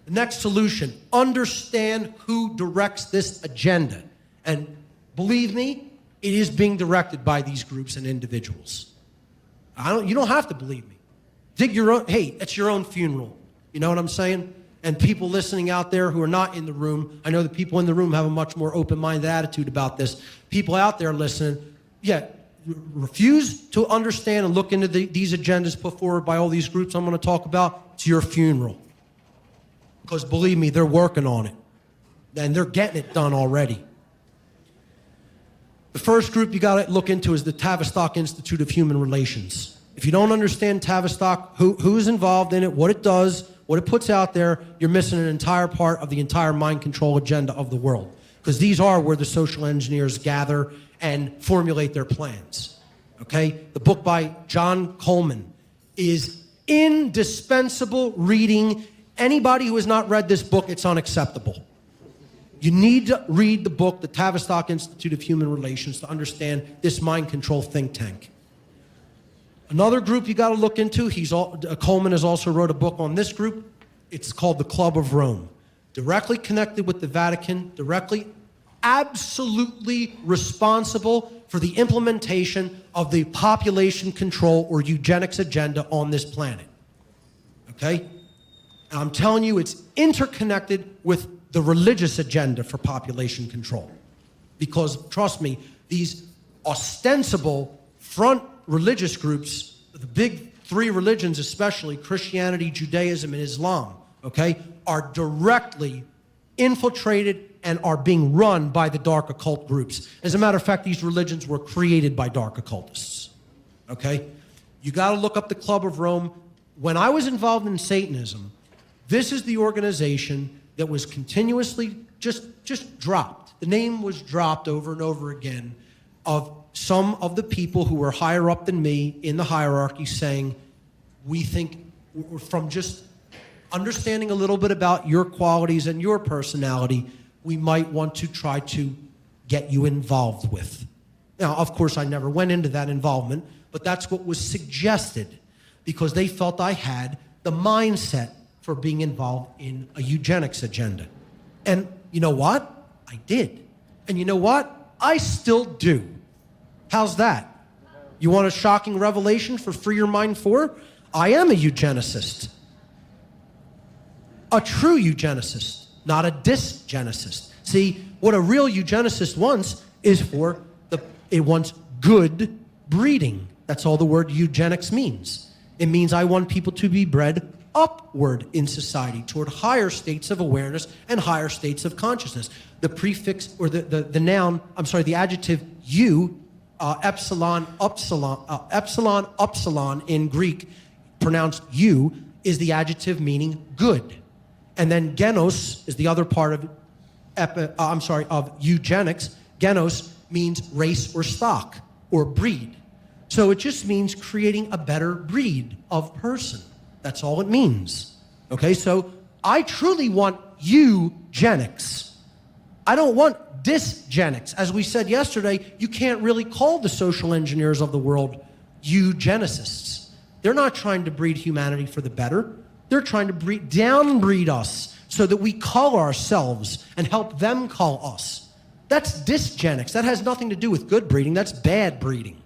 [SPEAKER 2] The next solution, understand who directs this agenda. And believe me, it is being directed by these groups and individuals. You don't have to believe me. Dig your own, hey, it's your own funeral. You know what I'm saying? And people listening out there who are not in the room, I know the people in the room have a much more open-minded attitude about this. People out there listening, refuse to understand and look into these agendas put forward by all these groups I'm going to talk about. It's your funeral. Because believe me, they're working on it. And they're getting it done already. The first group you got to look into is the Tavistock Institute of Human Relations. If you don't understand Tavistock, who's involved in it, what it does, what it puts out there, you're missing an entire part of the entire mind control agenda of the world. Because these are where the social engineers gather and formulate their plans. okay? The book by John Coleman is indispensable reading. Anybody who has not read this book, it's unacceptable. You need to read the book, The Tavistock Institute of Human Relations, to understand this mind control think tank. Another group you got to look into, Coleman has also wrote a book on this group. It's called the Club of Rome. Directly connected with the Vatican, directly, absolutely responsible for the implementation of the population control or eugenics agenda on this planet. Okay? And I'm telling you, it's interconnected with the religious agenda for population control. Because, trust me, these ostensible front religious groups, the big three religions especially, Christianity, Judaism, and Islam, okay, are directly infiltrated and are being run by the dark occult groups. As a matter of fact, these religions were created by dark occultists, okay? You got to look up the Club of Rome. When I was involved in Satanism, this is the organization that was continuously just dropped. The name was dropped over and over again of some of the people who were higher up than me in the hierarchy saying, we think, from just understanding a little bit about your qualities and your personality, we might want to try to get you involved with. Now, of course, I never went into that involvement, but that's what was suggested because they felt I had the mindset for being involved in a eugenics agenda. And you know what? I did. And you know what? I still do. How's that? You want a shocking revelation for Free Your Mind 4? I am a eugenicist. A true eugenicist, not a dysgenicist. See, what a real eugenicist wants is it wants good breeding. That's all the word eugenics means. It means I want people to be bred upward in society toward higher states of awareness and higher states of consciousness. The prefix or the noun, the adjective you, epsilon in Greek, pronounced you, is the adjective meaning good. And then genos is the other part of eugenics. Genos means race or stock or breed. So it just means creating a better breed of person. That's all it means. Okay, so I truly want eugenics. I don't want dysgenics. As we said yesterday, you can't really call the social engineers of the world eugenicists. They're not trying to breed humanity for the better. They're trying to downbreed us so that we cull ourselves and help them cull us. That's dysgenics. That has nothing to do with good breeding. That's bad breeding.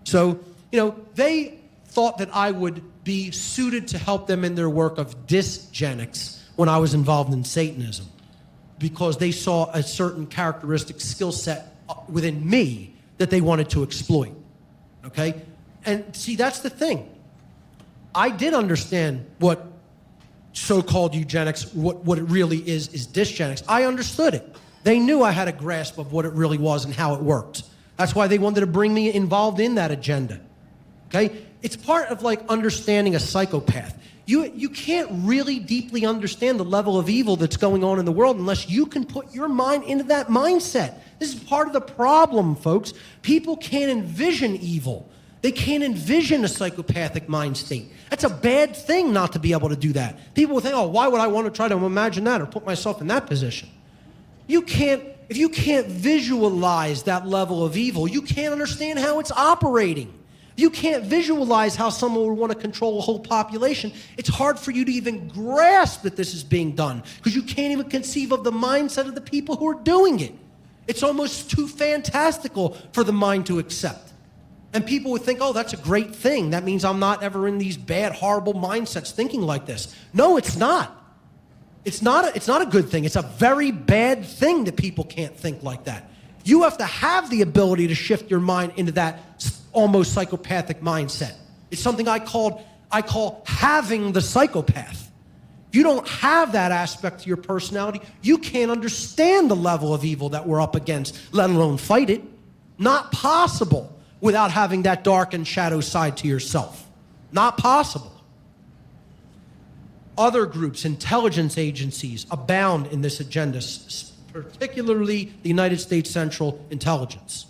[SPEAKER 2] So, they thought that I would be suited to help them in their work of dysgenics when I was involved in Satanism because they saw a certain characteristic skill set within me that they wanted to exploit, okay? And see, that's the thing. I did understand what so-called eugenics, what it really is dysgenics. I understood it. They knew I had a grasp of what it really was and how it worked. That's why they wanted to bring me involved in that agenda, okay? It's part of like understanding a psychopath. You can't really deeply understand the level of evil that's going on in the world unless you can put your mind into that mindset. This is part of the problem, folks. People can't envision evil. They can't envision a psychopathic mind state. That's a bad thing not to be able to do that. People will think, oh, why would I want to try to imagine that or put myself in that position? If you can't visualize that level of evil, you can't understand how it's operating. You can't visualize how someone would want to control a whole population. It's hard for you to even grasp that this is being done because you can't even conceive of the mindset of the people who are doing it. It's almost too fantastical for the mind to accept. And people would think, oh, that's a great thing. That means I'm not ever in these bad, horrible mindsets thinking like this. No, it's not. It's not a good thing. It's a very bad thing that people can't think like that. You have to have the ability to shift your mind into that almost psychopathic mindset. It's something I call having the psychopath. If you don't have that aspect to your personality, you can't understand the level of evil that we're up against, let alone fight it. Not possible without having that dark and shadow side to yourself. Not possible. Other groups, intelligence agencies, abound in this agenda, particularly the United States Central Intelligence.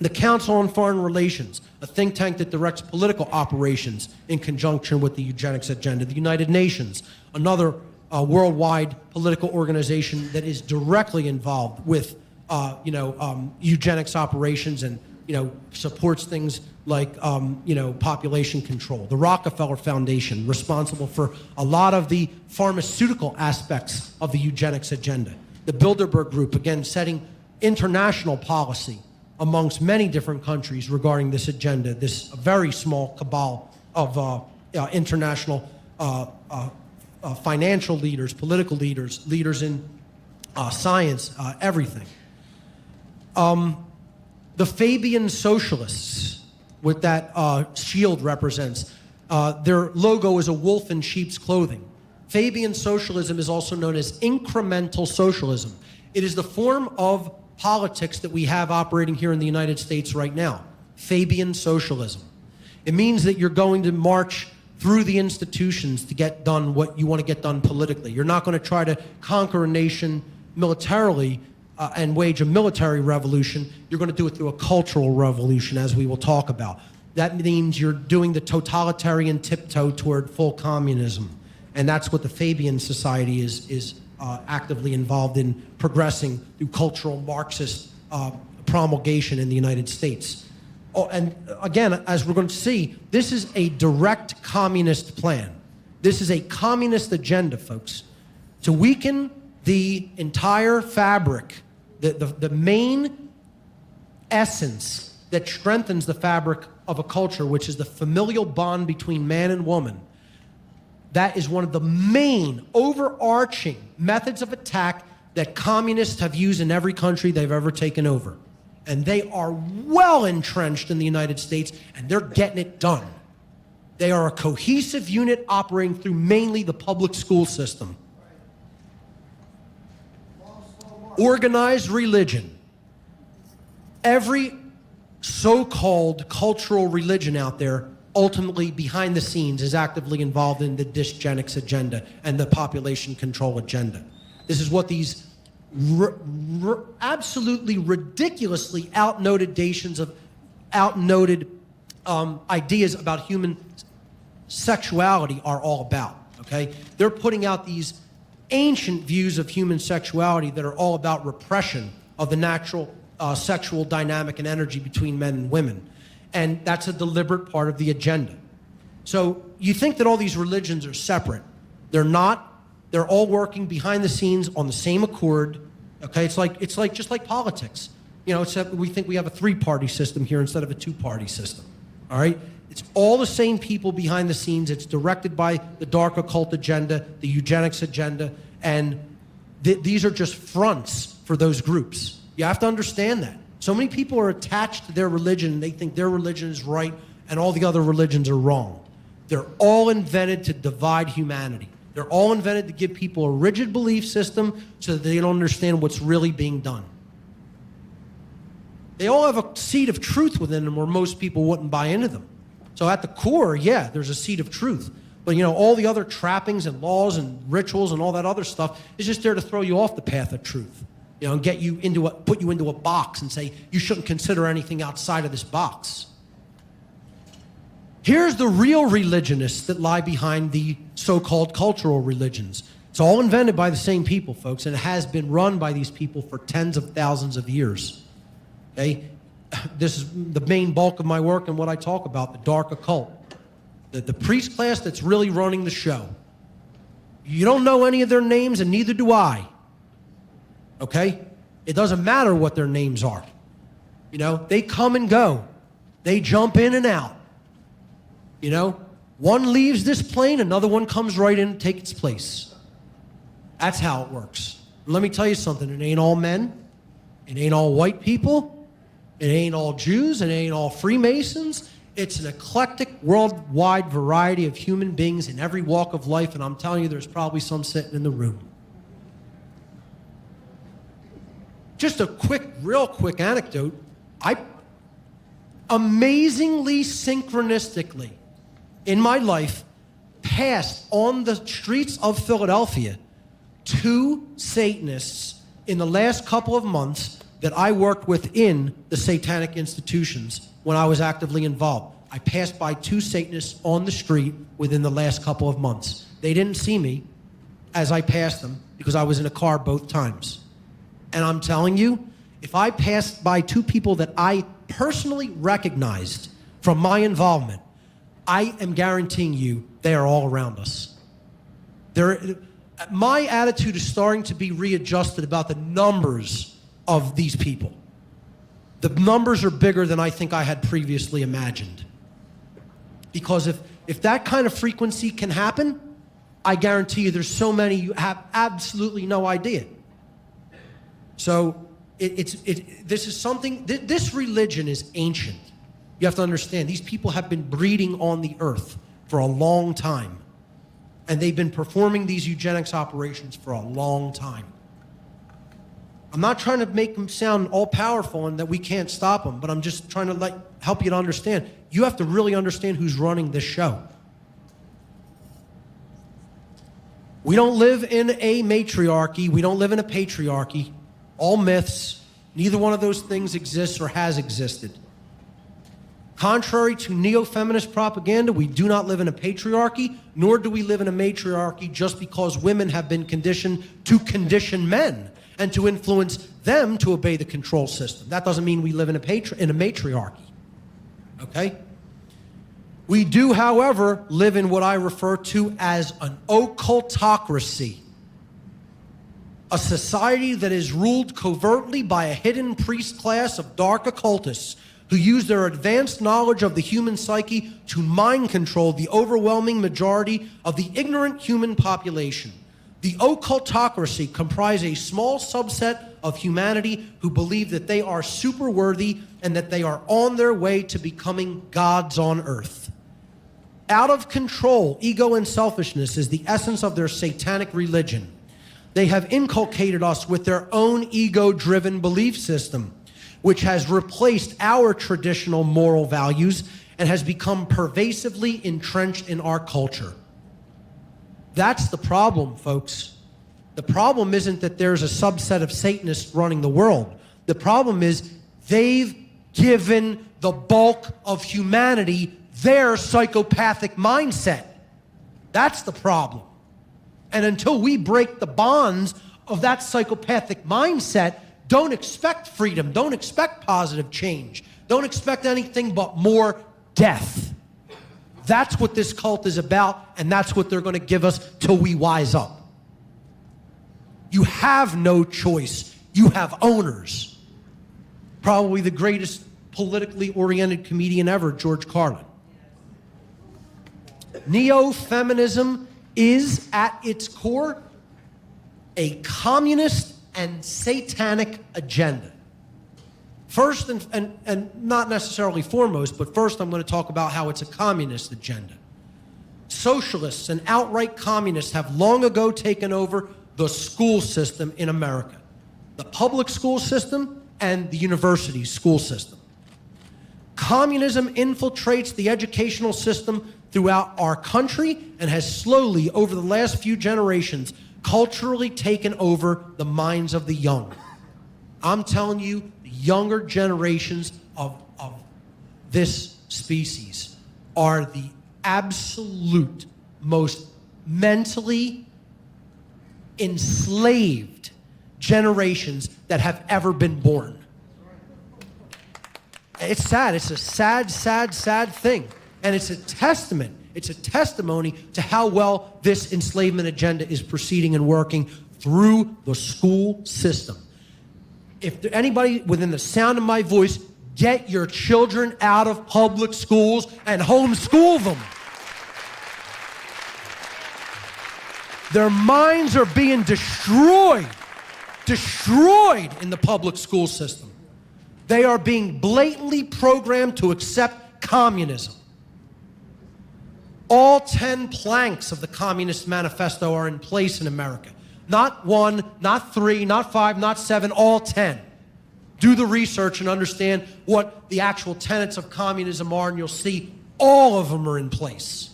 [SPEAKER 2] The Council on Foreign Relations, a think tank that directs political operations in conjunction with the eugenics agenda. The United Nations, another worldwide political organization that is directly involved with eugenics operations and supports things like population control. The Rockefeller Foundation, responsible for a lot of the pharmaceutical aspects of the eugenics agenda. The Bilderberg Group, again, setting international policy amongst many different countries regarding this agenda, this very small cabal of international financial leaders, political leaders, leaders in science, everything. The Fabian Socialists, what that shield represents, their logo is a wolf in sheep's clothing. Fabian socialism is also known as incremental socialism. It is the form of politics that we have operating here in the United States right now. Fabian socialism. It means that you're going to march through the institutions to get done what you want to get done politically. You're not going to try to conquer a nation militarily and wage a military revolution. You're going to do it through a cultural revolution, as we will talk about. That means you're doing the totalitarian tiptoe toward full communism. And that's what the Fabian Society is actively involved in progressing through cultural Marxist promulgation in the United States. Oh, and again, as we're going to see, this is a direct communist plan. This is a communist agenda, folks, to weaken the entire fabric, the main essence that strengthens the fabric of a culture, which is the familial bond between man and woman. That is one of the main overarching methods of attack that communists have used in every country they've ever taken over. And they are well entrenched in the United States, and they're getting it done. They are a cohesive unit operating through mainly the public school system. Organized religion. Every so-called cultural religion out there ultimately behind the scenes is actively involved in the dysgenics agenda and the population control agenda. This is what these absolutely ridiculously outnoted ideas about human sexuality are all about, okay? They're putting out these ancient views of human sexuality that are all about repression of the natural sexual dynamic and energy between men and women. And that's a deliberate part of the agenda. So you think that all these religions are separate. They're not. They're all working behind the scenes on the same accord. Okay, it's like just like politics. Except we think we have a three-party system here instead of a two-party system. All right? It's all the same people behind the scenes. It's directed by the dark occult agenda, the eugenics agenda, and these are just fronts for those groups. You have to understand that. So many people are attached to their religion, and they think their religion is right and all the other religions are wrong. They're all invented to divide humanity. They're all invented to give people a rigid belief system so that they don't understand what's really being done. They all have a seed of truth within them where most people wouldn't buy into them. So at the core, yeah, there's a seed of truth. But all the other trappings and laws and rituals and all that other stuff is just there to throw you off the path of truth. And put you into a box and say you shouldn't consider anything outside of this box. Here's the real religionists that lie behind the so-called cultural religions. It's all invented by the same people, folks, and it has been run by these people for tens of thousands of years. Okay? This is the main bulk of my work and what I talk about, the dark occult. The priest class that's really running the show. You don't know any of their names, and neither do I. Okay? It doesn't matter what their names are. They come and go. They jump in and out. One leaves this plane, another one comes right in to take its place. That's how it works. And let me tell you something. It ain't all men. It ain't all white people. It ain't all Jews. It ain't all Freemasons. It's an eclectic, worldwide variety of human beings in every walk of life, and I'm telling you, there's probably some sitting in the room. Just a real quick anecdote. I amazingly synchronistically in my life passed on the streets of Philadelphia 2 Satanists in the last couple of months that I worked within the satanic institutions when I was actively involved. I passed by 2 Satanists on the street within the last couple of months. They didn't see me as I passed them because I was in a car both times. And I'm telling you, if I passed by 2 people that I personally recognized from my involvement, I am guaranteeing you they are all around us. My attitude is starting to be readjusted about the numbers of these people. The numbers are bigger than I think I had previously imagined. Because if that kind of frequency can happen, I guarantee you there's so many you have absolutely no idea. So this is something, this religion is ancient. You have to understand, these people have been breeding on the earth for a long time. And they've been performing these eugenics operations for a long time. I'm not trying to make them sound all-powerful and that we can't stop them, but I'm just trying to help you to understand. You have to really understand who's running this show. We don't live in a matriarchy. We don't live in a patriarchy. All myths. Neither one of those things exists or has existed. Contrary to neo-feminist propaganda, we do not live in a patriarchy, nor do we live in a matriarchy just because women have been conditioned to condition men and to influence them to obey the control system. That doesn't mean we live in a matriarchy, okay? We do, however, live in what I refer to as an occultocracy, a society that is ruled covertly by a hidden priest class of dark occultists who use their advanced knowledge of the human psyche to mind control the overwhelming majority of the ignorant human population. The occultocracy comprise a small subset of humanity who believe that they are super worthy and that they are on their way to becoming gods on earth. Out of control, ego and selfishness is the essence of their satanic religion. They have inculcated us with their own ego-driven belief system, which has replaced our traditional moral values and has become pervasively entrenched in our culture. That's the problem, folks. The problem isn't that there's a subset of Satanists running the world. The problem is they've given the bulk of humanity their psychopathic mindset. That's the problem. And until we break the bonds of that psychopathic mindset, don't expect freedom. Don't expect positive change. Don't expect anything but more death. That's what this cult is about, and that's what they're going to give us till we wise up. You have no choice. You have owners. Probably the greatest politically oriented comedian ever, George Carlin. Neo-feminism is, at its core, a communist and satanic agenda. First, and not necessarily foremost, but first I'm going to talk about how it's a communist agenda. Socialists and outright communists have long ago taken over the school system in America, the public school system and the university school system. Communism infiltrates the educational system throughout our country and has slowly, over the last few generations, culturally taken over the minds of the young. I'm telling you, the younger generations of this species are the absolute most mentally enslaved generations that have ever been born. It's sad. It's a sad, sad, sad thing. And it's a testament. It's a testimony to how well this enslavement agenda is proceeding and working through the school system. If there, anybody within the sound of my voice, get your children out of public schools and homeschool them. Their minds are being destroyed in the public school system. They are being blatantly programmed to accept communism. All 10 planks of the Communist Manifesto are in place in America. Not 1, not 3, not 5, not 7, all 10. Do the research and understand what the actual tenets of communism are, and you'll see all of them are in place.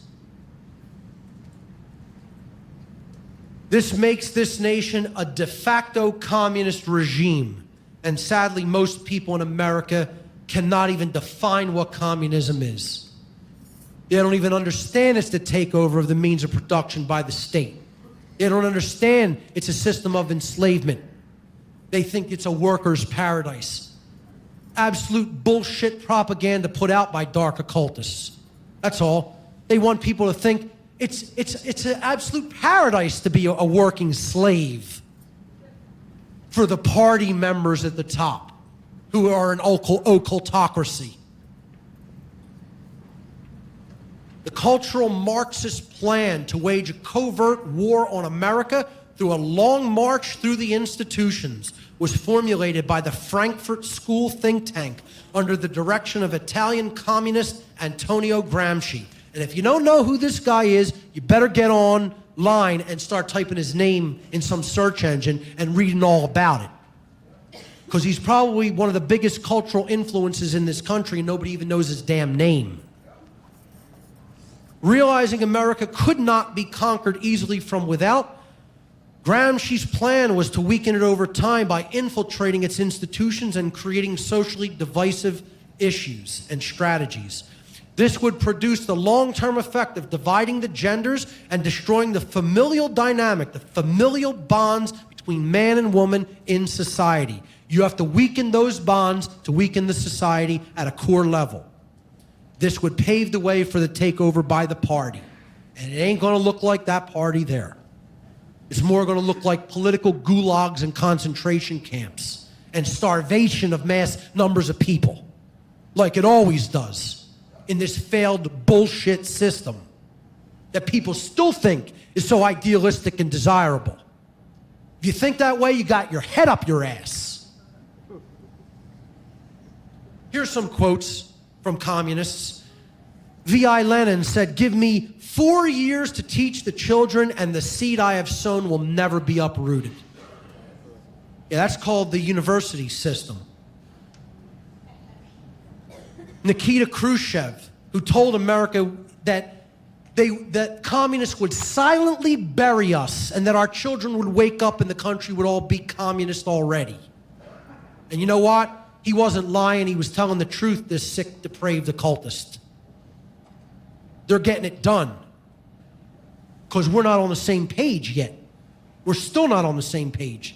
[SPEAKER 2] This makes this nation a de facto communist regime. And sadly, most people in America cannot even define what communism is. They don't even understand it's the takeover of the means of production by the state. They don't understand it's a system of enslavement. They think it's a worker's paradise. Absolute bullshit propaganda put out by dark occultists. That's all. They want people to think it's an absolute paradise to be a working slave for the party members at the top who are an occultocracy. The cultural Marxist plan to wage a covert war on America through a long march through the institutions was formulated by the Frankfurt School think tank under the direction of Italian communist Antonio Gramsci. And if you don't know who this guy is, you better get online and start typing his name in some search engine and reading all about it. Because he's probably one of the biggest cultural influences in this country and nobody even knows his damn name. Realizing America could not be conquered easily from without, Gramsci's plan was to weaken it over time by infiltrating its institutions and creating socially divisive issues and strategies. This would produce the long-term effect of dividing the genders and destroying the familial dynamic, the familial bonds between man and woman in society. You have to weaken those bonds to weaken the society at a core level. This would pave the way for the takeover by the party. And it ain't going to look like that party there. It's more going to look like political gulags and concentration camps and starvation of mass numbers of people, like it always does in this failed bullshit system that people still think is so idealistic and desirable. If you think that way, you got your head up your ass. Here's some quotes from communists. V.I. Lenin said, "Give me 4 years to teach the children, and the seed I have sown will never be uprooted." Yeah, that's called the university system. Nikita Khrushchev, who told America that communists would silently bury us and that our children would wake up and the country would all be communist already. And you know what? He wasn't lying. He was telling the truth, this sick, depraved occultist. They're getting it done because we're not on the same page yet. We're still not on the same page.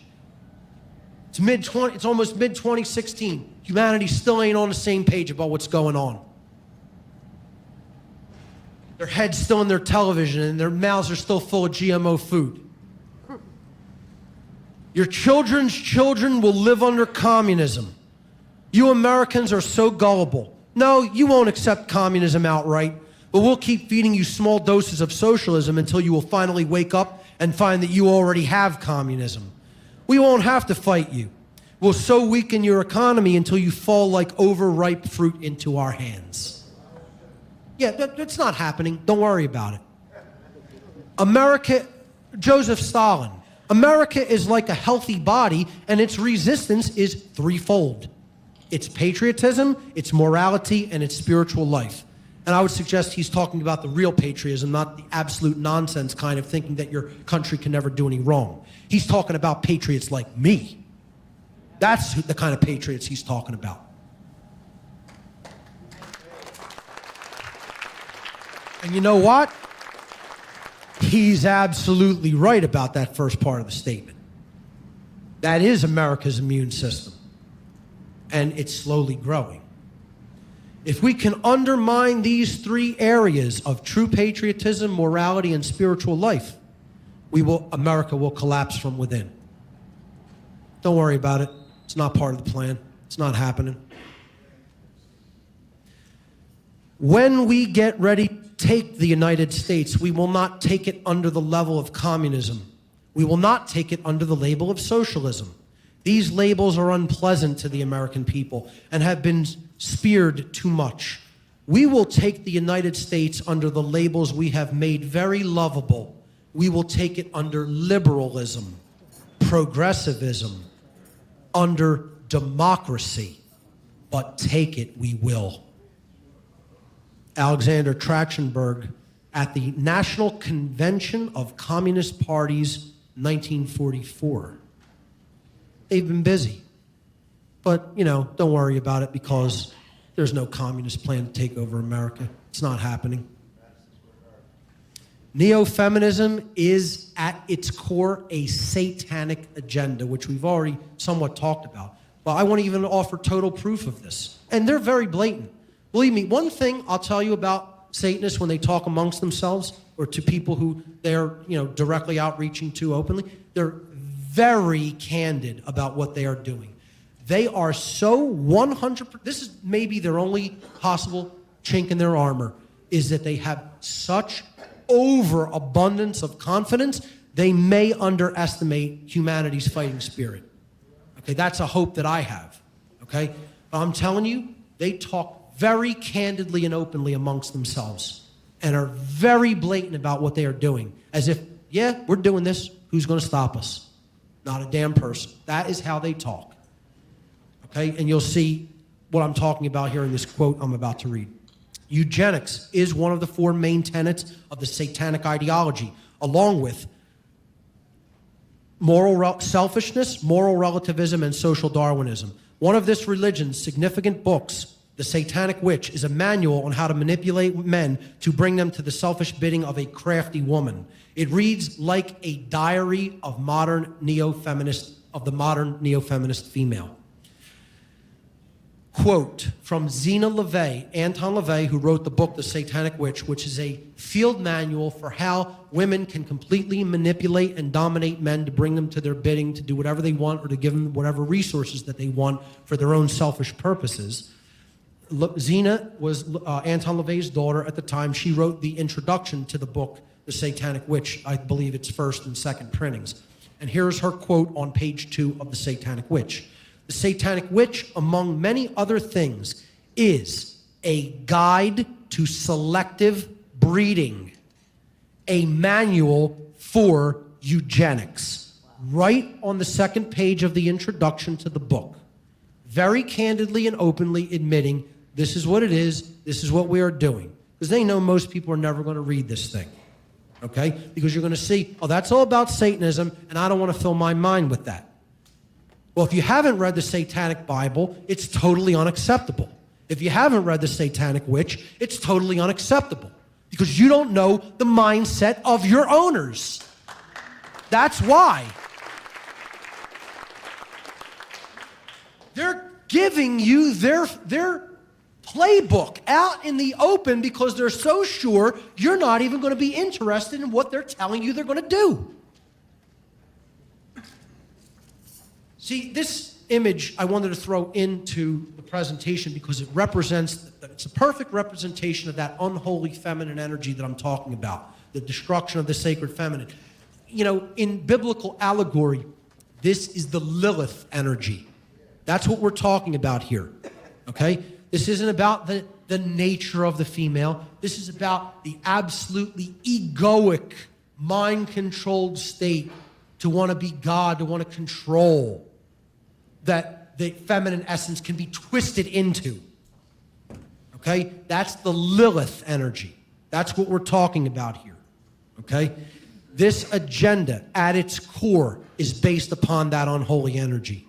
[SPEAKER 2] It's almost mid-2016. Humanity still ain't on the same page about what's going on. Their head's still in their television and their mouths are still full of GMO food. Your children's children will live under communism. You Americans are so gullible. No, you won't accept communism outright, but we'll keep feeding you small doses of socialism until you will finally wake up and find that you already have communism. We won't have to fight you. We'll so weaken your economy until you fall like overripe fruit into our hands. Yeah, that's not happening. Don't worry about it. America, Joseph Stalin, America is like a healthy body, and its resistance is threefold. It's patriotism, it's morality, and it's spiritual life. And I would suggest he's talking about the real patriotism, not the absolute nonsense kind of thinking that your country can never do any wrong. He's talking about patriots like me. That's the kind of patriots he's talking about. And you know what? He's absolutely right about that first part of the statement. That is America's immune system. And it's slowly growing. If we can undermine these three areas of true patriotism, morality, and spiritual life, America will collapse from within. Don't worry about it. It's not part of the plan. It's not happening. When we get ready to take the United States, we will not take it under the level of communism. We will not take it under the label of socialism. These labels are unpleasant to the American people and have been speared too much. We will take the United States under the labels we have made very lovable. We will take it under liberalism, progressivism, under democracy, but take it we will. Alexander Trachtenberg at the National Convention of Communist Parties, 1944. They've been busy. But, you know, don't worry about it because there's no communist plan to take over America. It's not happening. Neo-Feminism is at its core a satanic agenda, which we've already somewhat talked about. But I want to even offer total proof of this. And they're very blatant. Believe me, one thing I'll tell you about Satanists when they talk amongst themselves or to people who they're, you know, directly outreaching to openly, they're very candid about what they are doing. They are so 100%, this is maybe their only possible chink in their armor, is that they have such overabundance of confidence, they may underestimate humanity's fighting spirit. Okay, that's a hope that I have. Okay, but I'm telling you, they talk very candidly and openly amongst themselves and are very blatant about what they are doing. As if, yeah, we're doing this, who's going to stop us? Not a damn person. That is how they talk. Okay, and you'll see what I'm talking about here in this quote I'm about to read. Eugenics is one of the four main tenets of the satanic ideology, along with selfishness, moral relativism, and social Darwinism. One of this religion's significant books, The Satanic Witch, is a manual on how to manipulate men to bring them to the selfish bidding of a crafty woman. It reads like a diary of the modern neo-feminist female. Quote from Zena LaVey, Anton LaVey, who wrote the book The Satanic Witch, which is a field manual for how women can completely manipulate and dominate men to bring them to their bidding, to do whatever they want, or to give them whatever resources that they want for their own selfish purposes. Zena was Anton LaVey's daughter at the time. She wrote the introduction to the book, The Satanic Witch. I believe it's first and second printings. And here's her quote on page 2 of The Satanic Witch. The Satanic Witch, among many other things, is a guide to selective breeding, a manual for eugenics. Right on the second page of the introduction to the book, very candidly and openly admitting this is what it is, this is what we are doing. Because they know most people are never going to read this thing, okay? Because you're going to see, oh, that's all about Satanism, and I don't want to fill my mind with that. Well, if you haven't read the Satanic Bible, it's totally unacceptable. If you haven't read the Satanic Witch, it's totally unacceptable because you don't know the mindset of your owners. That's why. They're giving you their playbook out in the open because they're so sure you're not even going to be interested in what they're telling you they're going to do. See, this image I wanted to throw into the presentation because it represents, it's a perfect representation of that unholy feminine energy that I'm talking about, the destruction of the sacred feminine. You know, in biblical allegory, this is the Lilith energy. That's what we're talking about here, okay? This isn't about the nature of the female. This is about the absolutely egoic, mind-controlled state to want to be God, to want to control, that the feminine essence can be twisted into, okay? That's the Lilith energy. That's what we're talking about here, okay? This agenda at its core is based upon that unholy energy.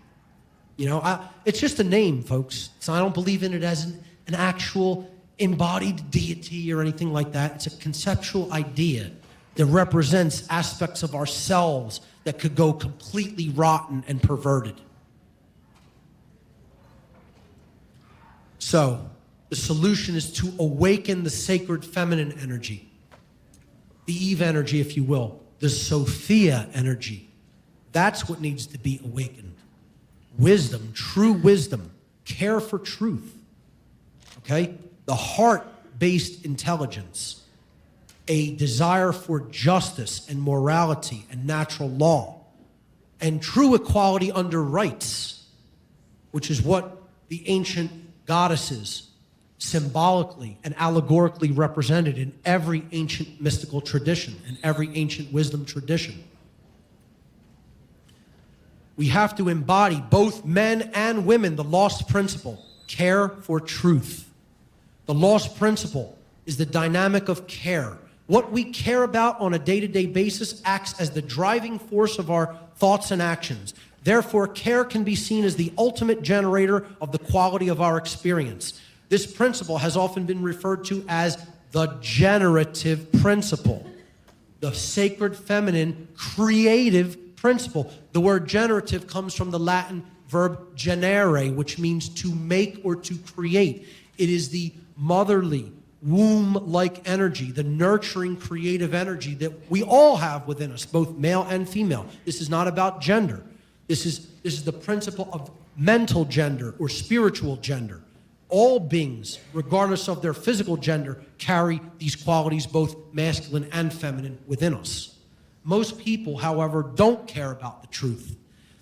[SPEAKER 2] You know, it's just a name, folks. So I don't believe in it as an actual embodied deity or anything like that. It's a conceptual idea that represents aspects of ourselves that could go completely rotten and perverted. So the solution is to awaken the sacred feminine energy, the Eve energy, if you will, the Sophia energy. That's what needs to be awakened. Wisdom, true wisdom, care for truth, okay? The heart-based intelligence, a desire for justice and morality and natural law, and true equality under rights, which is what the ancient goddesses symbolically and allegorically represented in every ancient mystical tradition and every ancient wisdom tradition. We have to embody, both men and women, the lost principle, care for truth. The lost principle is the dynamic of care. What we care about on a day-to-day basis acts as the driving force of our thoughts and actions. Therefore, care can be seen as the ultimate generator of the quality of our experience. This principle has often been referred to as the generative principle, the sacred feminine creative principle. The word generative comes from the Latin verb generare, which means to make or to create. It is the motherly, womb-like energy, the nurturing, creative energy that we all have within us, both male and female. This is not about gender. This is the principle of mental gender or spiritual gender. All beings, regardless of their physical gender, carry these qualities, both masculine and feminine, within us. Most people, however, don't care about the truth.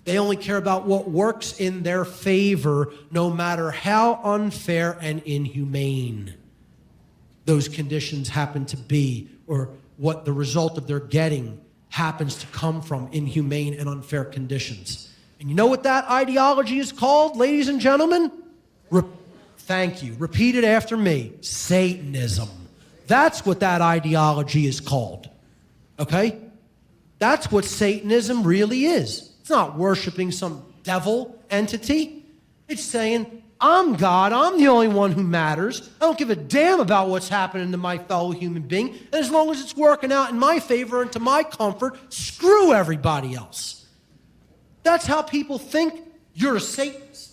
[SPEAKER 2] They only care about what works in their favor, no matter how unfair and inhumane those conditions happen to be, or what the result of their getting happens to come from inhumane and unfair conditions. And you know what that ideology is called, ladies and gentlemen? Thank you. Repeat it after me. Satanism. That's what that ideology is called. Okay? That's what Satanism really is. It's not worshiping some devil entity. It's saying, I'm God, I'm the only one who matters. I don't give a damn about what's happening to my fellow human being. And as long as it's working out in my favor and to my comfort, screw everybody else. That's how people think you're a Satanist.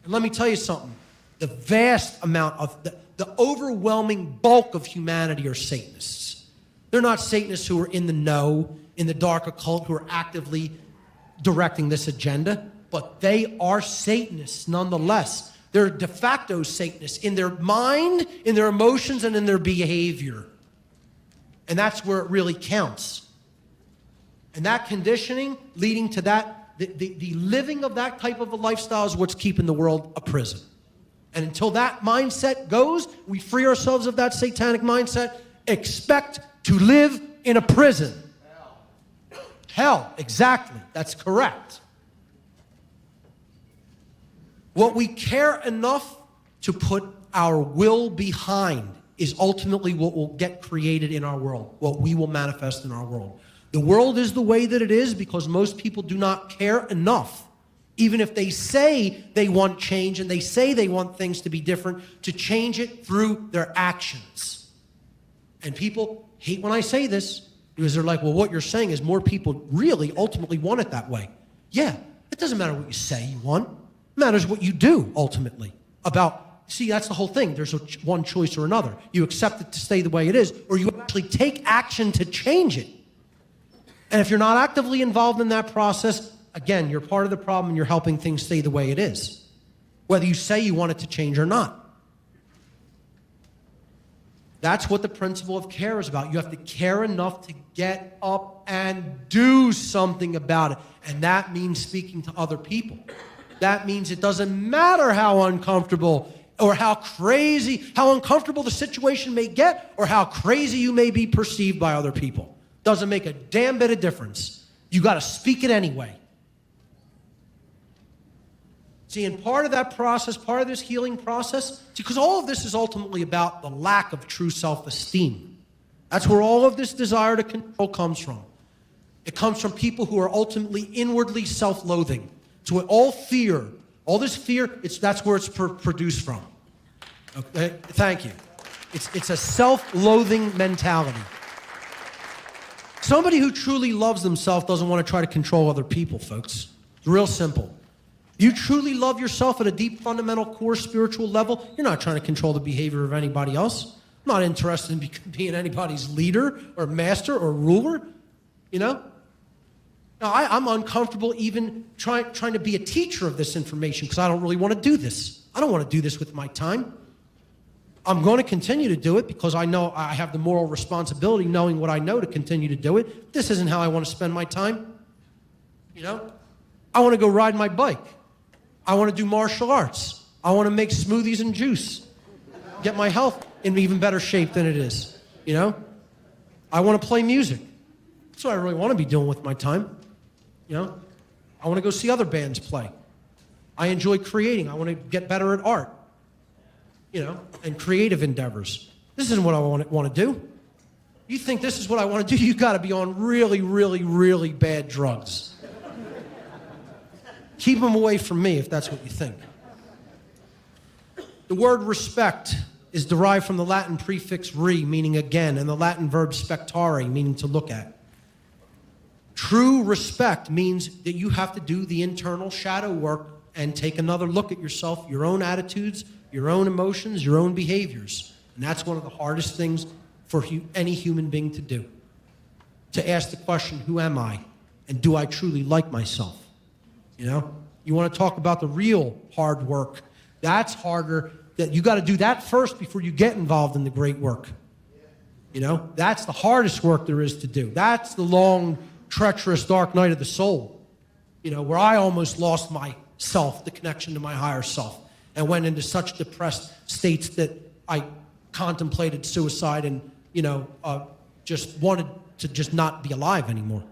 [SPEAKER 2] And let me tell you something. The vast amount of, the overwhelming bulk of humanity are Satanists. They're not Satanists who are in the know, in the dark occult, who are actively directing this agenda, but they are Satanists nonetheless. They're de facto Satanists in their mind, in their emotions, and in their behavior. And that's where it really counts. And that conditioning leading to that, the living of that type of a lifestyle is what's keeping the world a prison. And until that mindset goes, we free ourselves of that satanic mindset, expect to live in a prison. Hell, exactly. That's correct. What we care enough to put our will behind is ultimately what will get created in our world, what we will manifest in our world. The world is the way that it is because most people do not care enough, even if they say they want change and they say they want things to be different, to change it through their actions. And people hate when I say this because they're like, well, what you're saying is more people really ultimately want it that way. Yeah, it doesn't matter what you say you want. It matters what you do ultimately about, see, that's the whole thing. There's one choice or another. You accept it to stay the way it is, or you actually take action to change it. And if you're not actively involved in that process, again, you're part of the problem and you're helping things stay the way it is, whether you say you want it to change or not. That's what the principle of care is about. You have to care enough to get up and do something about it. And that means speaking to other people. That means it doesn't matter how uncomfortable or how crazy, how uncomfortable the situation may get or how crazy you may be perceived by other people. Doesn't make a damn bit of difference. You got to speak it anyway. See, and part of that process, part of this healing process, because all of this is ultimately about the lack of true self-esteem. That's where all of this desire to control comes from. It comes from people who are ultimately inwardly self-loathing. So all fear, all this fear, that's where it's produced from. Okay? Thank you. It's a self-loathing mentality. Somebody who truly loves themselves doesn't want to try to control other people, folks. It's real simple. You truly love yourself at a deep, fundamental, core spiritual level, you're not trying to control the behavior of anybody else. I'm not interested in being anybody's leader or master or ruler, you know? Now, I'm uncomfortable even trying to be a teacher of this information because I don't really want to do this. I don't want to do this with my time. I'm going to continue to do it because I know I have the moral responsibility, knowing what I know, to continue to do it. This isn't how I want to spend my time. You know? I want to go ride my bike. I want to do martial arts. I want to make smoothies and juice. Get my health in even better shape than it is. You know? I want to play music. That's what I really want to be doing with my time. You know? I want to go see other bands play. I enjoy creating. I want to get better at art. You know, and creative endeavors. This isn't what I want to do. You think this is what I want to do, you got to be on really, really, really bad drugs. Keep them away from me if that's what you think. The word respect is derived from the Latin prefix re, meaning again, and the Latin verb spectare, meaning to look at. True respect means that you have to do the internal shadow work and take another look at yourself, your own attitudes, your own emotions, your own behaviors. And that's one of the hardest things for any human being to do. To ask the question, who am I? And do I truly like myself? You know? You want to talk about the real hard work. That's harder. That you got to do that first before you get involved in the great work. You know? That's the hardest work there is to do. That's the long, treacherous, dark night of the soul. You know, where I almost lost myself, the connection to my higher self, and went into such depressed states that I contemplated suicide and, you know, just wanted to just not be alive anymore.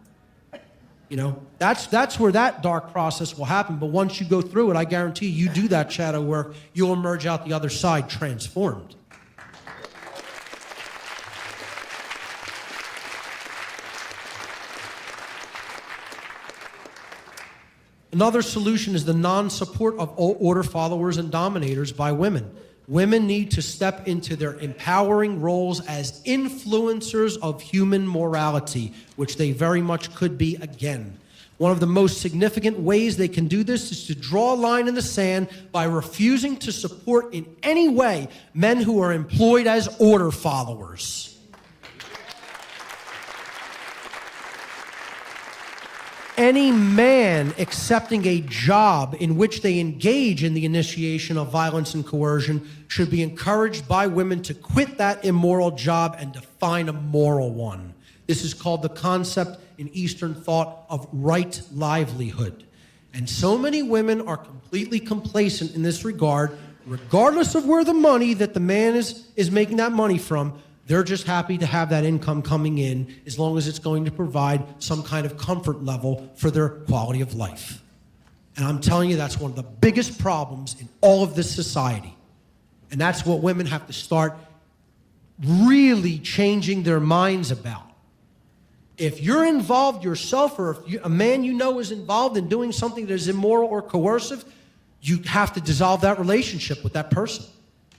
[SPEAKER 2] You know, that's where that dark process will happen. But once you go through it, I guarantee you do that shadow work, you'll emerge out the other side transformed. Another solution is the non-support of order followers and dominators by women. Women need to step into their empowering roles as influencers of human morality, which they very much could be again. One of the most significant ways they can do this is to draw a line in the sand by refusing to support in any way men who are employed as order followers. Any man accepting a job in which they engage in the initiation of violence and coercion should be encouraged by women to quit that immoral job and to find a moral one. This is called the concept in Eastern thought of right livelihood. And so many women are completely complacent in this regard, regardless of where the money that the man is making that money from. They're just happy to have that income coming in as long as it's going to provide some kind of comfort level for their quality of life. And I'm telling you, that's one of the biggest problems in all of this society. And that's what women have to start really changing their minds about. If you're involved yourself, or if a man you know is involved in doing something that is immoral or coercive, you have to dissolve that relationship with that person.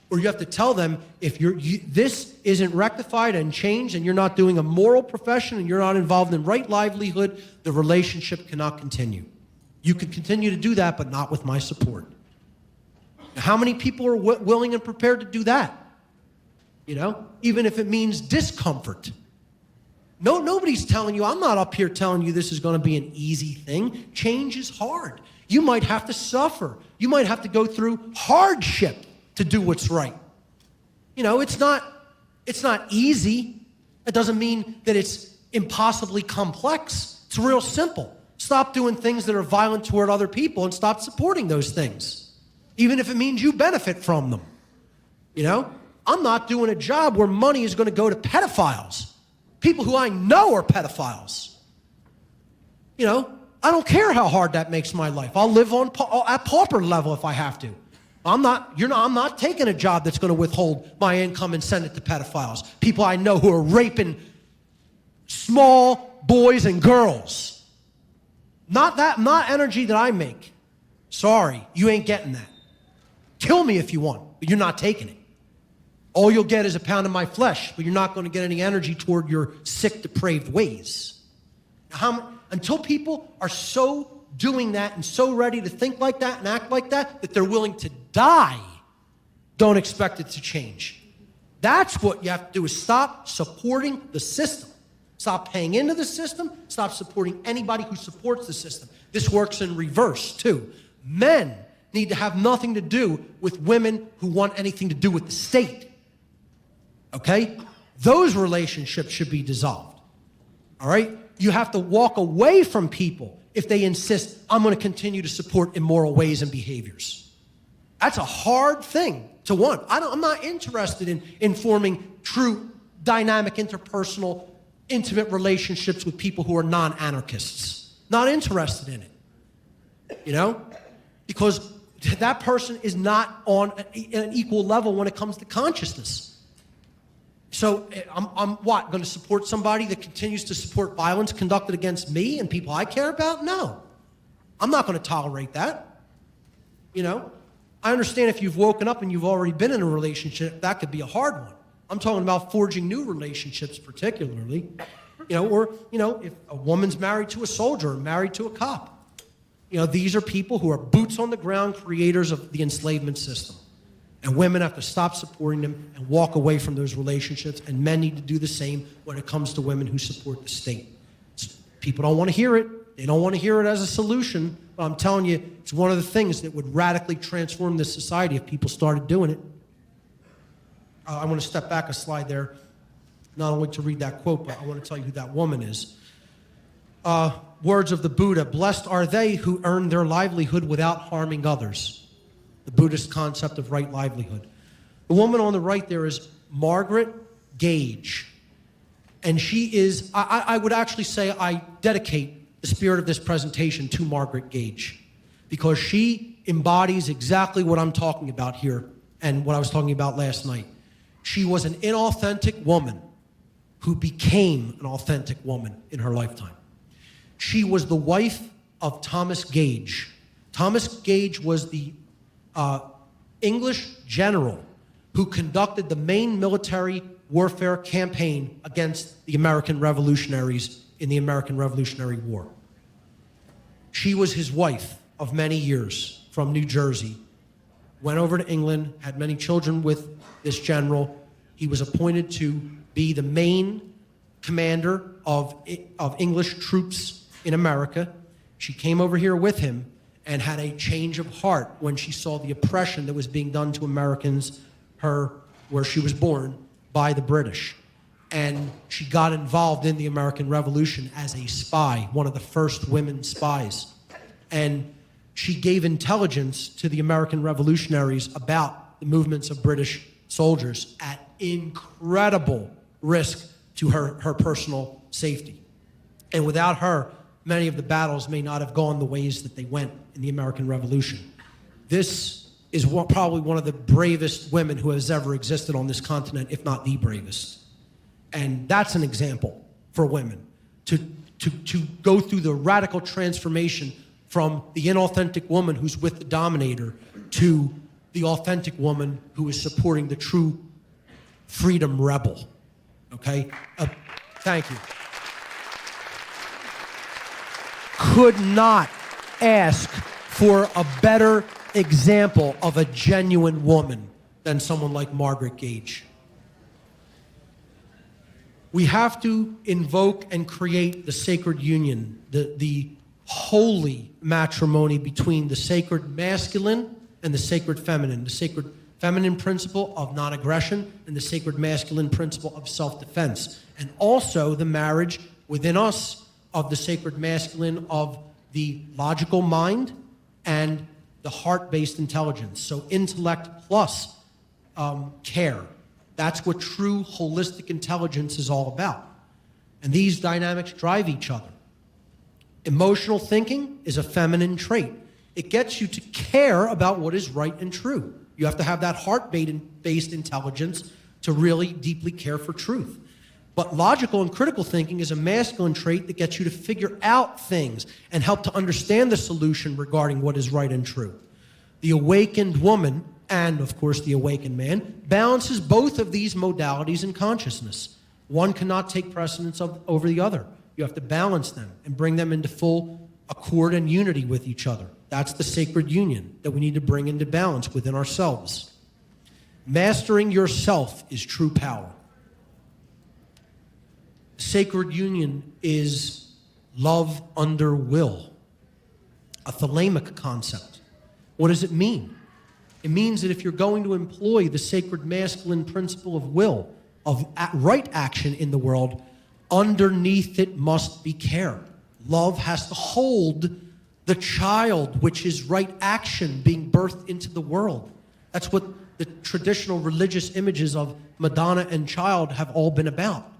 [SPEAKER 2] Or you have to tell them, if this isn't rectified and changed and you're not doing a moral profession and you're not involved in right livelihood, the relationship cannot continue. You can continue to do that, but not with my support. Now, how many people are willing and prepared to do that? You know, even if it means discomfort. No, nobody's telling you, I'm not up here telling you this is going to be an easy thing. Change is hard. You might have to suffer. You might have to go through hardship to do what's right. You know, it's not easy. It doesn't mean that it's impossibly complex. It's real simple. Stop doing things that are violent toward other people and stop supporting those things, even if it means you benefit from them. You know, I'm not doing a job where money is going to go to pedophiles, people who I know are pedophiles. You know, I don't care how hard that makes my life. I'll live at pauper level if I have to. I'm not taking a job that's going to withhold my income and send it to pedophiles. People I know who are raping small boys and girls. Not energy that I make. Sorry, you ain't getting that. Kill me if you want, but you're not taking it. All you'll get is a pound of my flesh, but you're not going to get any energy toward your sick, depraved ways. Until people are so doing that and so ready to think like that and act like that they're willing to die, don't expect it to change. That's what you have to do, is stop supporting the system. Stop paying into the system. Stop supporting anybody who supports the system. This works in reverse, too. Men need to have nothing to do with women who want anything to do with the state. Okay? Those relationships should be dissolved. All right? You have to walk away from people if they insist, I'm going to continue to support immoral ways and behaviors. That's a hard thing to want. I'm not interested in forming true, dynamic, interpersonal, intimate relationships with people who are non-anarchists. Not interested in it. You know? Because that person is not on an equal level when it comes to consciousness. So I'm what, going to support somebody that continues to support violence conducted against me and people I care about? No. I'm not going to tolerate that. You know, I understand if you've woken up and you've already been in a relationship, that could be a hard one. I'm talking about forging new relationships particularly. You know, or, you know, if a woman's married to a soldier or married to a cop. You know, these are people who are boots on the ground creators of the enslavement system. And women have to stop supporting them and walk away from those relationships, and men need to do the same when it comes to women who support the state. People don't want to hear it. They don't want to hear it as a solution, but I'm telling you, it's one of the things that would radically transform this society if people started doing it. I want to step back a slide there, not only to read that quote, but I want to tell you who that woman is. Words of the Buddha, blessed are they who earn their livelihood without harming others. The Buddhist concept of right livelihood. The woman on the right there is Margaret Gage. And she is, I would actually say I dedicate the spirit of this presentation to Margaret Gage, because she embodies exactly what I'm talking about here and what I was talking about last night. She was an inauthentic woman who became an authentic woman in her lifetime. She was the wife of Thomas Gage. Thomas Gage was the English general who conducted the main military warfare campaign against the American revolutionaries in the American Revolutionary War. She was his wife of many years from New Jersey, went over to England, had many children with this general. He was appointed to be the main commander of English troops in America. She came over here with him and had a change of heart when she saw the oppression that was being done to Americans, where she was born, by the British. And she got involved in the American Revolution as a spy, one of the first women spies. And she gave intelligence to the American revolutionaries about the movements of British soldiers at incredible risk to her personal safety. And without her, many of the battles may not have gone the ways that they went in the American Revolution. This is probably one of the bravest women who has ever existed on this continent, if not the bravest. And that's an example for women, to go through the radical transformation from the inauthentic woman who's with the dominator to the authentic woman who is supporting the true freedom rebel. Okay? Thank you. Could not ask for a better example of a genuine woman than someone like Margaret Gage. We have to invoke and create the sacred union, the holy matrimony between the sacred masculine and the sacred feminine, the sacred feminine principle of non-aggression and the sacred masculine principle of self-defense, and also the marriage within us of the sacred masculine of the logical mind and the heart-based intelligence. So intellect plus care. That's what true holistic intelligence is all about. And these dynamics drive each other. Emotional thinking is a feminine trait. It gets you to care about what is right and true. You have to have that heart-based intelligence to really deeply care for truth. But logical and critical thinking is a masculine trait that gets you to figure out things and help to understand the solution regarding what is right and true. The awakened woman, and of course the awakened man, balances both of these modalities in consciousness. One cannot take precedence over the other. You have to balance them and bring them into full accord and unity with each other. That's the sacred union that we need to bring into balance within ourselves. Mastering yourself is true power. Sacred union is love under will, a thalamic concept. What does it mean? It means that if you're going to employ the sacred masculine principle of will, of right action in the world, underneath it must be care. Love has to hold the child, which is right action being birthed into the world. That's what the traditional religious images of Madonna and child have all been about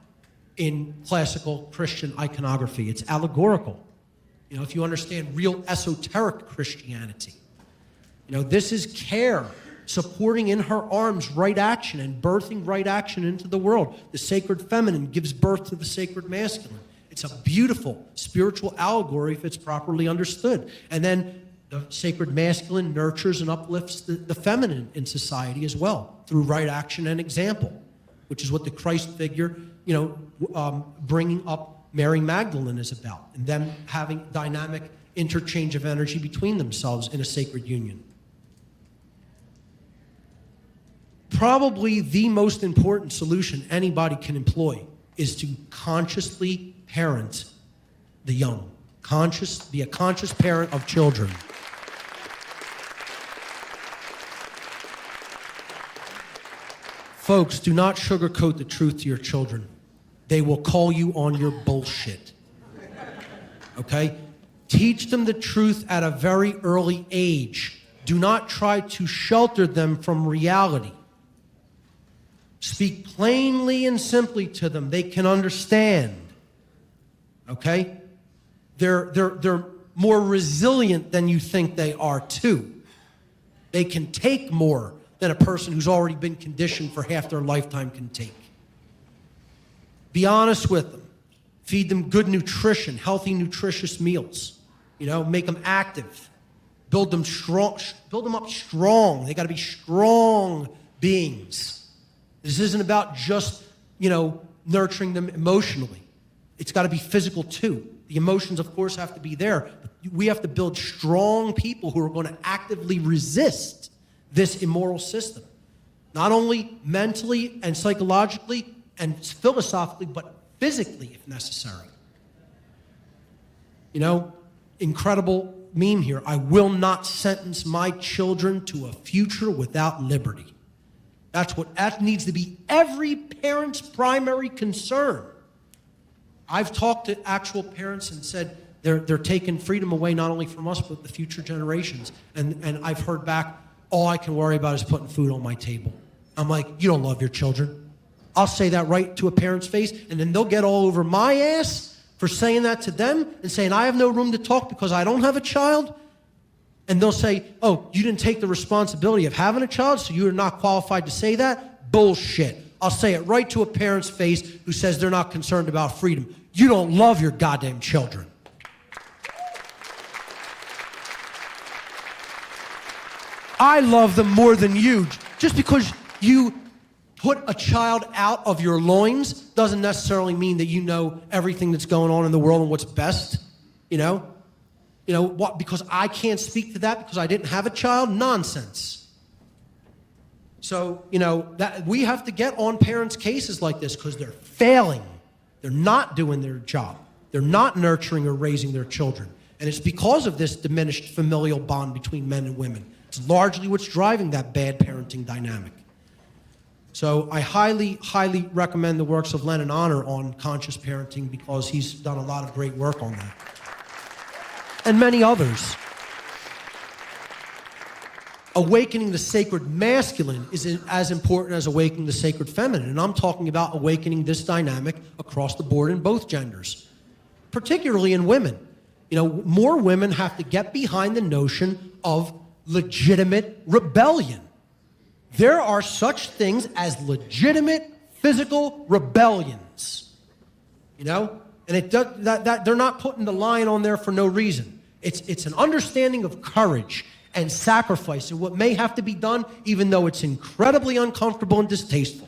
[SPEAKER 2] in classical Christian iconography. It's allegorical. You know, if you understand real esoteric Christianity, you know, this is care, supporting in her arms right action and birthing right action into the world. The sacred feminine gives birth to the sacred masculine. It's a beautiful spiritual allegory if it's properly understood. And then the sacred masculine nurtures and uplifts the feminine in society as well through right action and example, which is what the Christ figure, bringing up Mary Magdalene is about, and them having dynamic interchange of energy between themselves in a sacred union. Probably the most important solution anybody can employ is to consciously parent the young. Be a conscious parent of children. Folks, do not sugarcoat the truth to your children. They will call you on your bullshit. Okay? Teach them the truth at a very early age. Do not try to shelter them from reality. Speak plainly and simply to them. They can understand. Okay? They're more resilient than you think they are too. They can take more than a person who's already been conditioned for half their lifetime can take. Be honest with them. Feed them good nutrition, healthy, nutritious meals. Make them active. Build them up strong. They got to be strong beings. This isn't about just, nurturing them emotionally. It's got to be physical too. The emotions, of course, have to be there. But we have to build strong people who are going to actively resist this immoral system. Not only mentally and psychologically and philosophically, but physically if necessary. Incredible meme here. I will not sentence my children to a future without liberty. That needs to be every parent's primary concern. I've talked to actual parents and said they're taking freedom away not only from us, but the future generations. And I've heard back, all I can worry about is putting food on my table. I'm like, you don't love your children. I'll say that right to a parent's face, and then they'll get all over my ass for saying that to them and saying I have no room to talk because I don't have a child. And they'll say, oh, you didn't take the responsibility of having a child, so you're not qualified to say that? Bullshit. I'll say it right to a parent's face who says they're not concerned about freedom. You don't love your goddamn children. I love them more than you. Just because you put a child out of your loins doesn't necessarily mean that you know everything that's going on in the world and what's best, what? Because I can't speak to that because I didn't have a child? Nonsense. So, that we have to get on parents' cases like this because they're failing. They're not doing their job. They're not nurturing or raising their children. And it's because of this diminished familial bond between men and women. It's largely what's driving that bad parenting dynamic. So I highly, highly recommend the works of Lennon Honor on conscious parenting because he's done a lot of great work on that. And many others. Awakening the sacred masculine is as important as awakening the sacred feminine. And I'm talking about awakening this dynamic across the board in both genders, particularly in women. More women have to get behind the notion of legitimate rebellion. There are such things as legitimate physical rebellions, and it does that they're not putting the line on there for no reason. It's an understanding of courage and sacrifice and what may have to be done, even though it's incredibly uncomfortable and distasteful.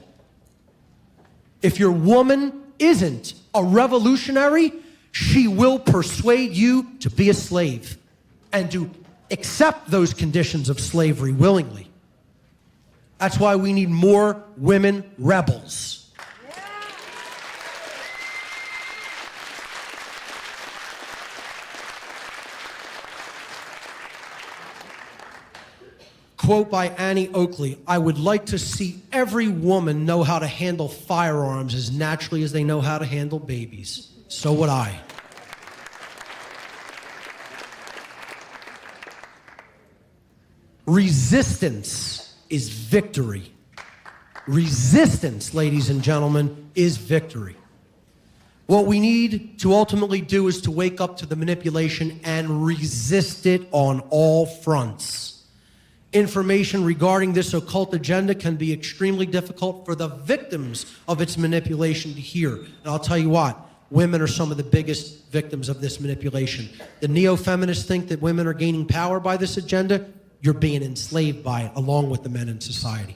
[SPEAKER 2] If your woman isn't a revolutionary, she will persuade you to be a slave and to accept those conditions of slavery willingly. That's why we need more women rebels. Quote by Annie Oakley, I would like to see every woman know how to handle firearms as naturally as they know how to handle babies. So would I. Resistance is victory. Resistance, ladies and gentlemen, is victory. What we need to ultimately do is to wake up to the manipulation and resist it on all fronts. Information regarding this occult agenda can be extremely difficult for the victims of its manipulation to hear. And I'll tell you what, women are some of the biggest victims of this manipulation. The neo-feminists think that women are gaining power by this agenda. You're being enslaved by it, along with the men in society.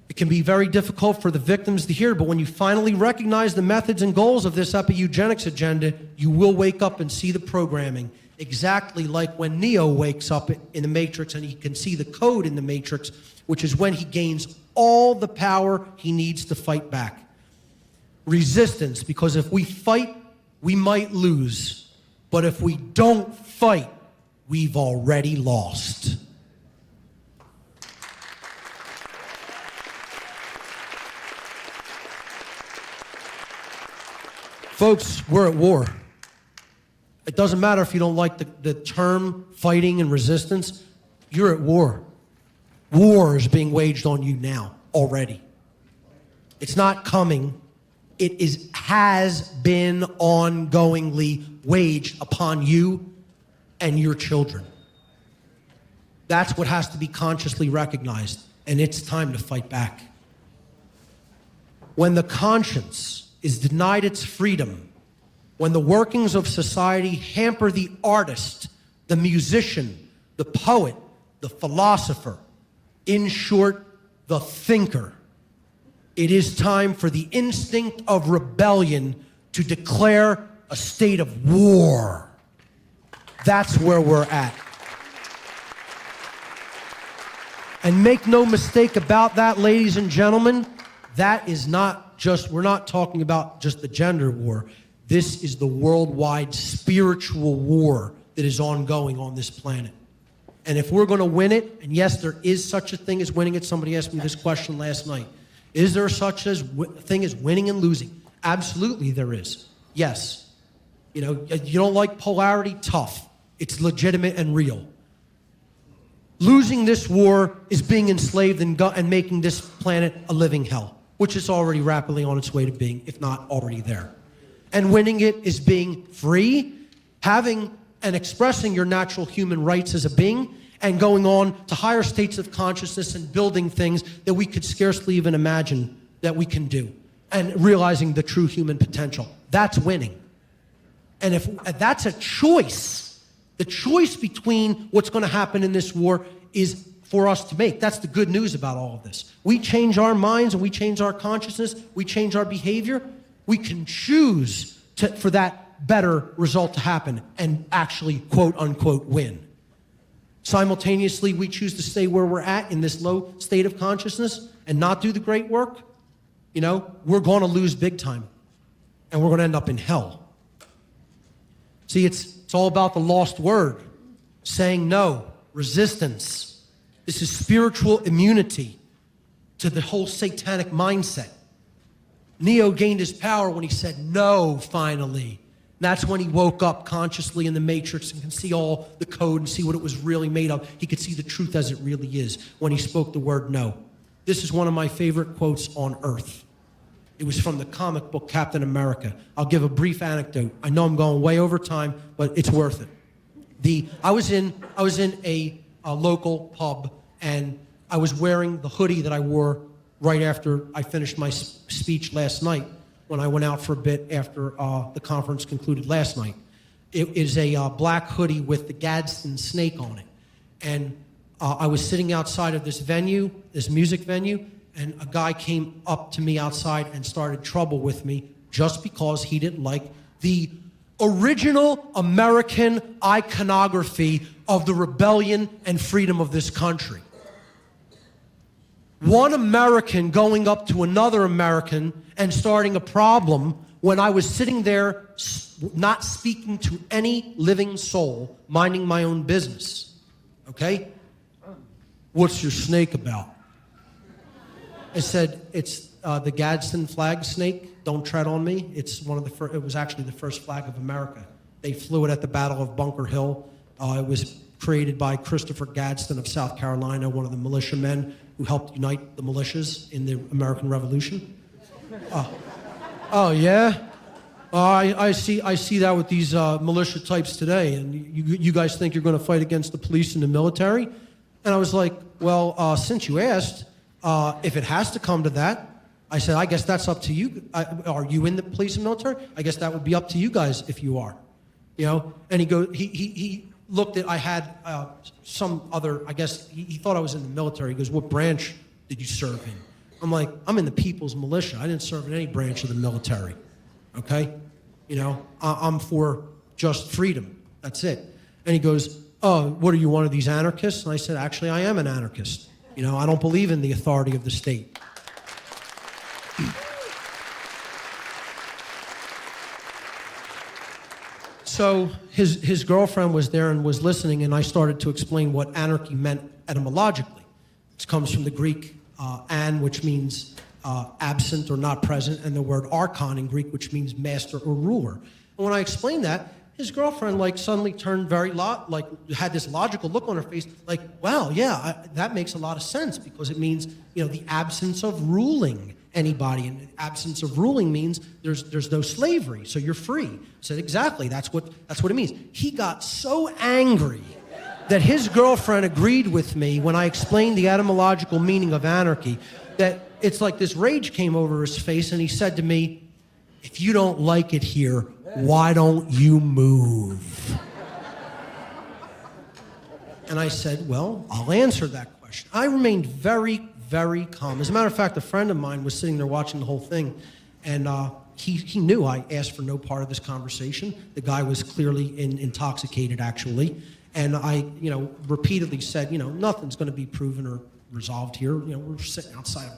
[SPEAKER 2] It can be very difficult for the victims to hear, but when you finally recognize the methods and goals of this epi-eugenics agenda, you will wake up and see the programming, exactly like when Neo wakes up in the Matrix and he can see the code in the Matrix, which is when he gains all the power he needs to fight back. Resistance, because if we fight, we might lose. But if we don't fight, we've already lost. Folks, we're at war. It doesn't matter if you don't like the term fighting and resistance. You're at war. War is being waged on you now, already. It's not coming. It has been ongoingly waged upon you and your children. That's what has to be consciously recognized, and it's time to fight back. When the conscience is denied its freedom, when the workings of society hamper the artist, the musician, the poet, the philosopher, in short, the thinker, it is time for the instinct of rebellion to declare a state of war. That's where we're at. And make no mistake about that, ladies and gentlemen, that is not just, we're not talking about just the gender war. This is the worldwide spiritual war that is ongoing on this planet. And if we're going to win it, and yes, there is such a thing as winning it. Somebody asked me this question last night. Is there such a thing as winning and losing? Absolutely there is. Yes. You know, you don't like polarity? Tough. It's legitimate and real. Losing this war is being enslaved and making this planet a living hell, which is already rapidly on its way to being, if not already there. And winning it is being free, having and expressing your natural human rights as a being, and going on to higher states of consciousness and building things that we could scarcely even imagine that we can do, and realizing the true human potential. That's winning. And if that's a choice, the choice between what's going to happen in this war is for us to make. That's the good news about all of this. We change our minds and we change our consciousness, we change our behavior, we can choose for that better result to happen and actually, quote unquote, win. Simultaneously, we choose to stay where we're at in this low state of consciousness and not do the great work. You know, we're going to lose big time, and we're going to end up in hell. See, it's all about the lost word, saying no, resistance. This is spiritual immunity to the whole satanic mindset. Neo gained his power when he said no, finally. And that's when he woke up consciously in the Matrix and can see all the code and see what it was really made of. He could see the truth as it really is when he spoke the word no. This is one of my favorite quotes on earth. It was from the comic book Captain America. I'll give a brief anecdote. I know I'm going way over time, but it's worth it. I was in a local pub, and I was wearing the hoodie that I wore right after I finished my speech last night when I went out for a bit after the conference concluded last night. It is a black hoodie with the Gadsden snake on it. And I was sitting outside of this venue, this music venue, and a guy came up to me outside and started trouble with me just because he didn't like the original American iconography of the rebellion and freedom of this country. One American going up to another American and starting a problem when I was sitting there not speaking to any living soul, minding my own business. Okay? What's your snake about? I said, it's the Gadsden flag snake. Don't tread on me. It's one of the first, it was actually the first flag of America. They flew it at the Battle of Bunker Hill. It was created by Christopher Gadsden of South Carolina, one of the militiamen who helped unite the militias in the American Revolution. Oh yeah? I see that with these militia types today, and you guys think you're going to fight against the police and the military? And I was like, well, since you asked, if it has to come to that, I said, I guess that's up to you. Are you in the police and military? I guess that would be up to you guys if you are. You know? And he looked at, I had some other, I guess, he thought I was in the military. He goes, what branch did you serve in? I'm like, I'm in the People's Militia. I didn't serve in any branch of the military, okay? You know, I'm for just freedom. That's it. And he goes, oh, what are you, one of these anarchists? And I said, actually, I am an anarchist. You know, I don't believe in the authority of the state. So his girlfriend was there and was listening, and I started to explain what anarchy meant etymologically. It comes from the Greek an, which means absent or not present, and the word archon in Greek, which means master or ruler. And when I explained that, his girlfriend like suddenly turned very had this logical look on her face, like, wow, yeah, that makes a lot of sense, because it means, you know, the absence of ruling anybody, and the absence of ruling means there's no slavery, so you're free. I said, exactly, that's what it means. He got so angry that his girlfriend agreed with me when I explained the etymological meaning of anarchy, that it's like this rage came over his face, and he said to me, if you don't like it here, why don't you move? And I said, well, I'll answer that question. I remained very, very calm. As a matter of fact, a friend of mine was sitting there watching the whole thing, and he knew I asked for no part of this conversation. The guy was clearly intoxicated, actually. And I, you know, repeatedly said, you know, nothing's going to be proven or resolved here. You know, we're sitting outside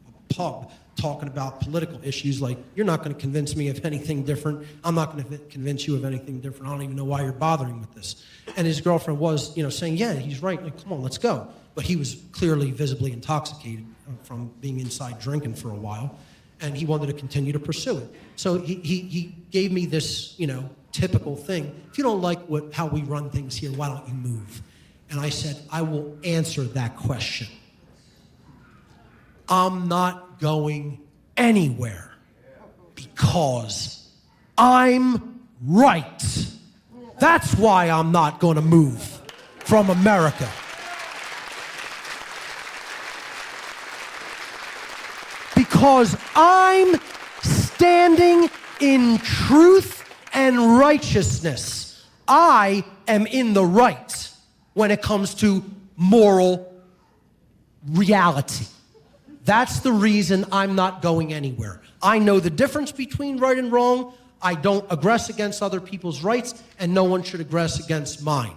[SPEAKER 2] a pub talking about political issues. Like, you're not going to convince me of anything different. I'm not going to convince you of anything different. I don't even know why you're bothering with this. And his girlfriend was, you know, saying, yeah, he's right. Like, come on, let's go. But he was clearly visibly intoxicated from being inside drinking for a while, and he wanted to continue to pursue it. So he gave me this, you know, typical thing. If you don't like how we run things here, why don't you move? And I said, I will answer that question. I'm not going anywhere because I'm right. That's why I'm not going to move from America. Because I'm standing in truth and righteousness. I am in the right when it comes to moral reality. That's the reason I'm not going anywhere. I know the difference between right and wrong. I don't aggress against other people's rights, and no one should aggress against mine.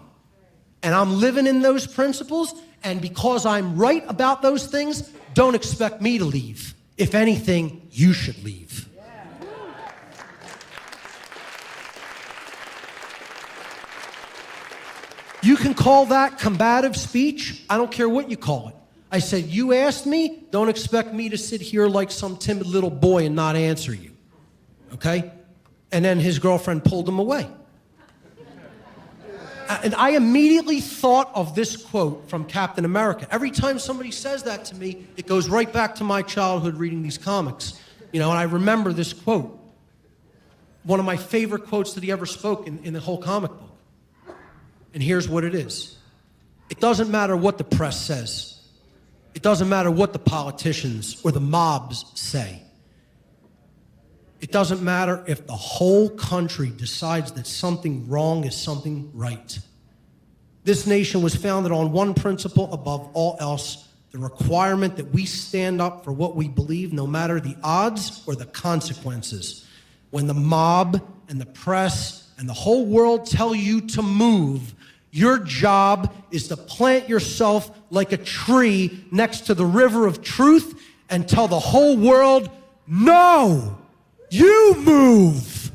[SPEAKER 2] And I'm living in those principles, and because I'm right about those things, don't expect me to leave. If anything, you should leave. You can call that combative speech. I don't care what you call it. I said, you asked me, don't expect me to sit here like some timid little boy and not answer you. Okay? And then his girlfriend pulled him away. And I immediately thought of this quote from Captain America. Every time somebody says that to me, it goes right back to my childhood reading these comics. You know, and I remember this quote. One of my favorite quotes that he ever spoke in the whole comic book. And here's what it is. It doesn't matter what the press says. It doesn't matter what the politicians or the mobs say. It doesn't matter if the whole country decides that something wrong is something right. This nation was founded on one principle above all else, the requirement that we stand up for what we believe, no matter the odds or the consequences. When the mob and the press and the whole world tell you to move, your job is to plant yourself like a tree next to the river of truth and tell the whole world, no, you move.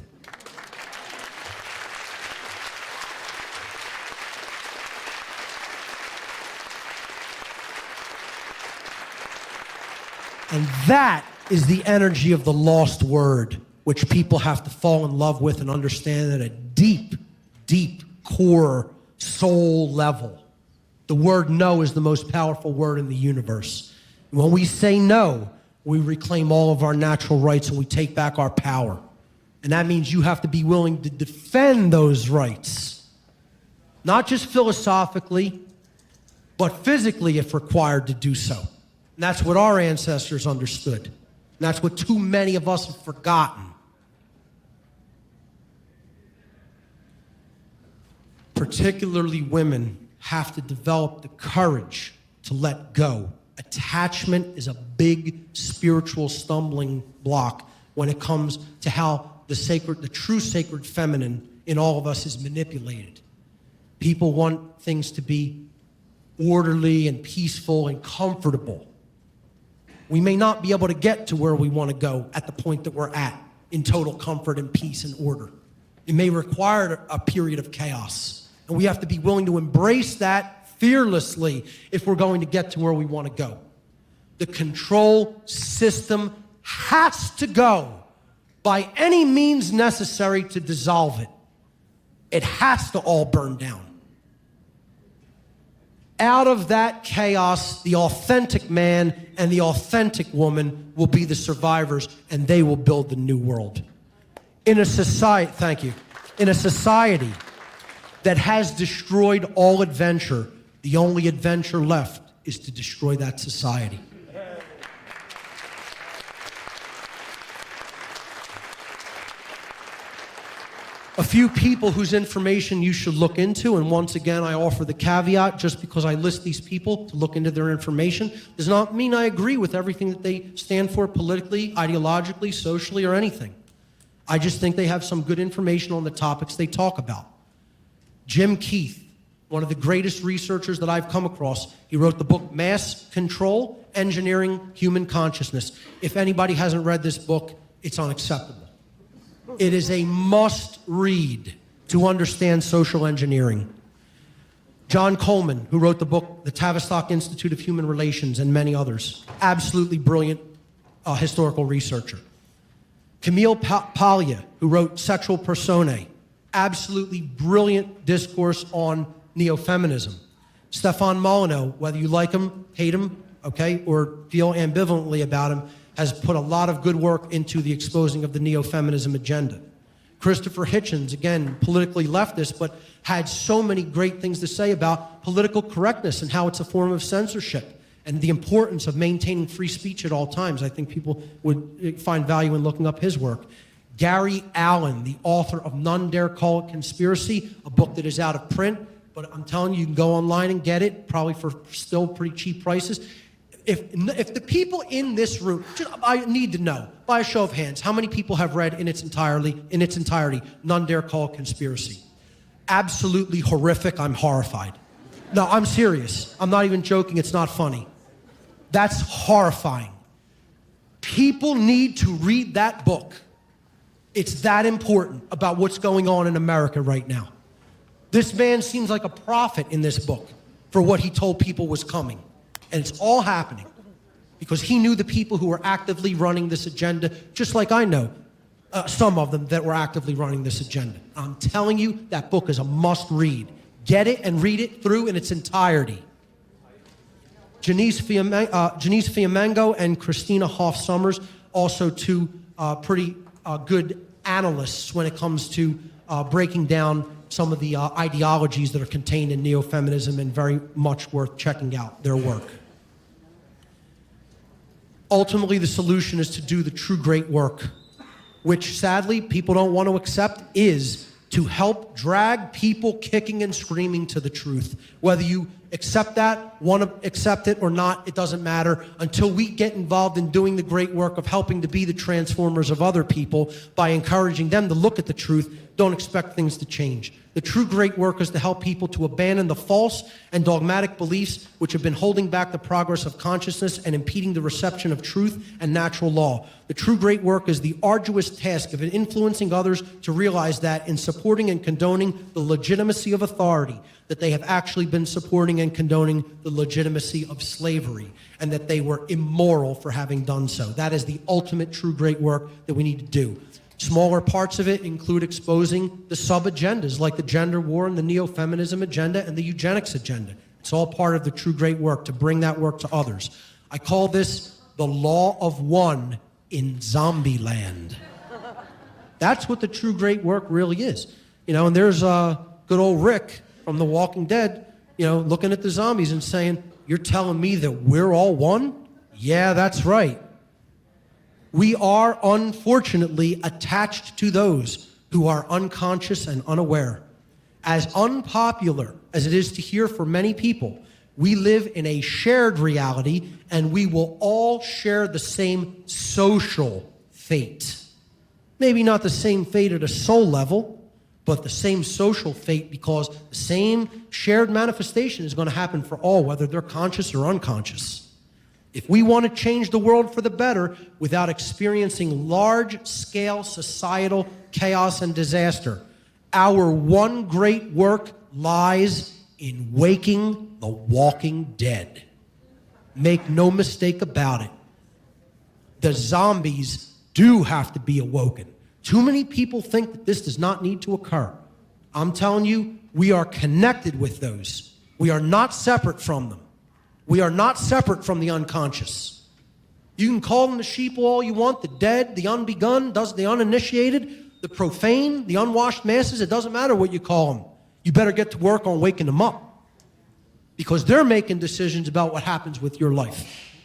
[SPEAKER 2] And that is the energy of the lost word, which people have to fall in love with and understand at a deep, deep core soul level. The word no is the most powerful word in the universe. When we say no, we reclaim all of our natural rights and we take back our power. And that means you have to be willing to defend those rights. Not just philosophically, but physically if required to do so. And that's what our ancestors understood. And that's what too many of us have forgotten. Particularly women have to develop the courage to let go. Attachment is a big spiritual stumbling block when it comes to how the true sacred feminine in all of us is manipulated. People want things to be orderly and peaceful and comfortable. We may not be able to get to where we want to go at the point that we're at in total comfort and peace and order. It may require a period of chaos, and we have to be willing to embrace that fearlessly if we're going to get to where we want to go. The control system has to go by any means necessary to dissolve it. It has to all burn down. Out of that chaos, the authentic man and the authentic woman will be the survivors, and they will build the new world. In a society, thank you, in a society that has destroyed all adventure, the only adventure left is to destroy that society. A few people whose information you should look into, and once again I offer the caveat, just because I list these people to look into their information does not mean I agree with everything that they stand for politically, ideologically, socially, or anything. I just think they have some good information on the topics they talk about. Jim Keith, one of the greatest researchers that I've come across, he wrote the book Mass Control, Engineering Human Consciousness. If anybody hasn't read this book, it's unacceptable. It is a must-read to understand social engineering. John Coleman, who wrote the book The Tavistock Institute of Human Relations, and many others. Absolutely brilliant historical researcher. Camille Paglia, who wrote Sexual Personae. Absolutely brilliant discourse on Neo-Feminism. Stefan Molyneux, whether you like him, hate him, okay, or feel ambivalently about him, has put a lot of good work into the exposing of the Neo-Feminism agenda. Christopher Hitchens, again, politically leftist, but had so many great things to say about political correctness and how it's a form of censorship and the importance of maintaining free speech at all times. I think people would find value in looking up his work. Gary Allen, the author of None Dare Call It Conspiracy, a book that is out of print, but I'm telling you, you can go online and get it, probably for still pretty cheap prices. If the people in this room, I need to know, by a show of hands, how many people have read in its entirety, None Dare Call It Conspiracy? Absolutely horrific. I'm horrified. No, I'm serious. I'm not even joking. It's not funny. That's horrifying. People need to read that book. It's that important about what's going on in America right now. This man seems like a prophet in this book for what he told people was coming. And it's all happening because he knew the people who were actively running this agenda, just like I know some of them that were actively running this agenda. I'm telling you, that book is a must-read. Get it and read it through in its entirety. Janice Fiamengo and Christina Hoff Summers, also two pretty good analysts when it comes to breaking down some of the ideologies that are contained in Neo-Feminism, and very much worth checking out their work. Ultimately, the solution is to do the true great work, which sadly people don't want to accept, is to help drag people kicking and screaming to the truth. Whether you accept that, want to accept it or not, it doesn't matter, until we get involved in doing the great work of helping to be the transformers of other people by encouraging them to look at the truth. Don't expect things to change. The true great work is to help people to abandon the false and dogmatic beliefs which have been holding back the progress of consciousness and impeding the reception of truth and natural law. The true great work is the arduous task of influencing others to realize that in supporting and condoning the legitimacy of authority, that they have actually been supporting and condoning the legitimacy of slavery, and that they were immoral for having done so. That is the ultimate true great work that we need to do. Smaller parts of it include exposing the sub-agendas like the gender war and the Neo-Feminism agenda and the eugenics agenda. It's all part of the true great work to bring that work to others. I call this the law of one in zombie land. That's what the true great work really is. You know, and there's good old Rick from The Walking Dead, you know, looking at the zombies and saying, "You're telling me that we're all one?" Yeah, that's right. We are unfortunately attached to those who are unconscious and unaware. As unpopular as it is to hear for many people, we live in a shared reality, and we will all share the same social fate. Maybe not the same fate at a soul level, but the same social fate, because the same shared manifestation is going to happen for all, whether they're conscious or unconscious. If we want to change the world for the better without experiencing large-scale societal chaos and disaster, our one great work lies in waking the walking dead. Make no mistake about it. The zombies do have to be awoken. Too many people think that this does not need to occur. I'm telling you, we are connected with those. We are not separate from them. We are not separate from the unconscious. You can call them the sheep all you want, the dead, the unbegun, the uninitiated, the profane, the unwashed masses. It doesn't matter what you call them. You better get to work on waking them up, because they're making decisions about what happens with your life.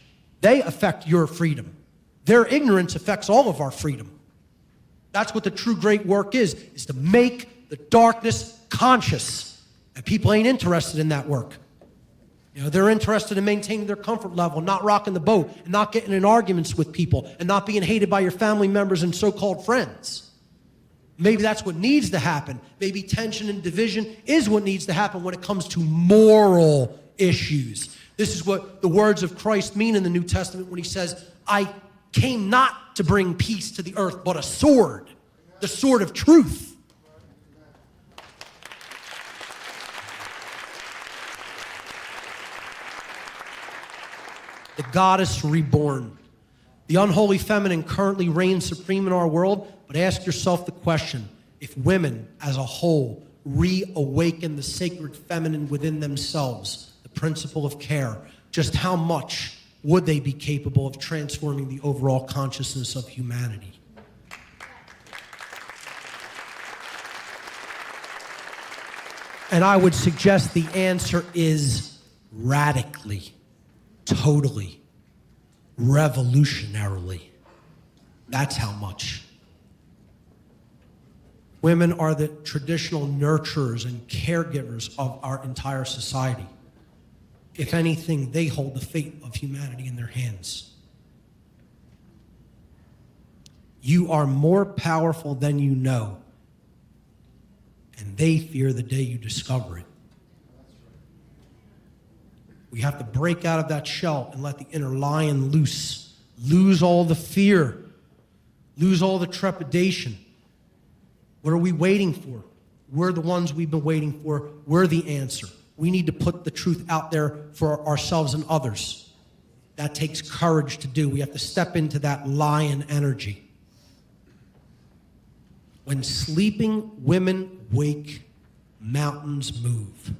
[SPEAKER 2] They affect your freedom. Their ignorance affects all of our freedom. That's what the true great work is to make the darkness conscious. And people ain't interested in that work. You know, they're interested in maintaining their comfort level, not rocking the boat, and not getting in arguments with people, and not being hated by your family members and so-called friends. Maybe that's what needs to happen. Maybe tension and division is what needs to happen when it comes to moral issues. This is what the words of Christ mean in the New Testament when he says, I came not to bring peace to the earth, but a sword, the sword of truth. The goddess reborn. The unholy feminine currently reigns supreme in our world, but ask yourself the question, if women as a whole reawaken the sacred feminine within themselves, the principle of care, just how much would they be capable of transforming the overall consciousness of humanity? And I would suggest the answer is radically. Totally, revolutionarily. That's how much. Women are the traditional nurturers and caregivers of our entire society. If anything, they hold the fate of humanity in their hands. You are more powerful than you know, and they fear the day you discover it. We have to break out of that shell and let the inner lion loose. Lose all the fear. Lose all the trepidation. What are we waiting for? We're the ones we've been waiting for. We're the answer. We need to put the truth out there for ourselves and others. That takes courage to do. We have to step into that lion energy. When sleeping women wake, mountains move.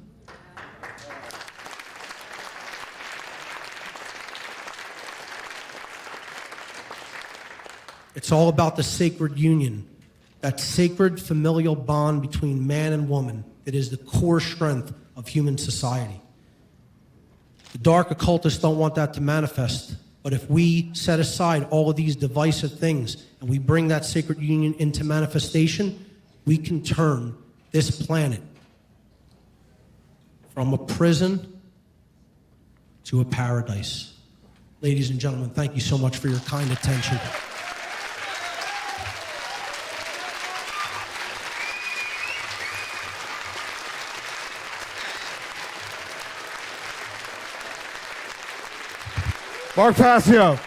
[SPEAKER 2] It's all about the sacred union, that sacred familial bond between man and woman that is the core strength of human society. The dark occultists don't want that to manifest, but if we set aside all of these divisive things and we bring that sacred union into manifestation, we can turn this planet from a prison to a paradise. Ladies and gentlemen, thank you so much for your kind attention.
[SPEAKER 3] Mark Passio.